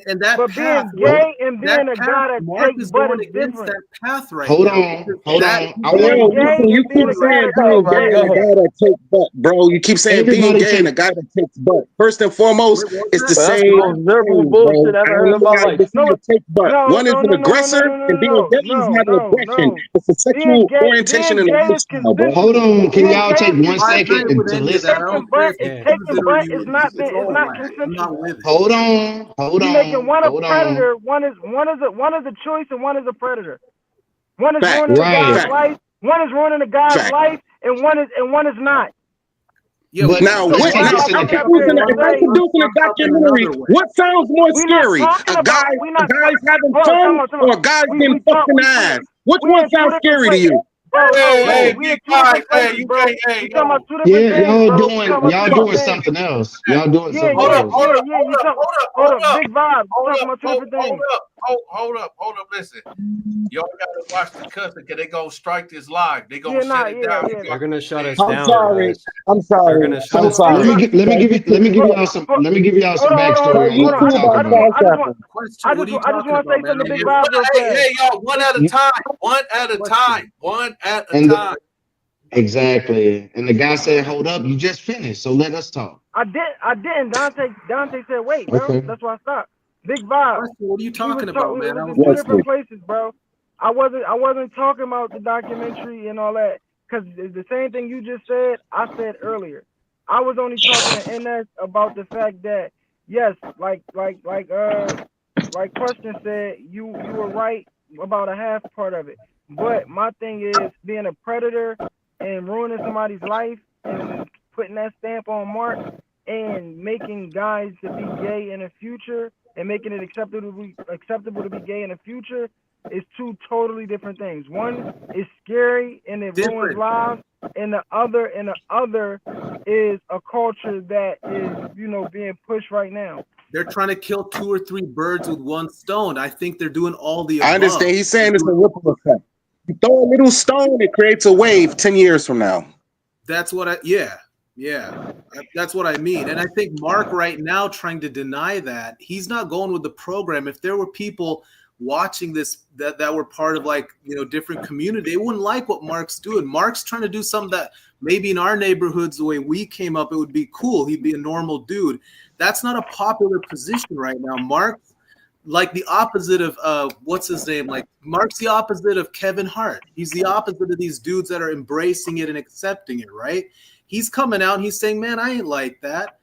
And that But path, being gay and being a guy that Mark takes is butt going is against different. that path right Hold now. on. You keep saying being gay and a guy that takes butt, bro. You keep saying being gay and a guy that takes butt. First and foremost, it's the That's same the most miserable bullshit I've ever heard in my life. Take butt. One is an aggressor, and being gay is not an aggression. It's a sexual orientation and a lifestyle, bro. Hold on. Can y'all take 1 second to listen? Taking butt is not consensual. Hold on. You're making one a predator. One is a choice, and one is a predator. One is ruining a guy's life. One is ruining a guy's life, and one is not. Yeah, but now, if I'm producing a documentary, what sounds more scary? A guy's having fun or a guy's getting fucked in the ass? Which one sounds scary to you? Hey, y'all doing something else. Y'all doing something else. Hold up. Listen, y'all gotta watch the cussing because they gonna strike this live. They gonna shut it down. They're gonna shut us I'm down. sorry. Guys. I'm sorry. They're gonna shut us Let down. me give y'all some backstory on what we're talking about. I just want to say something to Big Bob real fast. Hey, y'all, one at a time. Exactly. And the guy said, "Hold up, you just finished, so let us talk." I didn't. Dante said, "Wait, bro." Okay. That's why I stopped. Big Bob. What are you talking about, man? It was two different places, bro. I wasn't talking about the documentary and all that, because the same thing you just said, I said earlier. I was only talking to NS about the fact that yes, like Question said, you were right about a half part of it. But my thing is being a predator and ruining somebody's life and putting that stamp on Mark and making guys to be gay in the future and making it acceptable to be gay in the future is two totally different things. One is scary and it ruins lives, and the other is a culture that is, being pushed right now. They're trying to kill 2 or 3 birds with one stone. I think they're doing all the above. I understand. He's saying it's a ripple effect. You throw a little stone, it creates a wave 10 years from now. That's what that's what I mean. And I think Mark right now trying to deny that, he's not going with the program. If there were people watching this that were part of like, you know, different community, they wouldn't like what Mark's doing. Mark's trying to do something that maybe in our neighborhoods, the way we came up, it would be cool. He'd be a normal dude. That's not a popular position right now. Mark, like the opposite of what's his name? Like Mark's the opposite of Kevin Hart. He's the opposite of these dudes that are embracing it and accepting it, right? He's coming out and he's saying, man, I ain't like that.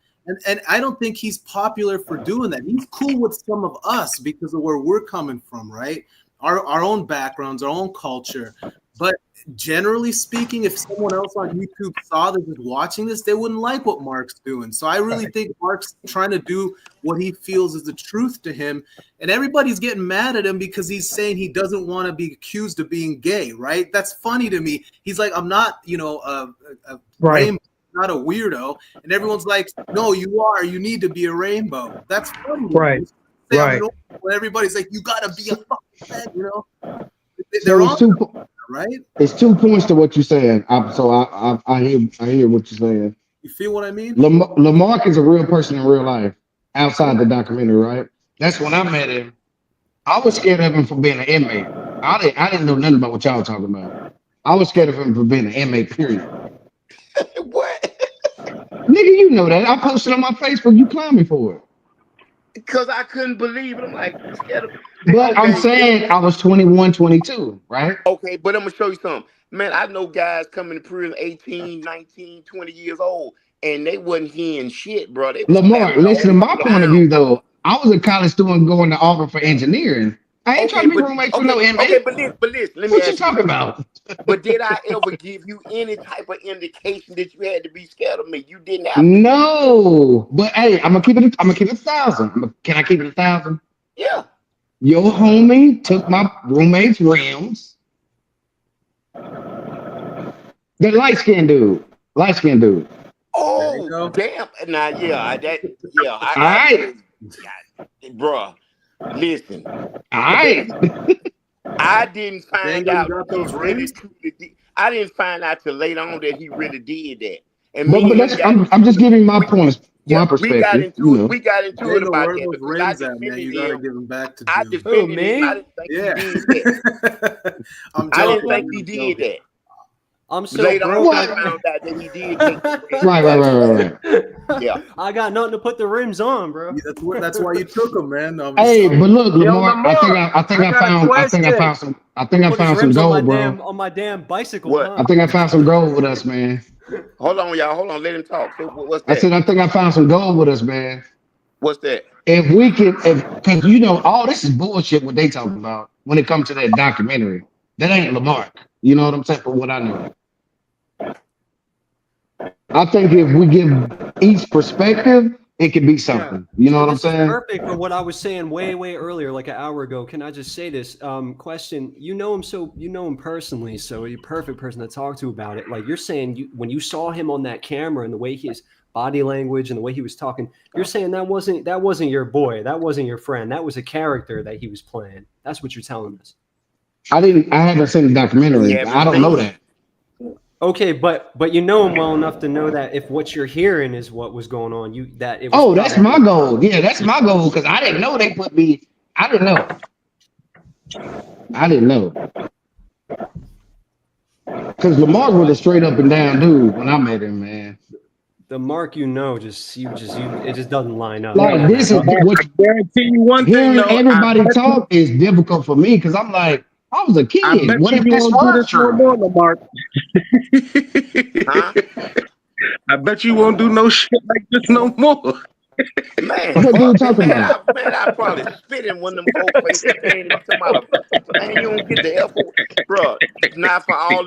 And I don't think he's popular for doing that. He's cool with some of us because of where we're coming from, right? Our own backgrounds, our own culture. But generally speaking, if someone else on YouTube saw this, is watching this, they wouldn't like what Mark's doing. So I really think Mark's trying to do what he feels is the truth to him. And everybody's getting mad at him because he's saying he doesn't want to be accused of being gay, right? That's funny to me. He's like, I'm not, you know, a rainbow, not a weirdo. And everyone's like, no, you are. You need to be a rainbow. That's funny. Right. Right. Everybody's like, you got to be a fucking head, you know? So it's right? It's 2 points to what you're saying. I hear what you're saying. You feel what I mean? Lamarck is a real person in real life, outside the documentary, right? That's when I met him. I was scared of him for being an inmate. I didn't know nothing about what y'all talking about. I was scared of him for being an inmate, period. What? Nigga, you know that. I posted on my Facebook, you clowned me for it. Because I couldn't believe it. I'm like, scared of. But I'm saying I was 21, 22, right? Okay, but I'm going to show you something. Man, I know guys coming to prison 18, 19, 20 years old, and they wasn't hearing shit, bro. Lamar, listen to my point of view, though. I was a college student going to Auburn for engineering. I ain't trying to be roommates with no inmate. Okay, but listen, let me what ask you talking about? But did I ever give you any type of indication that you had to be scared of me? You didn't have to. No, but hey, I'm gonna keep it 1,000. Can I keep it 1,000? Yeah. Your homie took my roommate's rims. The light skinned dude. Oh, damn! Now, all right, bro. Listen. All right. I didn't find out those really I didn't find out till later on that he really did that. And but that's, I'm just giving my points, my perspective. We got into you know. We got into it about that because I defended You gotta give him back to I defended him. I didn't think he did that. I didn't think he did that. I'm so later broke. on, I found out that he did take the right. Yeah. I got nothing to put the rims on, bro. That's why you took them, man. Hey, but look, Lamar, I think I found some gold, bro. On my damn bicycle. What? Huh? I think I found some gold with us, man. Hold on, y'all. Hold on. Let him talk. What's that? I said I think I found some gold with us, man. What's that? If we can, because you know, all this is bullshit. What they talking about when it comes to that documentary, that ain't Lamarck. You know what I'm saying? For what I know. I think if we give each perspective, it could be something. You know what I'm saying? Perfect for what I was saying way earlier, like an hour ago. Can I just say this? Question: you know him personally, so you're a perfect person to talk to about it. Like you're saying, when you saw him on that camera and the way his body language and the way he was talking, you're saying that wasn't your boy, that wasn't your friend, that was a character that he was playing. That's what you're telling us. I haven't seen the documentary. I don't know that. Okay, but you know him well enough to know that if what you're hearing is what was going on, that's my goal. Yeah, that's my goal because I didn't know they put me. I didn't know. Because Lamar was a straight up and down dude when I met him, man. The Mark, it just doesn't line up. Like this is what guarantee you one thing. Hearing everybody talk is difficult for me because I'm like, I was a kid. What if this was true? Lamarck? I bet you won't do no shit like this no more. Man, what are you talking about? I probably spit in one of them whole faces. Man, you don't get the F, bro. Not for all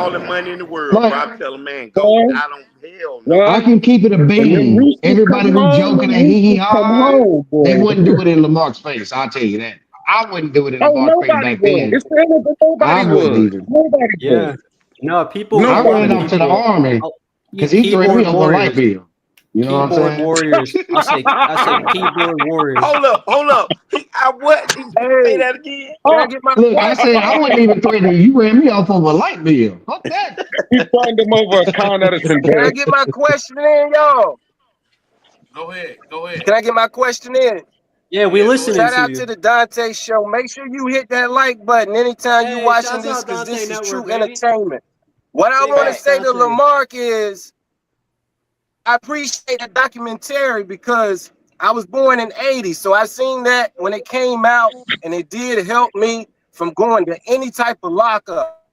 the money in the world, bro. I'm telling man, go. I don't. Hell no. I can keep it a bean. Everybody who joking and hee they wouldn't do it in Lamarck's face. I'll tell you that. I wouldn't do it in Lamarck's face back then. Nobody would. Yeah. No, people. I ran off to the army because he threatened me over a light bill. You know what I'm saying? Warriors. I say keyboard warriors. Hold up. Say that again. Look, I said I wasn't even threatening you. You ran me off over a light bill. Fuck that. You find him over a Con Edison. Can I get my question in, y'all? Go ahead. Can I get my question in? Yeah, we listening Shout to out you. to the Donta Show. Make sure you hit that like button anytime you Hey, watching shouts this, out because Donta this is Network, true baby. entertainment. What I Big want to facts, say to Donta. Lamarck is, I appreciate the documentary because I was born in '80, so I seen that when it came out, and it did help me from going to any type of lockup.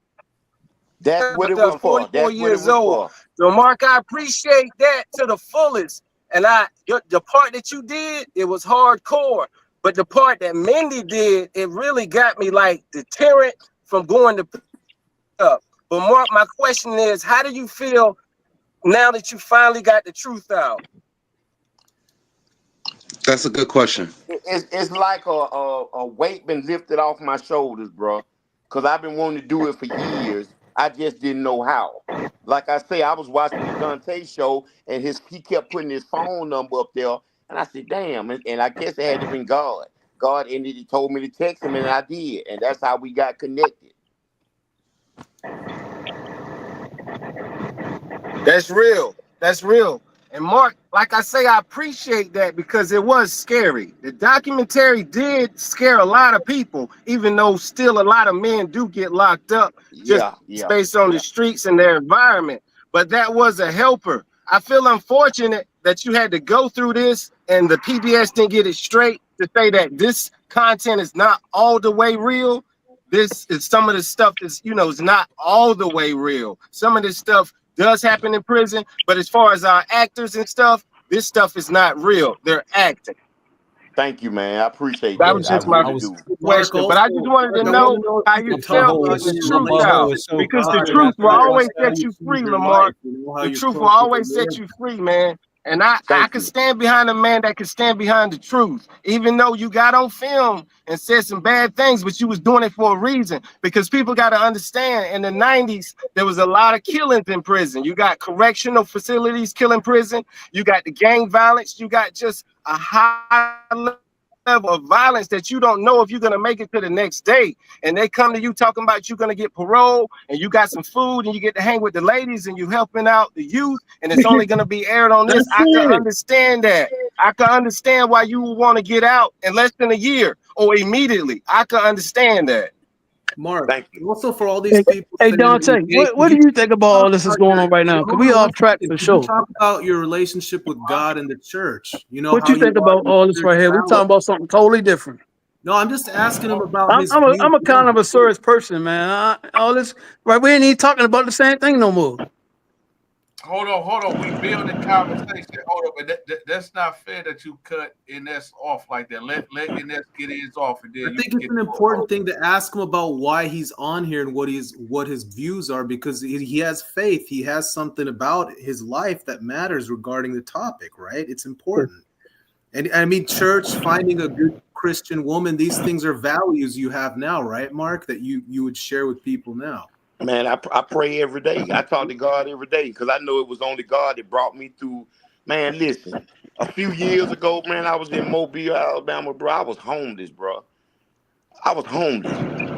That's what it was for. 44 That's what it years was old. for. So, Mark, I appreciate that to the fullest. And the part that you did, it was hardcore. But the part that Mindy did, it really got me like deterrent from going to up. But Mark, my question is, how do you feel now that you finally got the truth out? That's a good question. It's like a weight been lifted off my shoulders, bro. Cause I've been wanting to do it for years. I just didn't know how. Like I say, I was watching the Donta show, and he kept putting his phone number up there, and I said, "Damn!" And I guess it had to been God. God, and he told me to text him, and I did, and that's how we got connected. That's real. That's real. And Mark, like I say, I appreciate that because it was scary. The documentary did scare a lot of people, even though still a lot of men do get locked up just based on the streets and their environment. But that was a helper. I feel unfortunate that you had to go through this and the PBS didn't get it straight to say that this content is not all the way real. This is some of the stuff is, is not all the way real. Some of this stuff does happen in prison, but as far as our actors and stuff, this stuff is not real. They're acting. Thank you, man. I appreciate That that. was I just my really do. question. But I just wanted to know how you felt getting the truth out. Because the truth will always set you free, Lamar. The truth will always set you free, man. And I can stand behind a man that can stand behind the truth, even though you got on film and said some bad things, but you was doing it for a reason. Because people got to understand, in the 90s, there was a lot of killings in prison. You got correctional facilities killing prison. You got the gang violence. You got just a high level of violence that you don't know if you're going to make it to the next day. And they come to you talking about you're going to get parole and you got some food and you get to hang with the ladies and you helping out the youth and it's only going to be aired on this. I can understand that. I can understand why you want to get out in less than a year or immediately. I can understand that. Mark, also for all these people. Hey, Donta, what do you think about all this is going on right now? Because we off track for sure. Talk about your relationship with God and the church. What you think about all this right here? We're talking about something totally different. No, I'm just asking him about I'm a kind of a serious person, man. All this, right? We ain't even talking about the same thing no more. Hold on. We building conversation. Hold on, but that's not fair that you cut Ines off like that. Let Ines get his off, and then I think it's an important thing to ask him about why he's on here and what his views are, because he has faith. He has something about his life that matters regarding the topic, right? It's important. And I mean, church, finding a good Christian woman, these things are values you have now, right, Mark, that you would share with people now. Man, I pray every day. I talk to God every day because I know it was only God that brought me through. Man, listen, a few years ago, man, I was in Mobile, Alabama, bro. I was homeless, bro. I was homeless.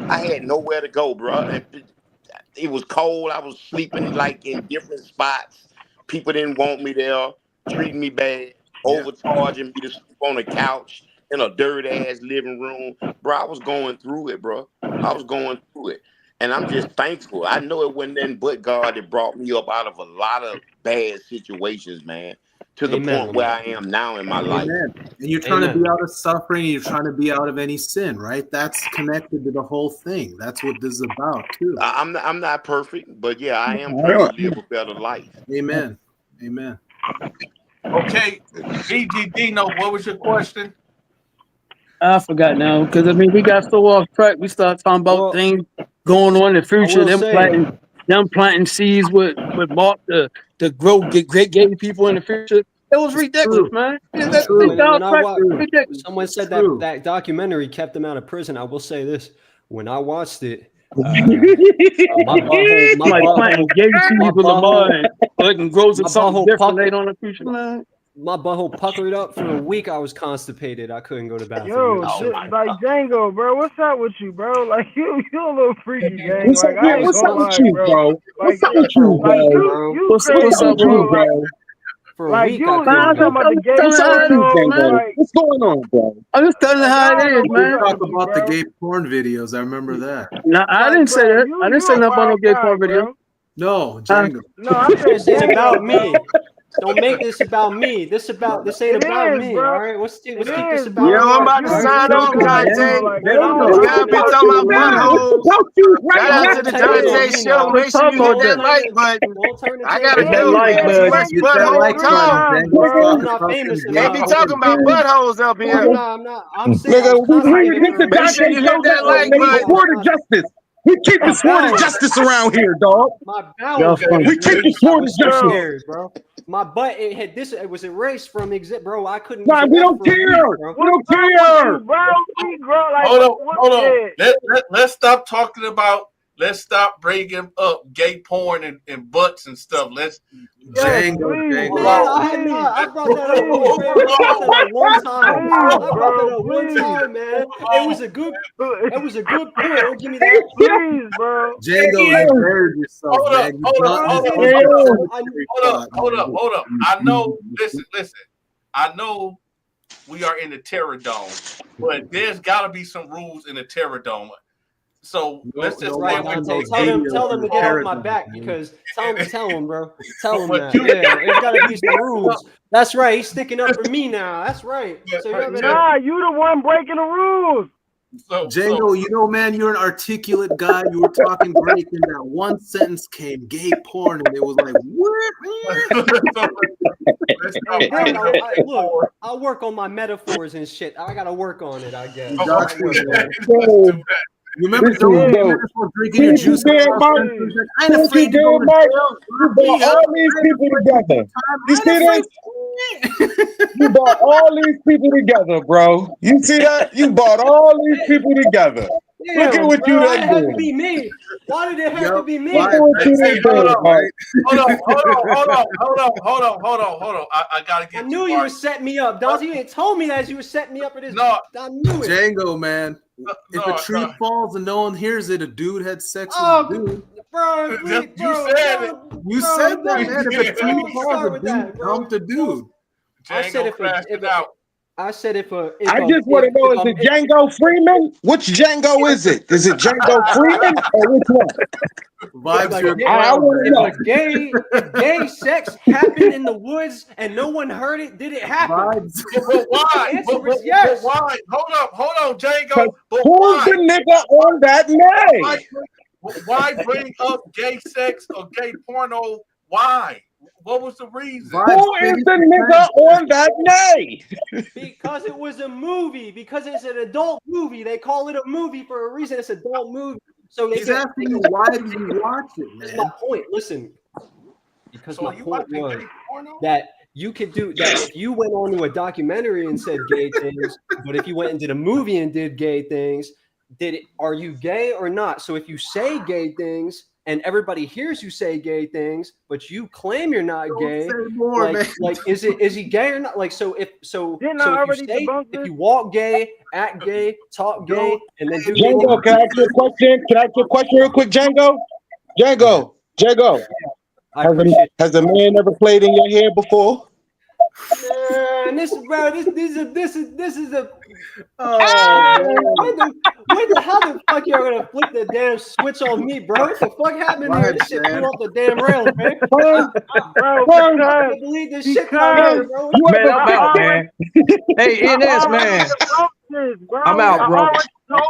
I had nowhere to go, bro. It was cold. I was sleeping like in different spots. People didn't want me there, treating me bad, overcharging me to sleep on a couch in a dirt-ass living room. Bro, I was going through it, bro. I was going through it. And I'm just thankful. I know it wasn't nothing but God that brought me up out of a lot of bad situations, man, to the point where I am now in my life. And you're trying to be out of suffering. You're trying to be out of any sin, right? That's connected to the whole thing. That's what this is about, too. I'm not perfect, but yeah, I am trying to live a better life. Amen. Okay, BG Dino, what was your question? I forgot now because I mean we got so off track. We start talking about things going on in the future. Them planting seeds with Mark to grow get great gay people in the future. It was ridiculous, man. Someone said that documentary kept them out of prison. I will say this: when I watched it, my butthole puckered up for a week. I was constipated. I couldn't go to the bathroom. Yo, like Django, bro. What's up with you, bro? Like you a little freaky, gang. Like what's up with you, bro? What's up with you, bro? You crazy, bro? for a like week. you talking about the gay porno, like, what's going on, bro? I'm just telling you how I it don't is, know man. what's Talk up with you, about the bro. gay porn videos. I remember that. No, I Like, didn't say bro, that. I didn't say you a nothing about no wild gay guy, porn video. bro. No, Django. No, I said This ain't Django, about bro. me. Don't make this about me. This ain't It about is, me. bro. All right, let's keep this Is, about bro. Yo, I'm Mark. about to You All right, sign a off, guy, Dante. bro. Like, wait, hold on. Y'all be I'll talking tell about you now. buttholes. Right Shout out now. to the I'll tell you Dante on me show. now. Make sure you hit that like Don't button. turn the I table gotta Damn, do you this. said it Where's like Hit that butthole like button, Tom? Django. I'm Talking not about famous them They gay be enough. talking porn about videos. buttholes up No, here. I'm not. I'm saying I Nigga, was we concentrating hit the on Make me. sure Dante you show hit that network, like nigga. I was button. Sword of justice. We keep the my sword of bowels. justice around here, dog. My Y'all bowels funny. We keep the I sword of was so justice. scared, bro. My butt it was erased from exit, bro. I couldn't use Nah, a we F don't for a week, care. bro. We what's don't up with care. you, bro? We grow like Hold on, what? hold on. Yeah. Let's stop talking about. Let's stop bringing up gay porn and butts and stuff. Let's Yes, Django, please, Man, Django. bro. I had Please, not. I brought that up on please, Trey. I brought that up one time. please, I brought that bro. up one Please, time, man. It was a good. It was a good point. Don't give me that. please, bro. Django, you buried yourself, hold up, man. You hold up, got hold this up, Bro, deep hold up, cemetery hold up, plot, hold up, man. hold up. I know. Listen. I know we are in the terror dome, but there's got to be some rules in the terror dome. So let's just Right, Dante. Tell them to get off my back because tell them, bro. Tell them that. Yeah, there's got to be some rules. That's right. He's sticking up for me now. That's right. So you better. Nah, you the one breaking the rules. Django, you know, man, you're an articulate guy. You were talking great, and that one sentence came gay porn, and it was like, Hey, bro, look, I'll work on my metaphors and shit. I gotta work on it, I guess. You got I'll work on it. You remember This is Joey dope. for drinking your juice? I ain't afraid to go to jail. You brought all these people together. You see this? You brought all these people together, bro. You see that? You brought all these people together. Look at what you Why did done it have to did. be me? Why did it have to be me? Look at what you done Hold did, on, bro. hold on. I gotta get. I knew you were setting me up, Dante. You ain't told me that as you were setting me up for this. No, I knew it. Django, man. If a tree falls and no one hears it, a dude had sex with a dude. Bro, You said it. You said that, man. If a tree falls, start a with dude that, bro. dumped a dude. I said if I just want to know, is it Django Freeman? Which Django is it? Is it Django Freeman or which one? I want to know. If gay sex happened in the woods and no one heard it, did it happen? But why? The answer is yes. But why? Hold on, Django. But Who's why? the nigga on that night? Why bring up gay sex or gay porno? Why? What was the reason? Who is the nigga on that night? Because it was a movie. Because it's an adult movie. They call it a movie for a reason. It's an adult movie. So He's asking you, why did you watch it, man? That's my point. Listen. Because my point was that you could do that if you went on to a documentary and said gay things, but if you went and did a movie and did gay things, are you gay or not? So if you say gay things and everybody hears you say gay things, but you claim you're not gay, like is he gay or not? Like if you walk gay, act gay, talk gay, and then do Django, can I ask you a question? Can I ask you a question real quick, Django? Django. Has a man ever played in your hair before? Man, this is a. How the fuck y'all gonna flip the damn switch on me, bro? What the fuck happened here? This shit flew off the damn rails, man. I can't believe this shit out here, bro. Man, I'm out, man. Hey, NS, man. I'm out, bro.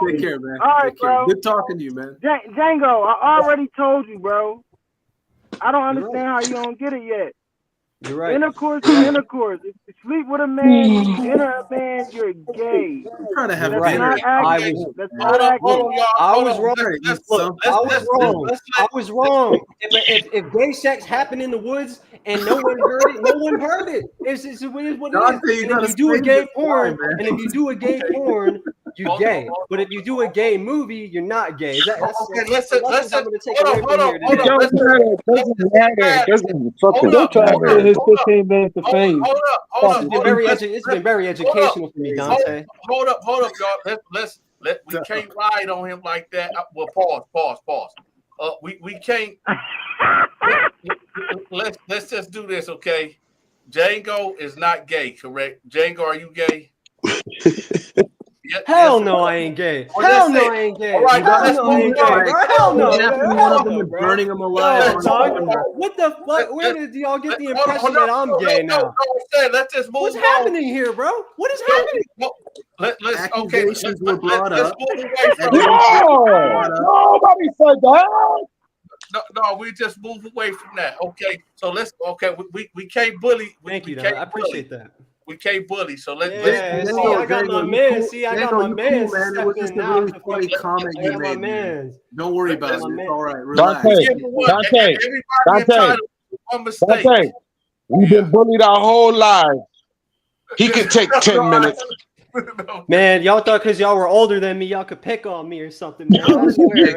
Take care, man. All right, Take care. bro. Good talking to you, man. Django, I already told you, bro. I don't understand how you don't get it yet. You're right. Intercourse is intercourse. If you sleep with a man, you enter a man, you're gay. I'm trying to have You're dinner. right. That's not acting. I was wrong. I was wrong. If gay sex happened in the woods and no one heard it, no one heard it. It is what it is. And if you do a gay porn, you're gay. But if you do a gay movie, you're not gay. Doesn't fucking Don't try to get his 15 minutes of fame. It's been very educational for me, Dante. Hold up, y'all. We can't ride on him like that. Well, pause. We can't. Let's just do this, okay? Django is not gay, correct? Django, are you gay? Hell no, I ain't gay. Hell no, I ain't gay. All right, Hell no, I ain't gay, bro. Hell no, one of them and burning them alive. What the fuck? Where did y'all get the impression that I'm gay now? Let's just move. What's happening here, bro? What is happening? Accusations were brought up. Nobody said that. No, we just move away from that. Okay, so let's. Okay, we can't bully. Thank you, I appreciate that. We can't bully, so let's. See, I got my man. See, I got my man. Man, it was just a really funny comment you made, man. Don't worry about it. It's all right. Relax. Dante, we've been bullied our whole lives. He could take 10 minutes. Man, y'all thought because y'all were older than me, y'all could pick on me or something, man. I swear,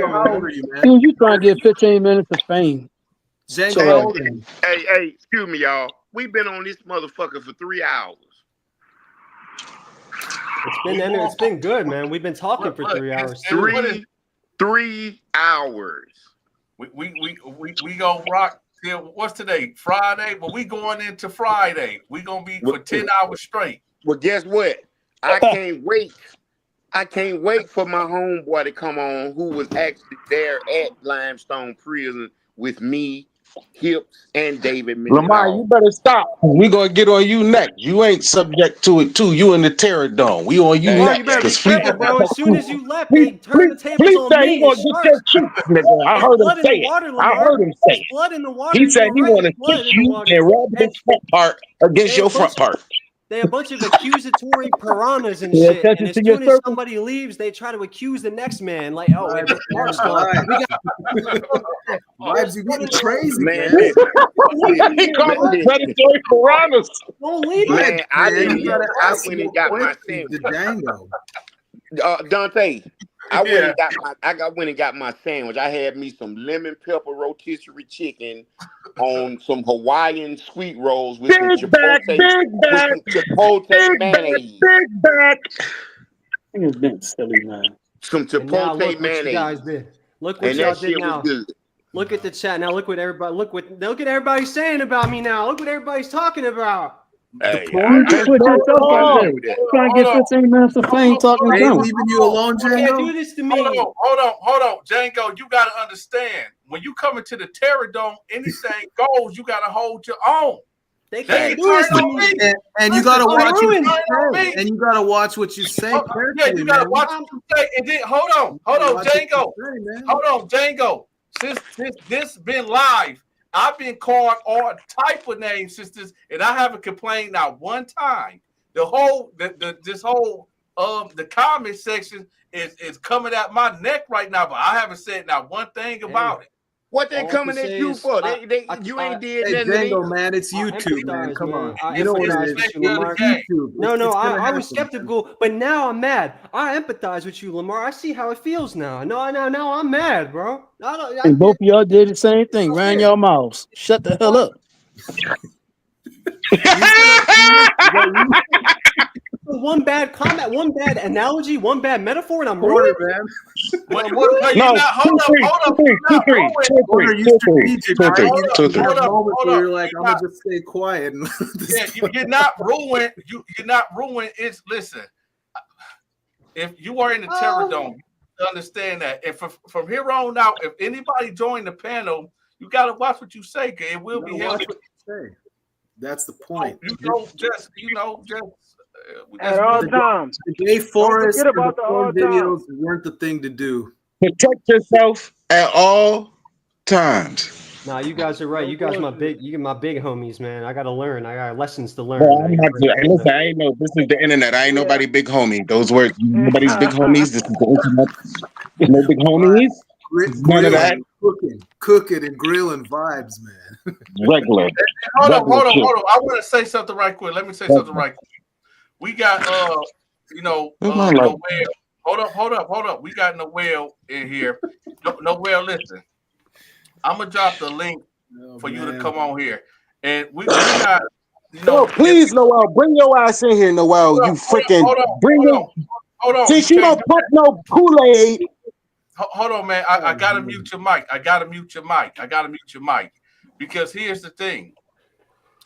How old are you, man? Dude, you trying to get 15 minutes of fame. Hey, excuse me, y'all. We've been on this motherfucker for 3 hours. It's been good, man. We've been talking for 3 hours. 3 hours. We gonna rock till what's today? Friday. Well, we going into Friday. We gonna be for 10 hours straight. Well, guess what? I can't wait. I can't wait for my homeboy to come on, who was actually there at Limestone Prison with me, Hips, and David. Lamar, you better stop. We gonna get on you next. You ain't subject to it too. You in the terror dome. We on you next. You better be careful, bro. As soon as you left, they turned the tables on me. Gonna get your cheeks, nigga. I heard him say it. I heard him say it. Blood in the water. He said he want to kiss you and rub his front part against your front part. They a bunch of accusatory piranhas and shit. And as soon as somebody leaves, they try to accuse the next man. Like, oh, Mark's gone. Vibes, you getting crazy, man. He called them predatory piranhas. Don't leave, man. I went and got my sandwich. Dante, I went and got my sandwich. I had me some lemon pepper rotisserie chicken on some Hawaiian sweet rolls with some chipotle mayonnaise. Big back. It's been silly, man. Some chipotle mayonnaise. Look what y'all did now. Look at the chat now. Look at everybody saying about me now. Look what everybody's talking about. Hey, trying to get 15 minutes of fame talking They junk. leaving you alone, Django? Can't do this to me. Hold on, Django. You gotta understand. When you come into the terror dome, anything goes. You gotta hold your own. They can't do this to me. And you gotta watch what you say. And you gotta watch what you say. Yeah, you gotta watch what you say. And then hold on, Django. Hold on, Django. Since this been live, I've been called all type of names, sisters, and I haven't complained not one time. The comment section is coming at my neck right now, but I haven't said not one thing about it. What they coming at you for? You ain't did nothing. Django, man, it's YouTube, man. Come on. You know what it is. YouTube. No, I was skeptical, but now I'm mad. I empathize with you, Lamar. I see how it feels now. No, I'm mad, bro. And both of y'all did the same thing. Ran your mouths. Shut the hell up. One bad comment, one bad analogy, one bad metaphor, and I'm ruined, man. You're like, I'm gonna just stay quiet. You're not ruined. You're not ruined. It's listen. If you are in the terror dome, you understand that. If from here on out, if anybody join the panel, you gotta watch what you say, because it will be held. That's the point. You don't just. At all times. The gay forest and the porn videos weren't the thing to do. Protect yourself at all times. Nah, you guys are right. You guys my big homies, man. I gotta learn. I got lessons to learn. Well, listen, I ain't know. This is the internet. I ain't nobody big homie. Those words. Nobody's big homies. This is the internet. No big homies. None of that. Cooking and grilling vibes, man. Regular. Hold on. I want to say something right quick. Let me say something right quick. We got Noel. Hold up. We got Noel in here. Noel, listen. I'm gonna drop the link for you to come on here. And we got please, Noel, bring your ass in here, Noel. You freaking bring your hold on. Since you don't put no Kool-Aid. Hold on, man. I gotta mute your mic. I gotta mute your mic. Because here's the thing.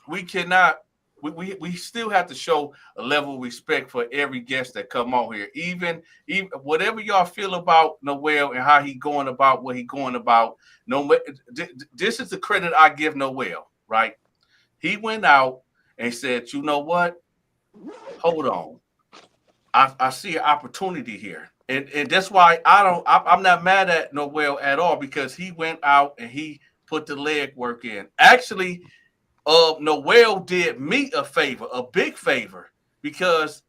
we cannot. We still have to show a level of respect for every guest that come on here. Even whatever y'all feel about Noel and how he going about what he going about. This is the credit I give Noel, right? He went out and said, you know what? Hold on. I see an opportunity here. And that's why I'm not mad at Noel at all, because he went out and he put the leg work in. Actually, Noel did me a favor, a big favor, because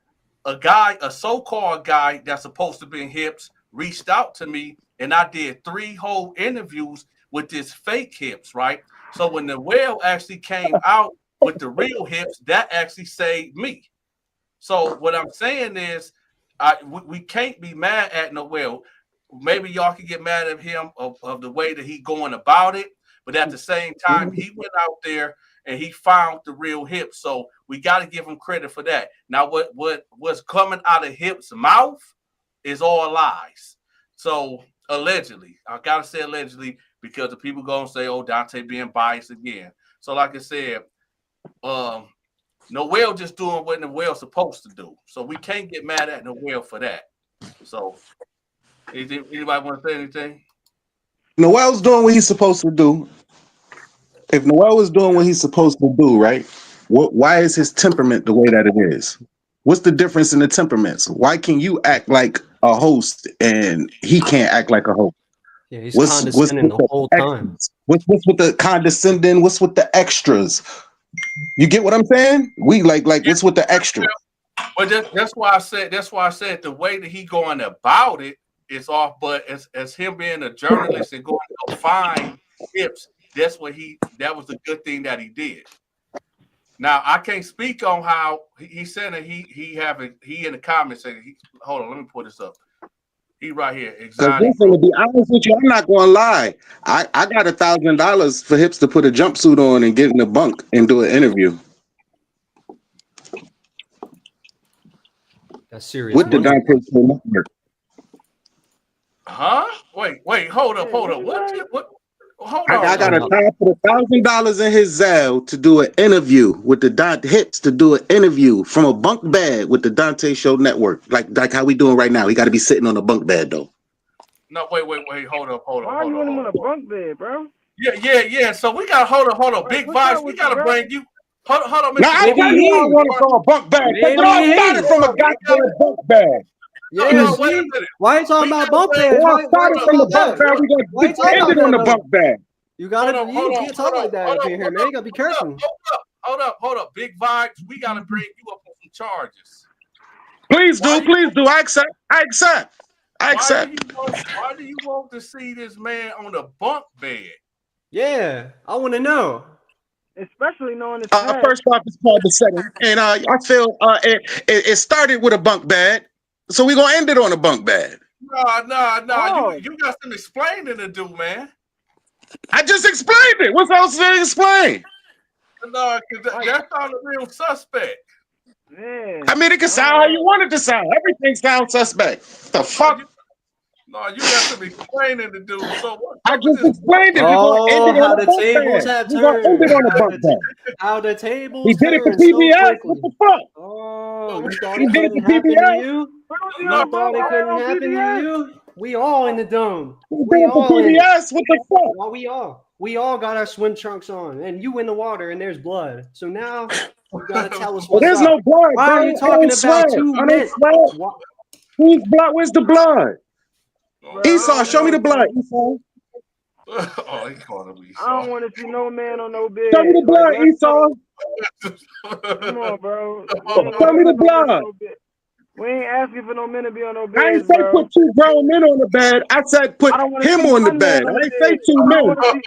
a so-called guy that's supposed to be in hips reached out to me, and I did 3 whole interviews with this fake hips, right? So when Noel actually came out with the real hips, that actually saved me. So what I'm saying is, we can't be mad at Noel. Maybe y'all can get mad at him of the way that he going about it, but at the same time, he went out there and he found the real hips. So we got to give him credit for that. Now, what's coming out of Hip's mouth is all lies. So allegedly, I gotta say allegedly, because the people gonna say, "Oh, Donta being biased again." So, like I said, Noel just doing what Noel's supposed to do. So we can't get mad at Noel for that. So, anybody want to say anything? Noel's doing what he's supposed to do. If Noel is doing what he's supposed to do, right? Why is his temperament the way that it is? What's the difference in the temperaments? Why can you act like a host and he can't act like a host? Yeah, he's condescending the whole time. What's with the condescending? What's with the extras? You get what I'm saying? We like what's with the extra? But that's why I said the way that he going about it is off. But as him being a journalist and going to find tips, that was the good thing that he did. Now I can't speak on how he said that he in the comments said hold on, let me pull this up. He right here. Because to be honest with you, I'm not gonna lie. I got $1,000 for Hips to put a jumpsuit on and get in the bunk and do an interview. That's serious. With the Donta Show Network. Huh? Wait, hold up. What? Hold on. I got to put $1,000 in his Zelle to do an interview with the Donta Hips to do an interview from a bunk bed with the Donta Show Network, like how we doing right now. He got to be sitting on a bunk bed though. No, wait. Hold up. Why you want him on a bunk bed, bro? Yeah. So we got hold up. Big vibes. We got to bring you. Hold on. Now I tell you, I want to throw a bunk bed. It all started from a goddamn bunk bed. Yeah, why are you talking about bump beds? Why started from the bunk bed? We got ended on the bunk bed. You can't talk like that up in here, man. You gotta be careful. Hold up. Big vibes. We gotta bring you up on some charges. Please do. I accept. Why do you want to see this man on the bunk bed? Yeah, I want to know. Especially knowing this. First off, it's called the setting, and I feel it started with a bunk bed. So we're gonna end it on a bunk bed. No. Oh. You got some explaining to do, man. I just explained it. What's else to explain? No, because that's not a real suspect. Yeah. I mean, it can sound how you want it to sound. Everything sounds suspect. The fuck? No, you got some explaining to do. So I just explained it. Oh, how the tables have turned. How the tables He did it for PBS. What the fuck? Oh, you thought it couldn't happen to you? You thought it couldn't happen to you? We all in the dome. We all in PBS. What the fuck? Well, we all got our swim trunks on, and you in the water, and there's blood. So now you gotta tell us what's There's up. no blood. Why are you talking about 2 men? Whose blood? Where's the blood? Esau, show me the blood. Esau. Oh, he called him Esau. I don't want to see no man on no bed. Show me the blood, Esau. Come on, bro. Show me the blood. We ain't asking for no men to be on no bed. I ain't say put 2 grown men on the bed. I said put him on the bed. I ain't say 2 men. So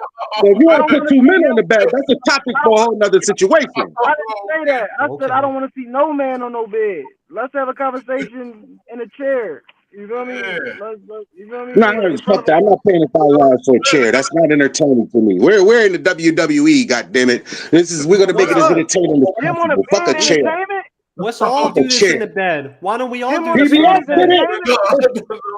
if you want to put 2 men on the bed, that's a topic for a whole nother situation. I didn't say that. I said I don't want to see no man on no bed. Let's have a conversation in a chair. You feel me? You feel me? No, fuck that. I'm not paying $5 for a chair. That's not entertaining for me. We're in the WWE, goddammit. We're gonna make it as entertaining as possible. Fuck a chair. What's up? I'll do this in the bed. Why don't we all do this? PBS did it.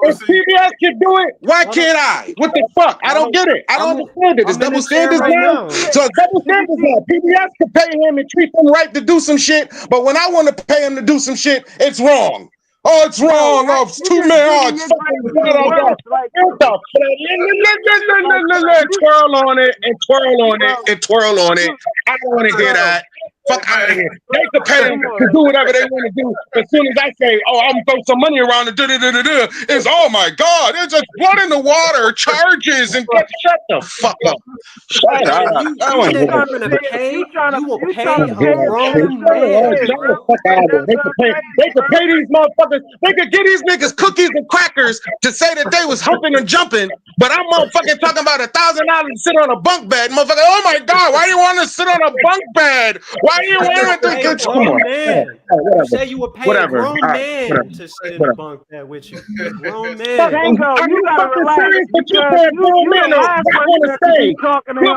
If PBS can do it, why can't I? What the fuck? I don't get it. I don't understand it. It's double standards now. So it's double standards now. PBS can pay him and treat him right to do some shit, but when I want to pay him to do some shit, it's wrong. Oh, it's wrong. Oh, it's too many. Oh, it's fucking twirl on it and twirl on it and twirl on it. I don't want to hear that. Fuck out of here. They can pay them to do whatever they want to do. As soon as I say, oh, I'm gonna throw some money around and it's oh my God, it's just blood in the water, charges, and shut the fuck up. Shut up. You think I'm gonna pay? You will pay a grown man. They could pay these motherfuckers. They could get these niggas cookies and crackers to say that they was humping and jumping, but I'm motherfucking talking about $1,000 to sit on a bunk bed. Motherfucker, oh my God, why do you want to sit on a bunk bed? Why do you want to get You say you would pay a grown man to sit in the bunk bed with you. Grown man. Django, you gotta relax. But you pay a grown man to want to stay. You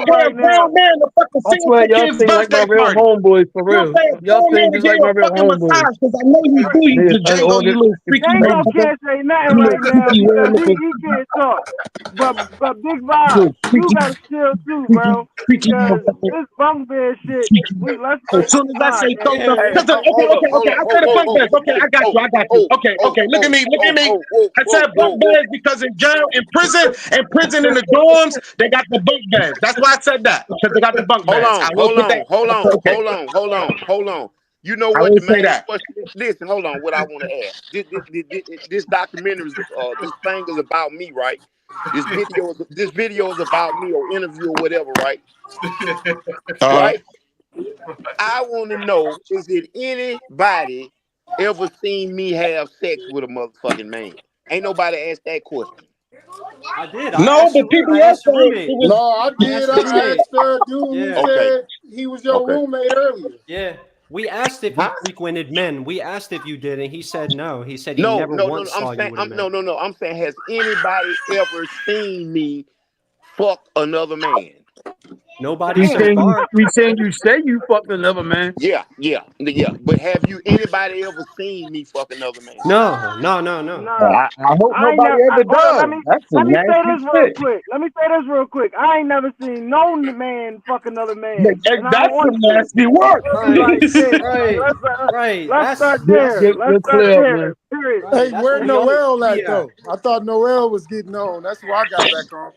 pay a grown man to fucking sing at the kid's birthday party. Homeboys for real. Y'all think just like my real homeboys. Because I know you do. You Django, you little freaky Django can't say nothing right now because he can't talk. But Big Bob, you gotta chill too, bro. Because this bunk bed shit, as soon as I say okay, I said the bunk beds. Okay, I got you. Okay, look at me. I said bunk beds because in jail, in prison in the dorms, they got the bunk beds. That's why I said that, because they got the bunk beds. Hold on. You know what the man? Listen, hold on. What I want to ask. This documentary, this thing is about me, right? This video is about me, or interview, or whatever, right? Right. I want to know: is it anybody ever seen me have sex with a motherfucking man? Ain't nobody asked that question. I did. No, but people asked roommate. No, I did. I asked the dude who said he was your roommate earlier. Yeah. We asked if you frequented men. We asked if you did, and he said no. He said he never once saw you with a man. No. I'm saying, has anybody ever seen me fuck another man? Nobody. We saying you say you fucked another man. Yeah. But have anybody ever seen me fuck another man? No. I hope nobody ever does. Let me say this real quick. I ain't never seen no man fuck another man. That's some nasty work. Right. Let's start there. Hey, where Noel at though? I thought Noel was getting on. That's why I got back on.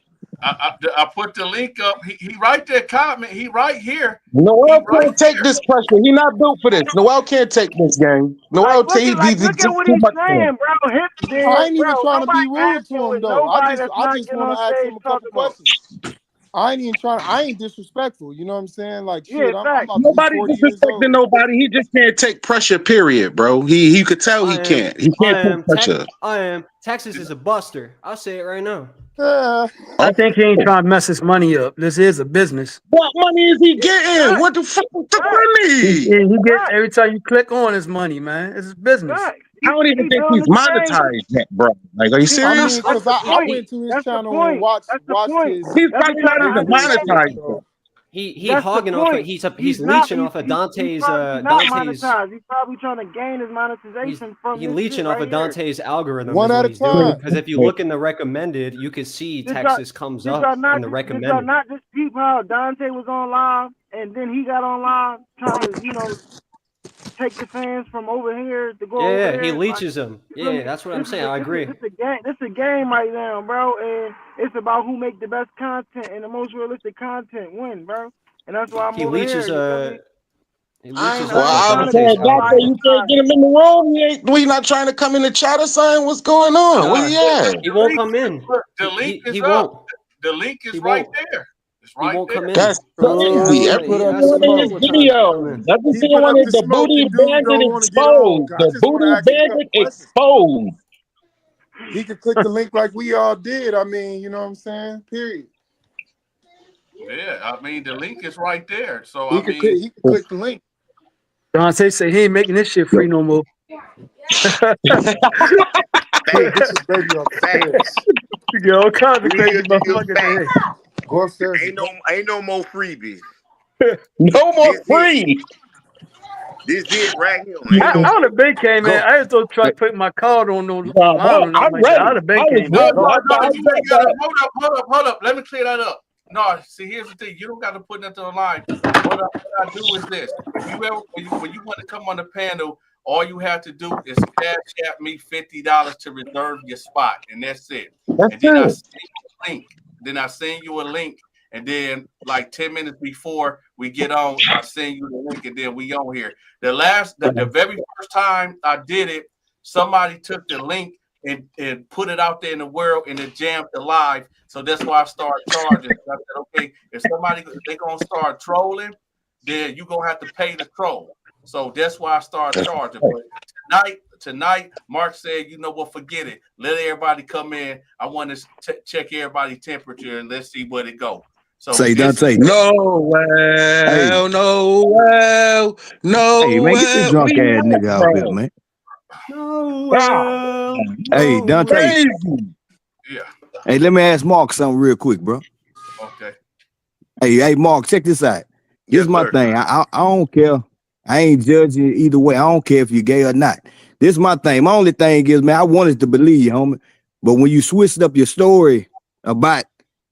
I put the link up. He right there, comment. He right here. Noel can't take this pressure. He not built for this. Noel can't take this game. Noel, look at what he's saying, bro. I ain't even trying to be rude to him though. I just want to ask him a couple questions. I ain't disrespectful. You know what I'm saying? Like, shit, I'm nobody disrespecting nobody. He just can't take pressure, period, bro. He could tell he can't. He can't take pressure. I am. Texas is a buster. I'll say it right now. I think he ain't trying to mess his money up. This is a business. What money is he getting? What the fuck is the money? He gets every time you click on his money, man. It's his business. I don't even think he's monetized yet, bro. Like, are you serious? Because I went to his channel and watched his. He's probably not even monetized, bro. He's hogging off it. He's leeching off of Dante's. He's probably trying to gain his monetization from. He's leeching off of Dante's algorithm. One at a time. Because if you look in the recommended, you can see Texas comes up in the recommended. Did not just peep how Dante was on live, and then he got on live trying to, take the fans from over here to go over there. He leeches them. Yeah, that's what I'm saying. I agree. It's a game right now, bro, and it's about who make the best content and the most realistic content win, bro. And that's why I'm over here. I'm saying, Doctor, you can't get him in the room. We not trying to come in the chat or something. What's going on? Where he at? He won't come in. The link is up. The link is right there. He won't come in. That's crazy. Everyone in this video. Doesn't see one is the booty bandit exposed. The booty bandit exposed. He could click the link like we all did. I mean, you know what I'm saying? Period. Yeah, I mean the link is right there. So he could click the link. Dante say he ain't making this shit free no more. Hey, this is baby on fans. You get all kinds of crazy motherfuckers. Go upstairs. Ain't no more freebies. No more free. This it right here. I would have been came in. I just don't try to put my card on no line or nothing like that. I would have been came in. Hold up. Let me clear that up. No, see, here's the thing. You don't got to put nothing online. What I do is this. If you ever, when you want to come on the panel, all you have to do is cash out me $50 to reserve your spot, and that's it. And then I send you a link. And then like 10 minutes before we get on, I send you the link, and then we on here. The very first time I did it, somebody took the link and put it out there in the world, and it jammed the live. So that's why I started charging. I said, okay, if they're gonna start trolling, then you're gonna have to pay the troll. So that's why I started charging. But tonight, Mark said, you know what, forget it. Let everybody come in. I want to check everybody's temperature, and let's see where it go. So say Donta. No. Hey man, get this drunk ass nigga out here, man. Hey, Donta. Yeah. Hey, let me ask Mark something real quick, bro. Okay. Hey, Mark, check this out. Here's my thing. I don't care. I ain't judging either way. I don't care if you're gay or not. This is my thing. My only thing is, man, I wanted to believe you, homie. But when you switched up your story about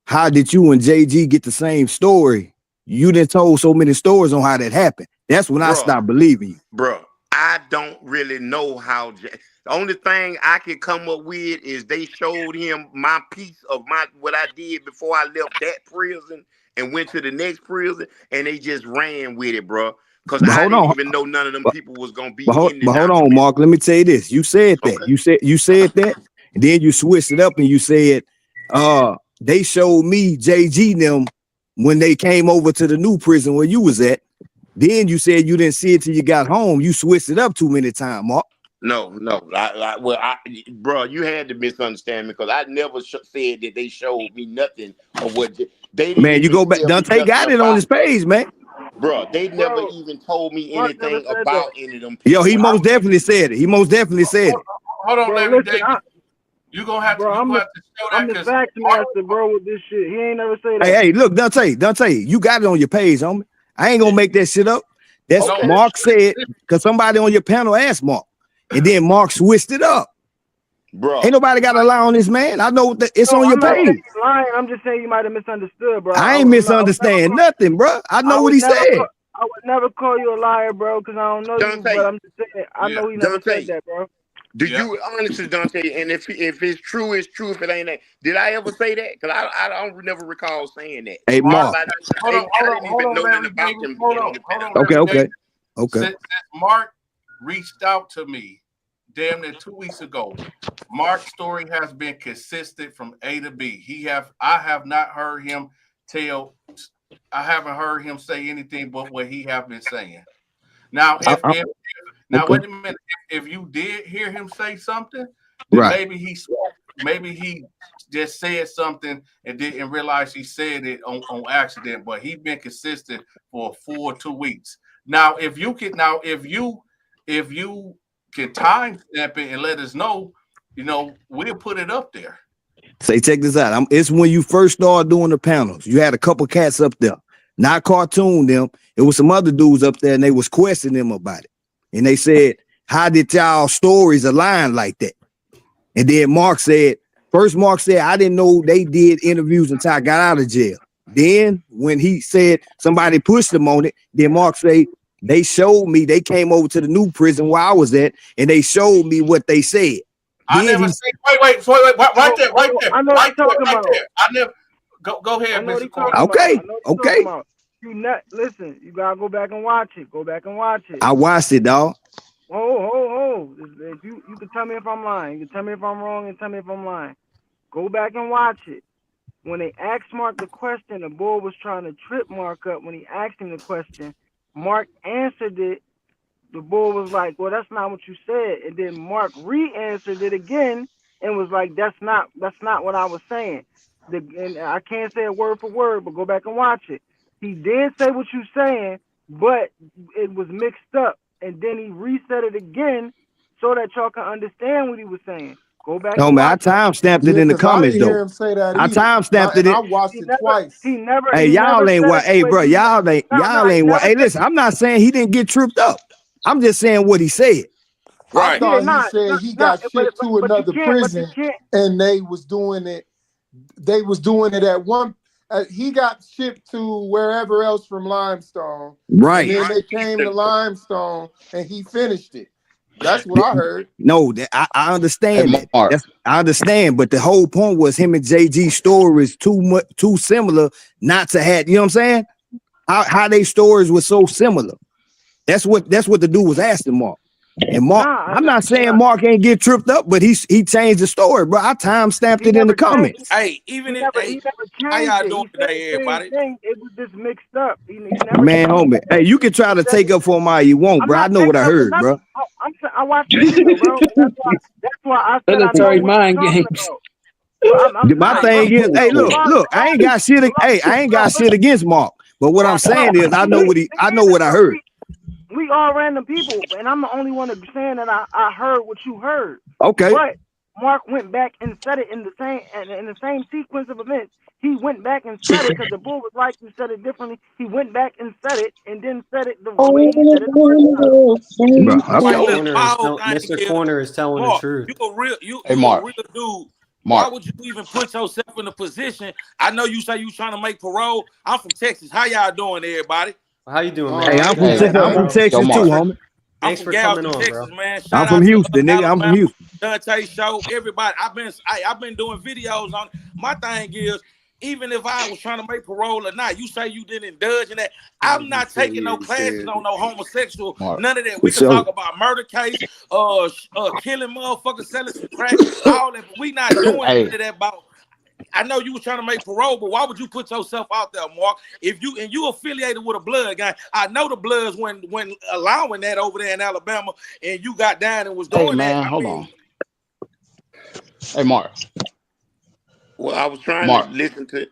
how did you and JG get the same story, you done told so many stories on how that happened. That's when I stopped believing you. Bro, I don't really know how. The only thing I can come up with is they showed him my piece of what I did before I left that prison and went to the next prison, and they just ran with it, bro. Because I didn't even know none of them people was gonna be in the hold on, Mark. Let me tell you this. You said that. Okay. You said that, and then you switched it up and you said, they showed me JG them when they came over to the new prison where you was at. Then you said you didn't see it till you got home. You switched it up too many times, Mark. No. Bro, you had to misunderstand me because I never said that they showed me nothing of what they didn't. Man, you go back. Donta got it on his page, man. Bro, they never even told me anything about any of them people. Yo, he most definitely said it. He most definitely said it. Hold on, Larry David. You gonna have to. I'm the fact master, bro, with this shit. He ain't never say that. Hey, look, Donta, you got it on your page, homie. I ain't gonna make that shit up. That's Mark said because somebody on your panel asked Mark, and then Mark switched it up. Bro, ain't nobody got to lie on this, man. I know that it's on your page. I'm just saying you might have misunderstood, bro. I ain't misunderstand nothing, bro. I know what he said. I would never call you a liar, bro, because I don't know you. But I'm just saying, I know he never said that, bro. Do you honestly, Donta? And if it's true, it's true. If it ain't that, did I ever say that? Because I don't never recall saying that. Hey, Mark. Hold on. Okay. Since Mark reached out to me damn near 2 weeks ago, Mark's story has been consistent from A to B. I have not heard him I haven't heard him say anything but what he have been saying. Now, wait a minute. If you did hear him say something, then maybe he just said something and didn't realize he said it on accident. But he's been consistent for a full 2 weeks. Now, if you can timestamp it and let us know, we'll put it up there. Say, check this out. It's when you first started doing the panels. You had a couple cats up there, not cartoon them. It was some other dudes up there, and they was questioning them about it. And they said, "How did y'all stories align like that?" And then Mark said, "I didn't know they did interviews until I got out of jail." Then when he said somebody pushed him on it, then Mark said, "They showed me. They came over to the new prison where I was at, and they showed me what they said." I never say. Wait, right there. I know what you're talking about. I never. Go ahead, Mr. Corey. Okay. Listen, you gotta go back and watch it. I watched it, dog. Oh. You can tell me if I'm lying. You can tell me if I'm wrong and tell me if I'm lying. Go back and watch it. When they asked Mark the question, the boy was trying to trip Mark up. When he asked him the question, Mark answered it. The boy was like, "Well, that's not what you said." And then Mark re-answered it again and was like, "That's not what I was saying." And I can't say it word for word, but go back and watch it. He did say what you're saying, but it was mixed up. And then he reset it again so that y'all can understand what he was saying. Go back. No, man, I timestamped it in the comments, though. I timestamped it. I watched it twice. He never. Hey, y'all ain't what? Hey, bro, y'all ain't what? Hey, listen, I'm not saying he didn't get tripped up. I'm just saying what he said. I thought he said he got shipped to another prison, and they was doing it. They was doing it at one. He got shipped to wherever else from Limestone, right? And then they came to Limestone, and he finished it. That's what I heard. No, I understand that. I understand, but the whole point was him and JG's stories too similar not to have. You know what I'm saying? How they stories were so similar. That's what the dude was asking Mark. And Mark, I'm not saying Mark ain't get tripped up, but he changed the story, bro. I time stamped it in the comments. Hey, even if how y'all doing today, everybody? It was just mixed up. Man, homie, hey, you can try to take up for him all you want, bro. I know what I heard, bro. I watched the video, bro. That's why I said I know what you're talking about. My thing is, hey, look, I ain't got shit against Mark, but what I'm saying is, I know what I heard. We all random people, and I'm the only one that's saying that I heard what you heard. Okay. But Mark went back and said it in the same sequence of events. He went back and said it because the bull was like he said it differently. He went back and said it, and then said it the way he said it the first time. Mr. Corner is telling the truth. You a real dude. Mark. Why would you even put yourself in a position? I know you say you trying to make parole. I'm from Texas. How y'all doing, everybody? How you doing, man? Hey, I'm from Texas too, homie. Thanks for coming on, Texas, bro. Man. I'm from Houston, nigga. I'm from Houston. Donta Show, everybody. I've been doing videos on. My thing is, even if I was trying to make parole or not, you say you didn't indulge in that. I'm not taking no classes on no homosexual. None of that. We can talk about murder case, killing motherfuckers, selling some crack, all that. But we not doing any of that about. I know you were trying to make parole, but why would you put yourself out there, Mark? If you affiliated with a blood guy, I know the Bloods when allowing that over there in Alabama, and you got down and was doing that. Hold on. Hey, Mark. Well, I was trying to listen to.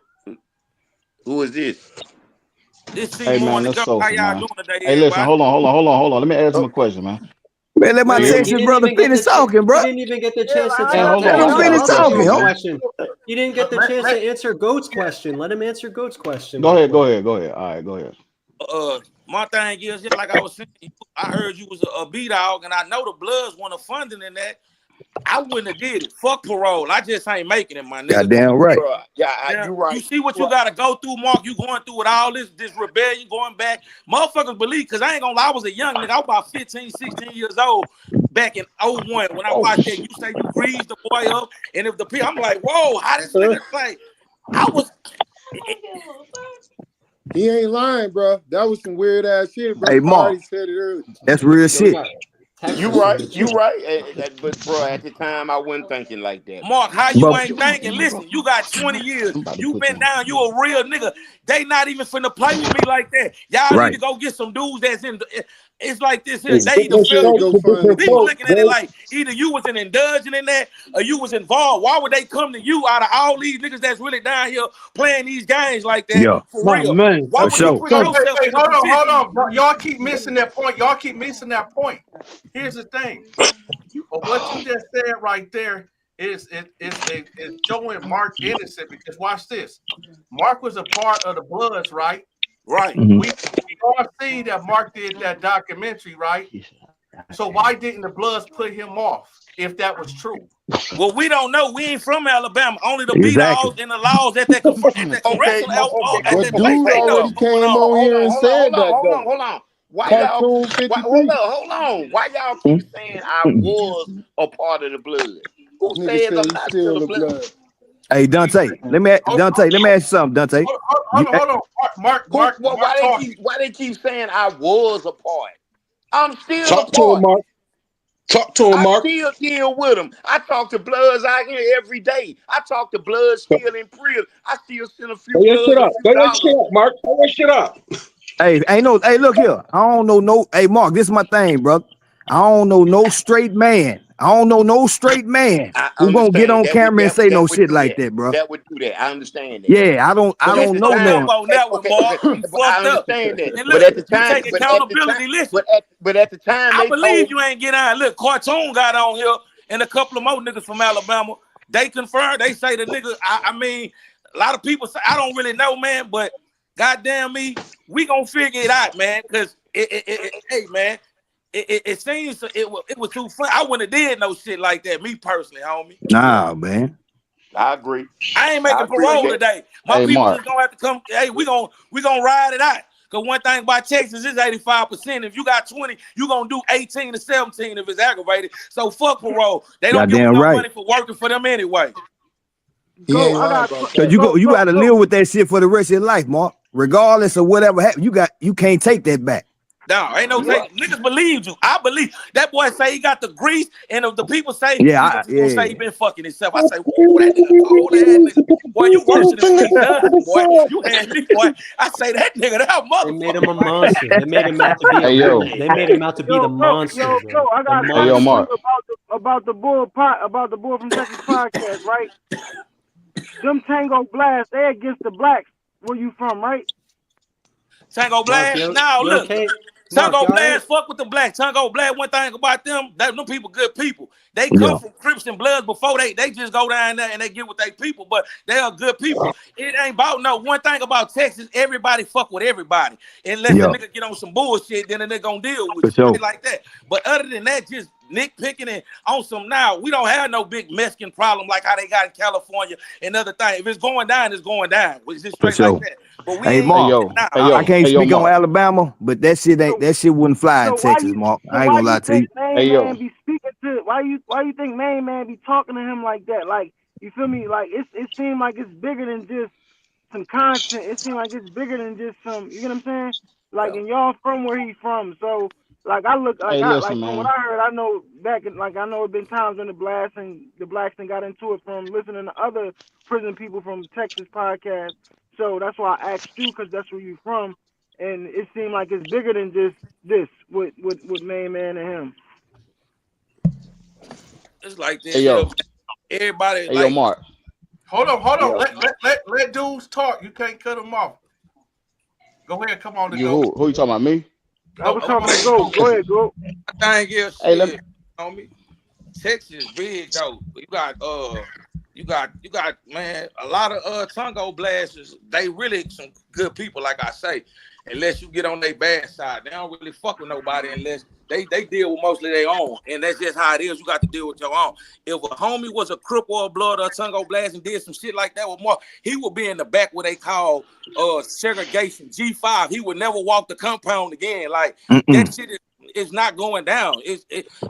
Who is this? Hey, man, that's Sophie, man. Hey, listen, hold on. Let me ask him a question, man. Man, let my Texas brother finish talking, bro. You didn't even get the chance to finish talking. You didn't get the chance to answer Goat's question. Let him answer Goat's question. Go ahead. All right, go ahead. My thing is, just like I was saying, I heard you was a B-dog, and I know the Bloods want to funding in that. I wouldn't have did it. Fuck parole. I just ain't making it, my nigga. Goddamn right. Yeah, you right. You see what you got to go through, Mark. You going through with all this rebellion, going back. Motherfuckers believe, because I ain't gonna lie, I was a young nigga. I was about 15, 16 years old back in 01 when I watched that. You say you greased the boy up, and if the people, I'm like, whoa, how this nigga play? I was. He ain't lying, bro. That was some weird ass shit, bro. Hey, Mark, said it earlier. That's real shit. You right. But bro, at the time I wasn't thinking like that. Mark, how you ain't thinking? Listen, you got 20 years. You been down. You a real nigga. They not even finna play with me like that. Y'all need to go get some dudes that's in. It's like this here. They either feel you. People looking at it like either you was indulging in that or you was involved. Why would they come to you out of all these niggas that's really down here playing these games like that? Yeah. For real. Man, why would you put yourself in hold on, bro. Y'all keep missing that point. Here's the thing. But what you just said right there is showing Mark innocent, because watch this. Mark was a part of the Bloods, right? Right. Mm-hmm. We all see that Mark did that documentary, right? So why didn't the Bloods put him off if that was true? Well, we don't know. We ain't from Alabama. Only the B-laws and the laws at that correctional. But dude already came on here and said that. Hold on. Why y'all? Hold on. Why y'all keep saying I was a part of the blood? Who says I'm not still the blood? Hey, Donta, let me ask you something, Donta. Hold on. Mark, why they keep saying I was a part? I'm still Talk a to part. him, Mark. Talk to him, Mark. I still deal with them. I talk to Bloods out here every day. I talk to Bloods still in prison. I still send a few. Go your shit up. Go your shit up, Mark. Go your shit up. Hey, look here. I don't know no. Hey, Mark, this is my thing, bro. I don't know no straight man. Who gonna get on camera and say no shit like that, bro? That would do that. I understand that. Yeah, I don't know no. I understand that. And But look, at the you time, take accountability. Listen, but at the time, I believe you ain't get out. Look, Cartoon got on here, and a couple of more niggas from Alabama. They confirmed. They say the nigga. I mean, a lot of people say I don't really know, man. But goddamn me, we gonna figure it out, man. Cause hey, man, it seems it was too fun. I wouldn't have did no shit like that, me personally, homie. Nah, man. I agree. I ain't making parole today. My Hey, people Mark. just gonna have to come. Hey, we gonna ride it out. Cause one thing about Texas is 85%. If you got 20, you gonna do 18 to 17 if it's aggravated. So fuck parole. They don't give us Goddamn no right. money for working for them anyway. He ain't lying about Cause that. you got to live with that shit for the rest of your life, Mark. Regardless of whatever happens, you can't take that back. No, ain't no take. Niggas believed you. I believe that boy say he got the grease, and if the people say say he been fucking himself, I say, whoa, that nigga cold ass nigga. Boy, you worse than the street Johnson, boy. You had me, boy. I say that nigga, that motherfucker. They made him a monster. They made him out to be Hey, yo. They made him out to be the monster, Yo, bro. I got a The Hey, yo, question for Mark. you about the bull from Texas podcast, right? Them Tango Blast, they against the blacks. Where you from, right? Tango Blast? Mark, No, you look. okay? Tango Mark, you all Blast, fuck with the black. Tango Blast, one thing about them people good people. They come Yeah. from Crips and Bloods before they just go down there and they get with their people, but they are good people. It ain't about one thing about Texas, everybody fuck with everybody. Unless Yeah. a nigga get on some bullshit, then a nigga gonna deal with For you. sure. Shit like that. But other than that, just nitpicking and on some now, we don't have no big Mexican problem like how they got in California and other things. If it's going down, it's going down. It's just For straight sure. like that. But we Hey, ain't Mark. now. I can't speak on Mark. Alabama, but that shit wouldn't fly in Texas, Mark. I ain't gonna lie to you. Man be speaking to why you think Main Man be talking to him like that? Like, you feel me? Like it seemed like it's bigger than just some content. It seemed like it's bigger than just some, you get what I'm saying? Like, and y'all from where he from, so like I look like Hey, listen, from what man. I heard, I know back in, like I know it been times when the blacks and got into it from listening to other prison people from Texas podcast. So that's why I asked you, because that's where you from, and it seemed like it's bigger than just this with Main Man and him. It's like this. Hey, yo. Everybody Hey, yo, Mark. Hold on. Yeah. Let dudes talk. You can't cut them off. Go ahead, come on, Who you talking about, me? I was talking to Go. Go ahead, Go. I think is Hey, shit, homie. Texas big though. You got man, a lot of Tango blasters. They really some good people, like I say. Unless you get on their bad side, they don't really fuck with nobody unless they deal with mostly their own, and that's just how it is. You got to deal with your own. If a homie was a Crip or a Blood or a Tango blast and did some shit like that with Mark, he would be in the back where they call segregation G5. He would never walk the compound again. Like that shit is not going down.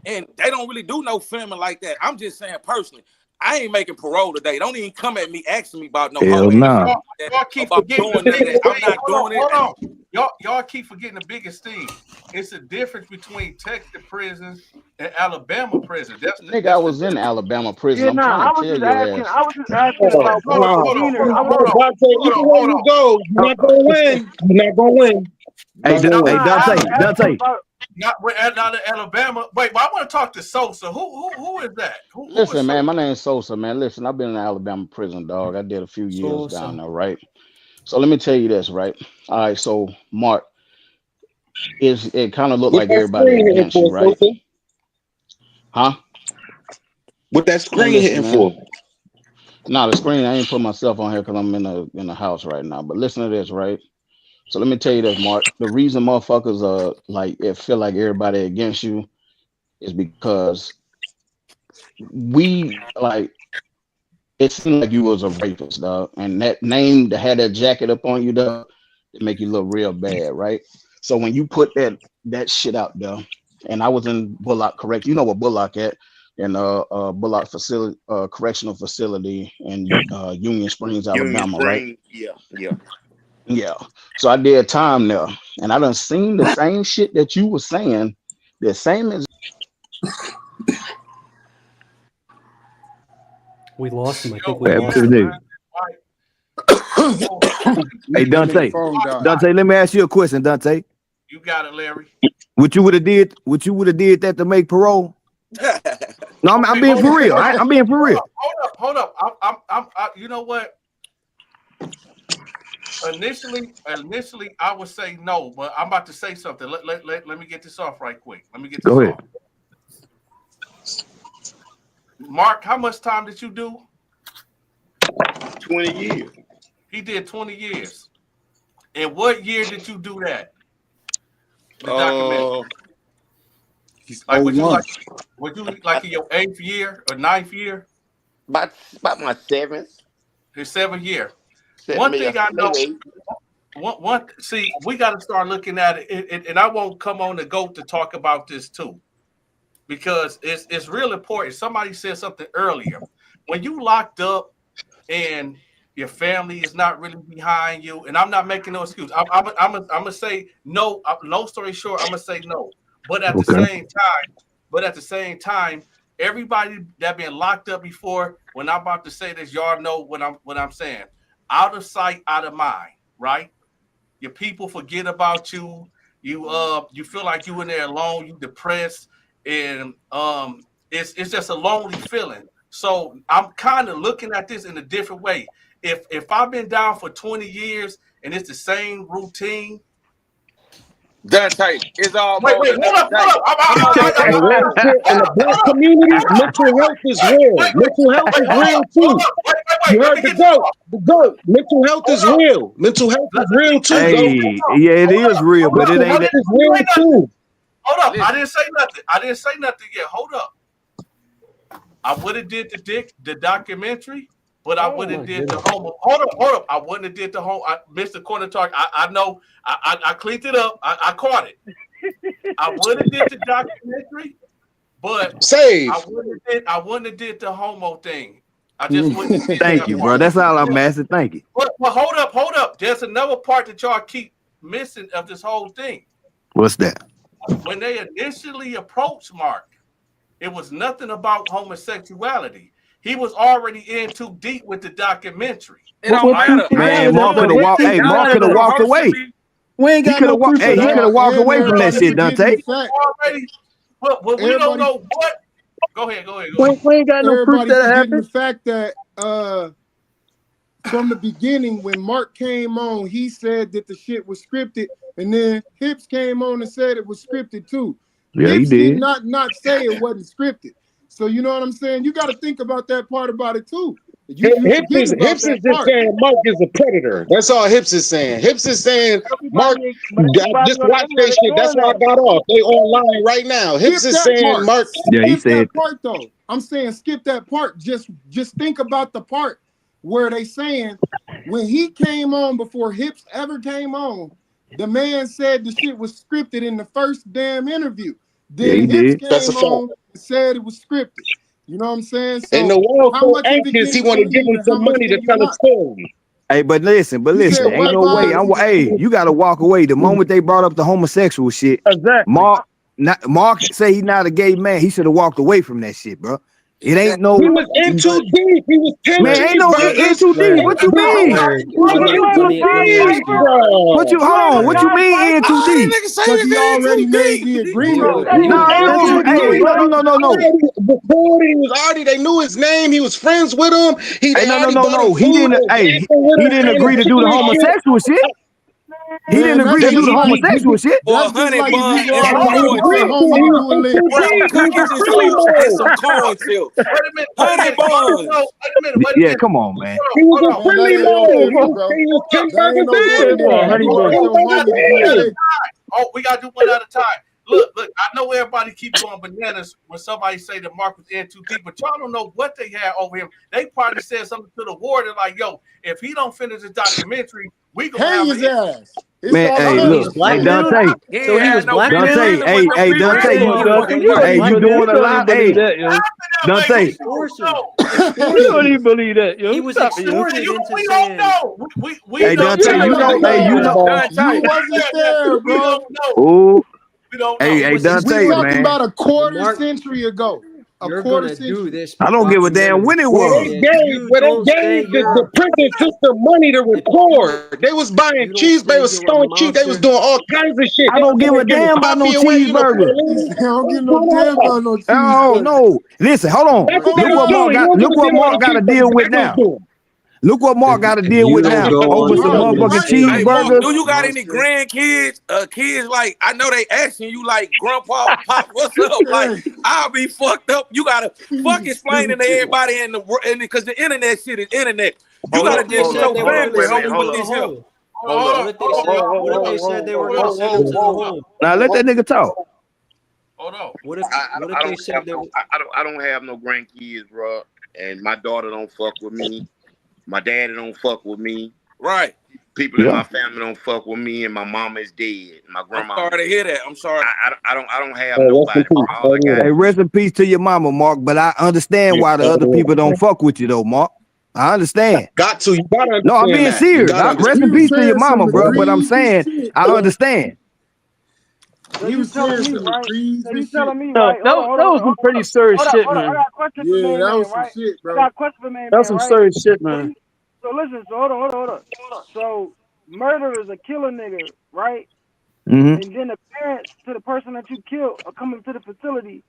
And they don't really do no filming like that. I'm just saying personally. I ain't making parole today. Don't even come at me asking me about no Hell homie. nah. Y'all keep About forgetting doing the that. biggest I'm thing. not doing it. Hold on. Y'all keep forgetting the biggest thing. It's the difference between Texas prisons and Alabama prisons. Nigga, I was in Alabama prison. Yeah, I'm nah, trying I to was tell just your asking. ass. I was just asking about Hold on. demeanor. Dante, either way you go, you're not gonna win. You're not gonna win. Hey, Dante. Not Alabama. Wait, but I want to talk to Sosa. Who is that? Who Listen, is man, Sosa? my name's Sosa, man. Listen, I've been in Alabama prison, dog. I did a few years down there, right? So let me tell you this, right? All right, so Mark, it kind of looked What like that everybody screen hitting against you, for, right? Sosa? Huh? What that Man, screen listen, hitting man. for? Nah, the screen, I ain't put myself on here because I'm in the house right now. But listen to this, right? So let me tell you this, Mark. The reason motherfuckers like it feel like everybody against you is because we like it seemed like you was a rapist, dog. And that name that had that jacket up on you, dog, it make you look real bad, right? So when you put that shit out there, and I was in Bullock, correct? You know what Bullock at? In Bullock facility, correctional facility in Union Springs, Union Alabama, right? Spring, yeah. Yeah. So I did time there, and I done seen the same shit that you were saying, the same as. We lost him. I think we lost him. Hey, Dante. Dante, let me ask you a question, Dante. You got it, Larry. What you would have did that to make parole? No, I'm being for real. I'm being for real. Hold up. I'm you know what? Initially, I would say no, but I'm about to say something. Let me get this off right quick. Go ahead. Mark, how much time did you do? 20 years. He did 20 years. And what year did you do that? The documentary. Like would you like in your 8th year or 9th year? About my 7th. Your 7th year. One thing I know. See, we got to start looking at it, and I won't come on the GOAT to talk about this too, because it's real important. Somebody said something earlier. When you locked up and your family is not really behind you, and I'm not making no excuse. I'm gonna say no. Long story short, I'm gonna say no. But at the same time, everybody that been locked up before, when I'm about to say this, y'all know what I'm saying. Out of sight, out of mind, right? Your people forget about you. You feel like you in there alone. You depressed, and it's just a lonely feeling. So I'm kind of looking at this in a different way. If I've been down for 20 years and it's the same routine. Dante, it's all wait, hold up. In the black community, mental health is real. Mental health is real too. You heard the GOAT. Mental health is real. Mental health is real too. Hey, yeah, it is real, but it ain't. It's real too. Hold up, I didn't say nothing yet. Hold up. I would have did the documentary, but I would have did the home. Hold up. I wouldn't have did the home. Mr. Corner Talk. I know. I cleaned it up. I caught it. I would have did the documentary, but I wouldn't have did the homo thing. I just wouldn't. Thank you, bro. That's all I'm asking. Thank you. But hold up. There's another part that y'all keep missing of this whole thing. What's that? When they initially approached Mark, it was nothing about homosexuality. He was already in too deep with the documentary. It don't matter. Man, Mark could have walked. Hey, Mark could have walked away. We ain't got no proof. He could have walked away from that shit, Dante. But we don't know what. Go ahead. We ain't got no proof that happened. The fact that from the beginning, when Mark came on, he said that the shit was scripted, and then Hips came on and said it was scripted too. Yeah, Hips he did not say it wasn't scripted. So you know what I'm saying? You got to think about that part about it too. Hips is just saying Mark is a predator. That's all Hips is saying. Hips is saying Mark, just watch that shit. That's why I got off. They online right now. Hips is saying Mark. Yeah, he said that part though. I'm saying skip that part. Just think about the part where they saying when he came on before Hips ever came on, the man said the shit was scripted in the first damn interview. Then Hips came on and said it was scripted. You know what I'm saying? So and the world so anxious, he want to give him some money to tell a story. Hey, but listen, ain't no way. You got to walk away. The moment they brought up the homosexual shit, Mark say he's not a gay man. He should have walked away from that shit, bro. It ain't no. He was in too deep. He was 10 man, ain't no in too deep. What you mean? What you hold on? What you mean in too deep? Because he already made the agreement. No. Before he was already, they knew his name. He was friends with him. He didn't agree to do the homosexual shit. He didn't agree to do the homosexual shit. For a honey bun and some corn chips. Honey buns. Yeah, come on, man. He was a friendly man. Oh, we gotta do one at a time. Look, I know everybody keeps going bananas when somebody say that Mark was in too deep, but y'all don't know what they had over him. They probably said something to the warden like, yo, if he don't finish the documentary, we gonna have his ass. Man, hey, look, hey, Dante. So he was black. Dante, hey, Dante, you doing a lot. Hey, Dante. You don't even believe that, yo. He was extorted into we saying. don't know. We Hey, Dante, you know. You wasn't there, bro. Ooh. We don't know. Hey, Dante, we talking man. about a quarter century ago. You're gonna do this. I don't give a damn when it was. They gave the prison system money to record. They was buying cheese. They was throwing cheese. They was doing all kinds of shit. I don't give a damn about no cheeseburger. I don't give no damn about no cheeseburger. Oh no! Listen, hold on. Look what Mark got to deal with now. Look what Mark got to deal with now. Over some motherfucking cheeseburgers. Do you got any grandkids? Kids like I know they asking you like, Grandpa, Pop, what's up? Like I'll be fucked up. You gotta fuck explaining to everybody in the because the internet shit is internet. You gotta deal with your family. What if they said they were gonna send him to the home? Now let that nigga talk. Hold on. What if they said there was... I don't have no grandkids, bro, and my daughter don't fuck with me. My daddy don't fuck with me. Right. People in my family don't fuck with me, and my mama is dead. My grandma. I'm sorry to hear that. I'm sorry. I don't have nobody. Bro. All I got. Hey, rest in peace to your mama, Mark. But I understand why the other people don't fuck with you, though, Mark. I understand. Got to. You gotta understand. No, I'm being serious. Rest in peace to your mama, bro. But I'm saying I understand. He was saying some crazy shit. That was some pretty serious shit, man. I got a question for Yeah, man, that was some right? shit, bro. I got a question for man, That's some right? serious shit, man. So listen, so hold on. So murder is a killer nigga, right? Mm-hmm. And then the parents to the person that you killed are coming to the facility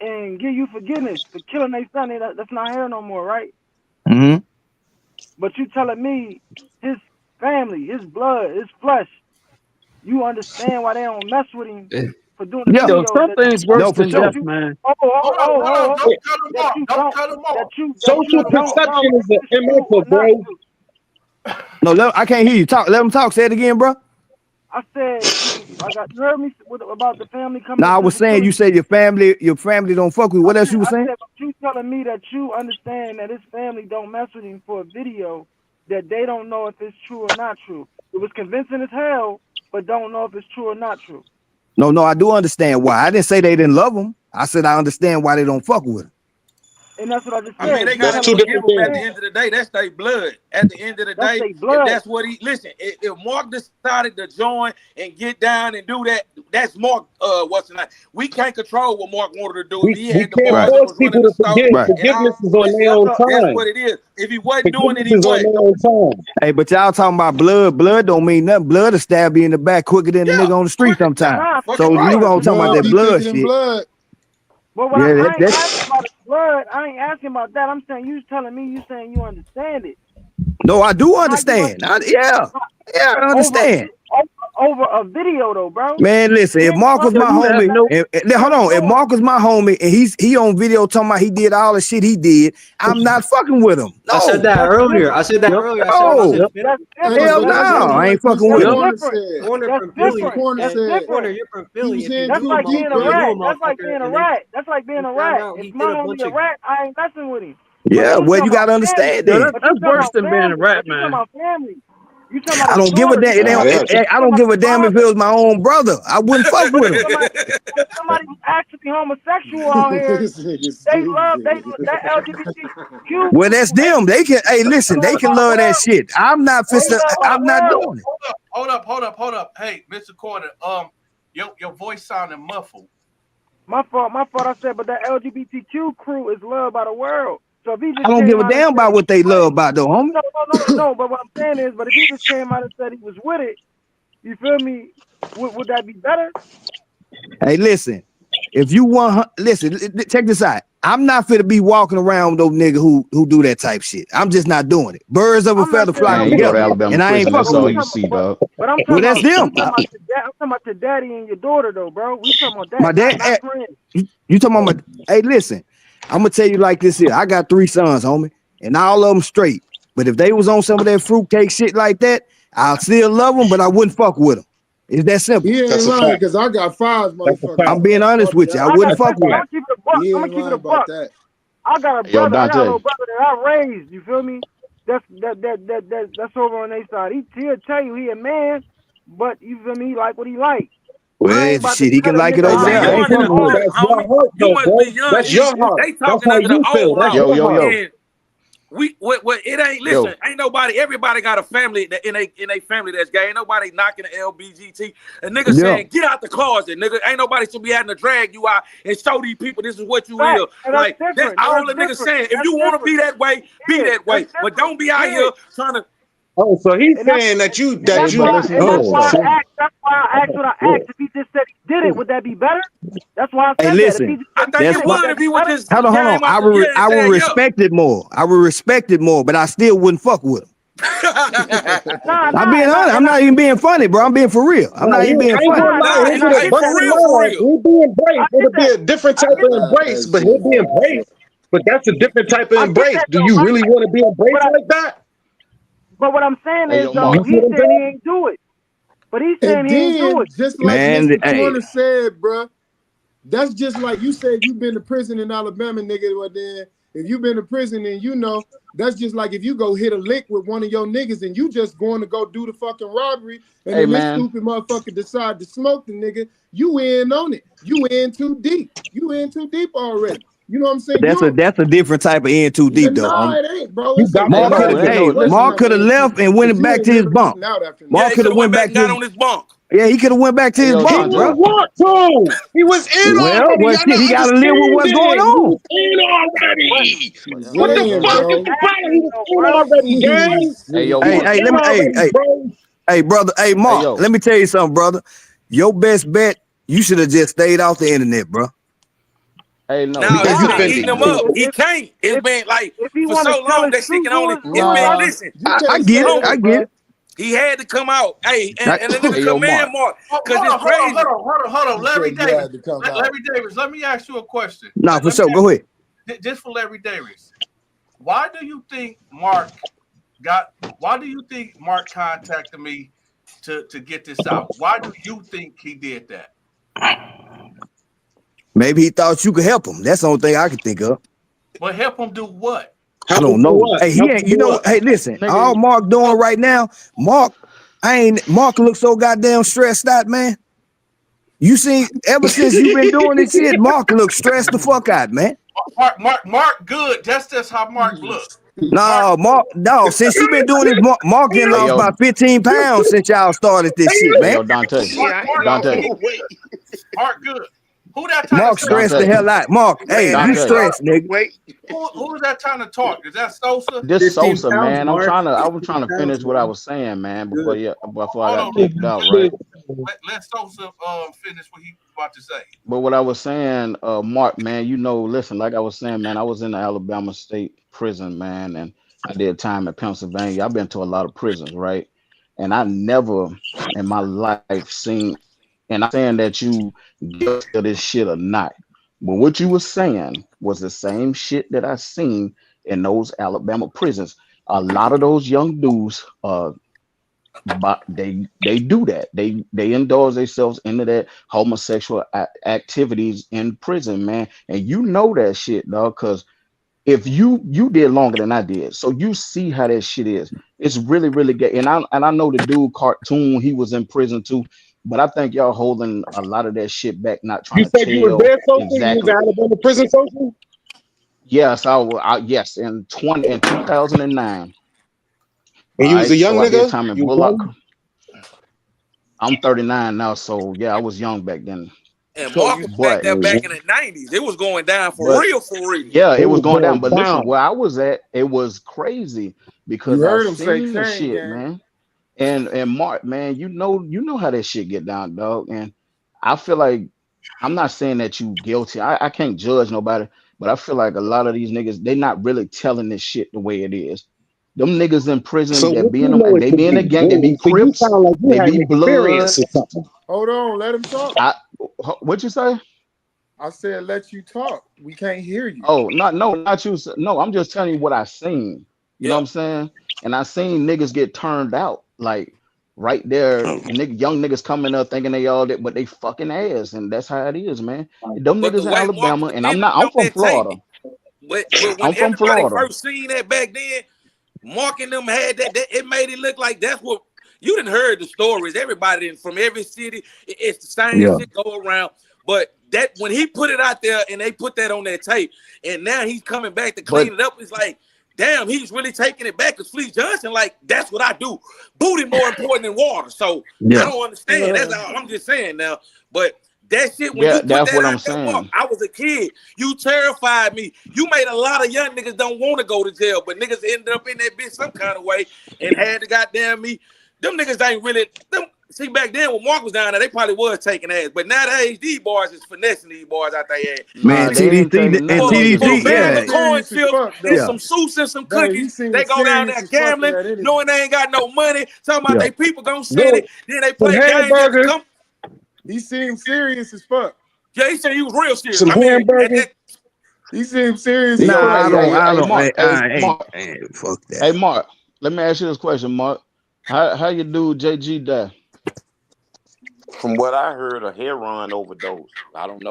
and give you forgiveness for killing their son. That's not here no more, right? Mm-hmm. But you telling me his family, his blood, his flesh, you understand why they don't mess with him for doing the Yo, videos. something's worse than death, man. Hold on. Don't cut him off. Social perception is an immature, bro. No, I can't hear you. Talk. Let him talk. Say it again, bro. I said, you heard me about the family coming. No, I was saying you said your family don't fuck with you. What else you was saying? I said, but you telling me that you understand that his family don't mess with him for a video that they don't know if it's true or not true. It was convincing as hell, but don't know if it's true or not true. No, I do understand why. I didn't say they didn't love him. I said I understand why they don't fuck with him. And that's what I just said. I mean, they got to forgive him at the end of the day. That's their blood. At the end of the day, if that's what he... Listen, if Mark decided to join and get down and do that, that's Mark, what's the name? We can't control what Mark wanted to do. He had the boys that was running the store. Forgiveness is on their own time. That's what it is. If he wasn't doing it, he wasn't. Hey, but y'all talking about blood. Blood don't mean nothing. Blood will stab you in the back quicker than the nigga on the street sometimes. So you gonna talk about that blood shit. But what I ain't asking about the blood, I ain't asking about that. I'm saying you saying you understand it. No, I do understand. I understand. Over a video though, bro. Man, listen, if Mark was my homie, hold on. If Mark was my homie and he on video talking about he did all the shit he did, I'm not fucking with him. No. I said that earlier. Hell no, I ain't fucking with him. Corner, you're from Philly. That's like being a rat. That's like being a rat. That's like being a rat. If my homie a rat, I ain't messing with him. Yeah, well, you gotta understand that. That's worse than being a rat, man. I don't give a damn. I don't give a damn if it was my own brother. I wouldn't fuck with him. If somebody was actually homosexual out here, they love that LGBTQ. Well, that's them. They can. Hey, listen, they can love that shit. I'm not doing it. Hold up. Hey, Mr. Corner, your voice sounded muffled. My fault. I said, but that LGBTQ crew is loved by the world. So if he just I don't give a damn about what they love about though, homie. No. But what I'm saying is, but if he just came out and said he was with it, you feel me? Would that be better? Hey, listen. If you want, listen. Check this out. I'm not fit to be walking around with those niggas who do that type shit. I'm just not doing it. Birds of a feather fly together, and I ain't fucking with you see, dog. But I'm talking about them. I'm talking about your daddy and your daughter, though, bro. We talking about that. My dad. You talking about my? Hey, listen. I'm gonna tell you like this here. I got 3 sons, homie, and all of them straight. But if they was on some of that fruitcake shit like that, I'll still love them, but I wouldn't fuck with them. It's that simple. He ain't lying because I got 5 motherfuckers. I'm being honest with you. I wouldn't fuck with them. I'm gonna keep it a buck. I got a brother. I got a little brother that I raised. You feel me? That's over on their side. He'll tell you he a man, but you feel me? He like what he like. Well, shit, he can like it over there. That's your heart. They talking under the old law. Yo. It ain't. Listen, ain't nobody. Everybody got a family that in a family that's gay. Ain't nobody knocking the LBGT. A nigga saying, get out the closet, nigga. Ain't nobody should be having to drag you out and show these people this is what you will. Like that's all the nigga saying. If you want to be that way, be that way. But don't be out here trying to. Oh, so he's saying that you. That's why I asked what I asked. If he just said he did it, would that be better? That's why I said listen, that. I think it would if he would just. Hold on. I would respect it more. But I still wouldn't fuck with him. I'm being honest. I'm not even being funny, bro. I'm being for real. I'm not even being funny. He'll be embraced. It'll be a different type of embrace, but he'll be embraced. But that's a different type of embrace. Do you really want to be embraced like that? But what I'm saying is, though, he's saying he ain't do it. But he's saying he ain't do it. Just like Mr. Corner said, bro, That's just like you said you've been to prison in Alabama, nigga. Well, then if you've been to prison and you know, that's just like if you go hit a lick with one of your niggas and you just going to go do the fucking robbery and then this stupid motherfucker decide to smoke the nigga, you in on it. You in too deep. You in too deep already. You know what I'm saying? That's a different type of in too deep, though. No, it ain't, bro. It's Mark could have left and went back to his bunk. Mark could have went back got on his bunk. Yeah, he could have went back to his bunk, bro. He was in already. Well, shit, he got to live with what's going on. He was in already. What the fuck is the problem? He was in already, gang. Hey, brother. Hey, Mark. Let me tell you something, brother. Your best bet, you should have just stayed off the internet, bro. Hey, no, it's been eating him up. He can't. It's been like for so long that shit can only. It's been listen. I get it. I get it. He had to come out. Hey, and the nigga command Mark because it's crazy. Hold on, Larry Davis. Larry Davis, let me ask you a question. Nah, for sure. Go ahead. Just for Larry Davis, why do you think Mark contacted me to get this out? Why do you think he did that? Maybe he thought you could help him. That's the only thing I can think of. But help him do what? I don't know. Hey, he ain't. You know. Hey, listen. All Mark doing right now, Mark looks so goddamn stressed out, man. You see, ever since you've been doing this shit, Mark looks stressed the fuck out, man. Mark, good. That's how Mark looks. No, Mark, no. Since you been doing this, Mark getting lost about 15 pounds since y'all started this shit, man. Yo, Donta. Mark, good. Who that? Mark stressed the hell out. Mark, hey, you stressed, nigga. Who is that trying to talk? Is that Sosa? This Sosa, man. I was trying to finish what I was saying, man, before I got kicked out, right? Let Sosa finish what he was about to say. But what I was saying, Mark, man, you know, listen, like I was saying, man, I was in the Alabama State Prison, man, and I did time at Pennsylvania. I've been to a lot of prisons, right? And I never in my life seen, and I'm saying that you guilty of this shit or not, but what you were saying was the same shit that I seen in those Alabama prisons. A lot of those young dudes, but they do that. They indulge themselves into that homosexual activities in prison, man. And you know that shit, dog, because if you did longer than I did, so you see how that shit is. It's really, really gay. And I know the dude Cartoon, he was in prison too. But I think y'all holding a lot of that shit back, not trying to tell you was there, Sosa? exactly. You was out of the prison, Sosa? Yes, yes, in 2009. And you was a young nigga? I did time in Bullock. I'm 39 now, so yeah, I was young back then. And Mark was back there back in the 90s. It was going down for real. Yeah, it was going down. But listen, where I was at, it was crazy because I seen the shit, man. And Mark, man, you know how that shit get down, dog. And I feel like, I'm not saying that you guilty. I can't judge nobody, but I feel like a lot of these niggas, they not really telling this shit the way it is. Them niggas in prison, they be in the gang, they be Crips, they be Bloods. Hold on, let him talk. What'd you say? I said let you talk. We can't hear you. Oh, not you. No, I'm just telling you what I seen. You know what I'm saying? And I seen niggas get turned out. Like right there, young niggas coming up thinking they all that, but they fucking ass, and that's how it is, man. Them niggas in Alabama, and I'm from Florida. But when everybody first seen that back then, Mark and them had that, it made it look like that's what you didn't heard the stories. Everybody from every city, it's the same shit go around. But that when he put it out there and they put that on that tape, and now he's coming back to clean it up, it's like, damn, he's really taking it back. Because Fleet Johnson, like, that's what I do. Booty more important than water. So I don't understand. That's all I'm just saying now. But that shit, when you put that's that what out I'm there, saying. I was a kid. You terrified me. You made a lot of young niggas don't want to go to jail, but niggas ended up in that bitch some kind of way and had to goddamn me. Them niggas ain't really see back then when Mark was down there, they probably was taking ass. But nowadays, these boys is finessing these boys out there. Man, TDC, yeah. Corn chips, and some soups and some cookies. They go down there gambling, knowing they ain't got no money, talking about they people gonna send it. Then they play games. He seemed serious as fuck. Yeah, he said he was real serious. Some hamburgers. He seemed serious. Fuck that. Hey, Mark, let me ask you this question, Mark. How you do JG die? From what I heard, a heroin overdose. I don't know.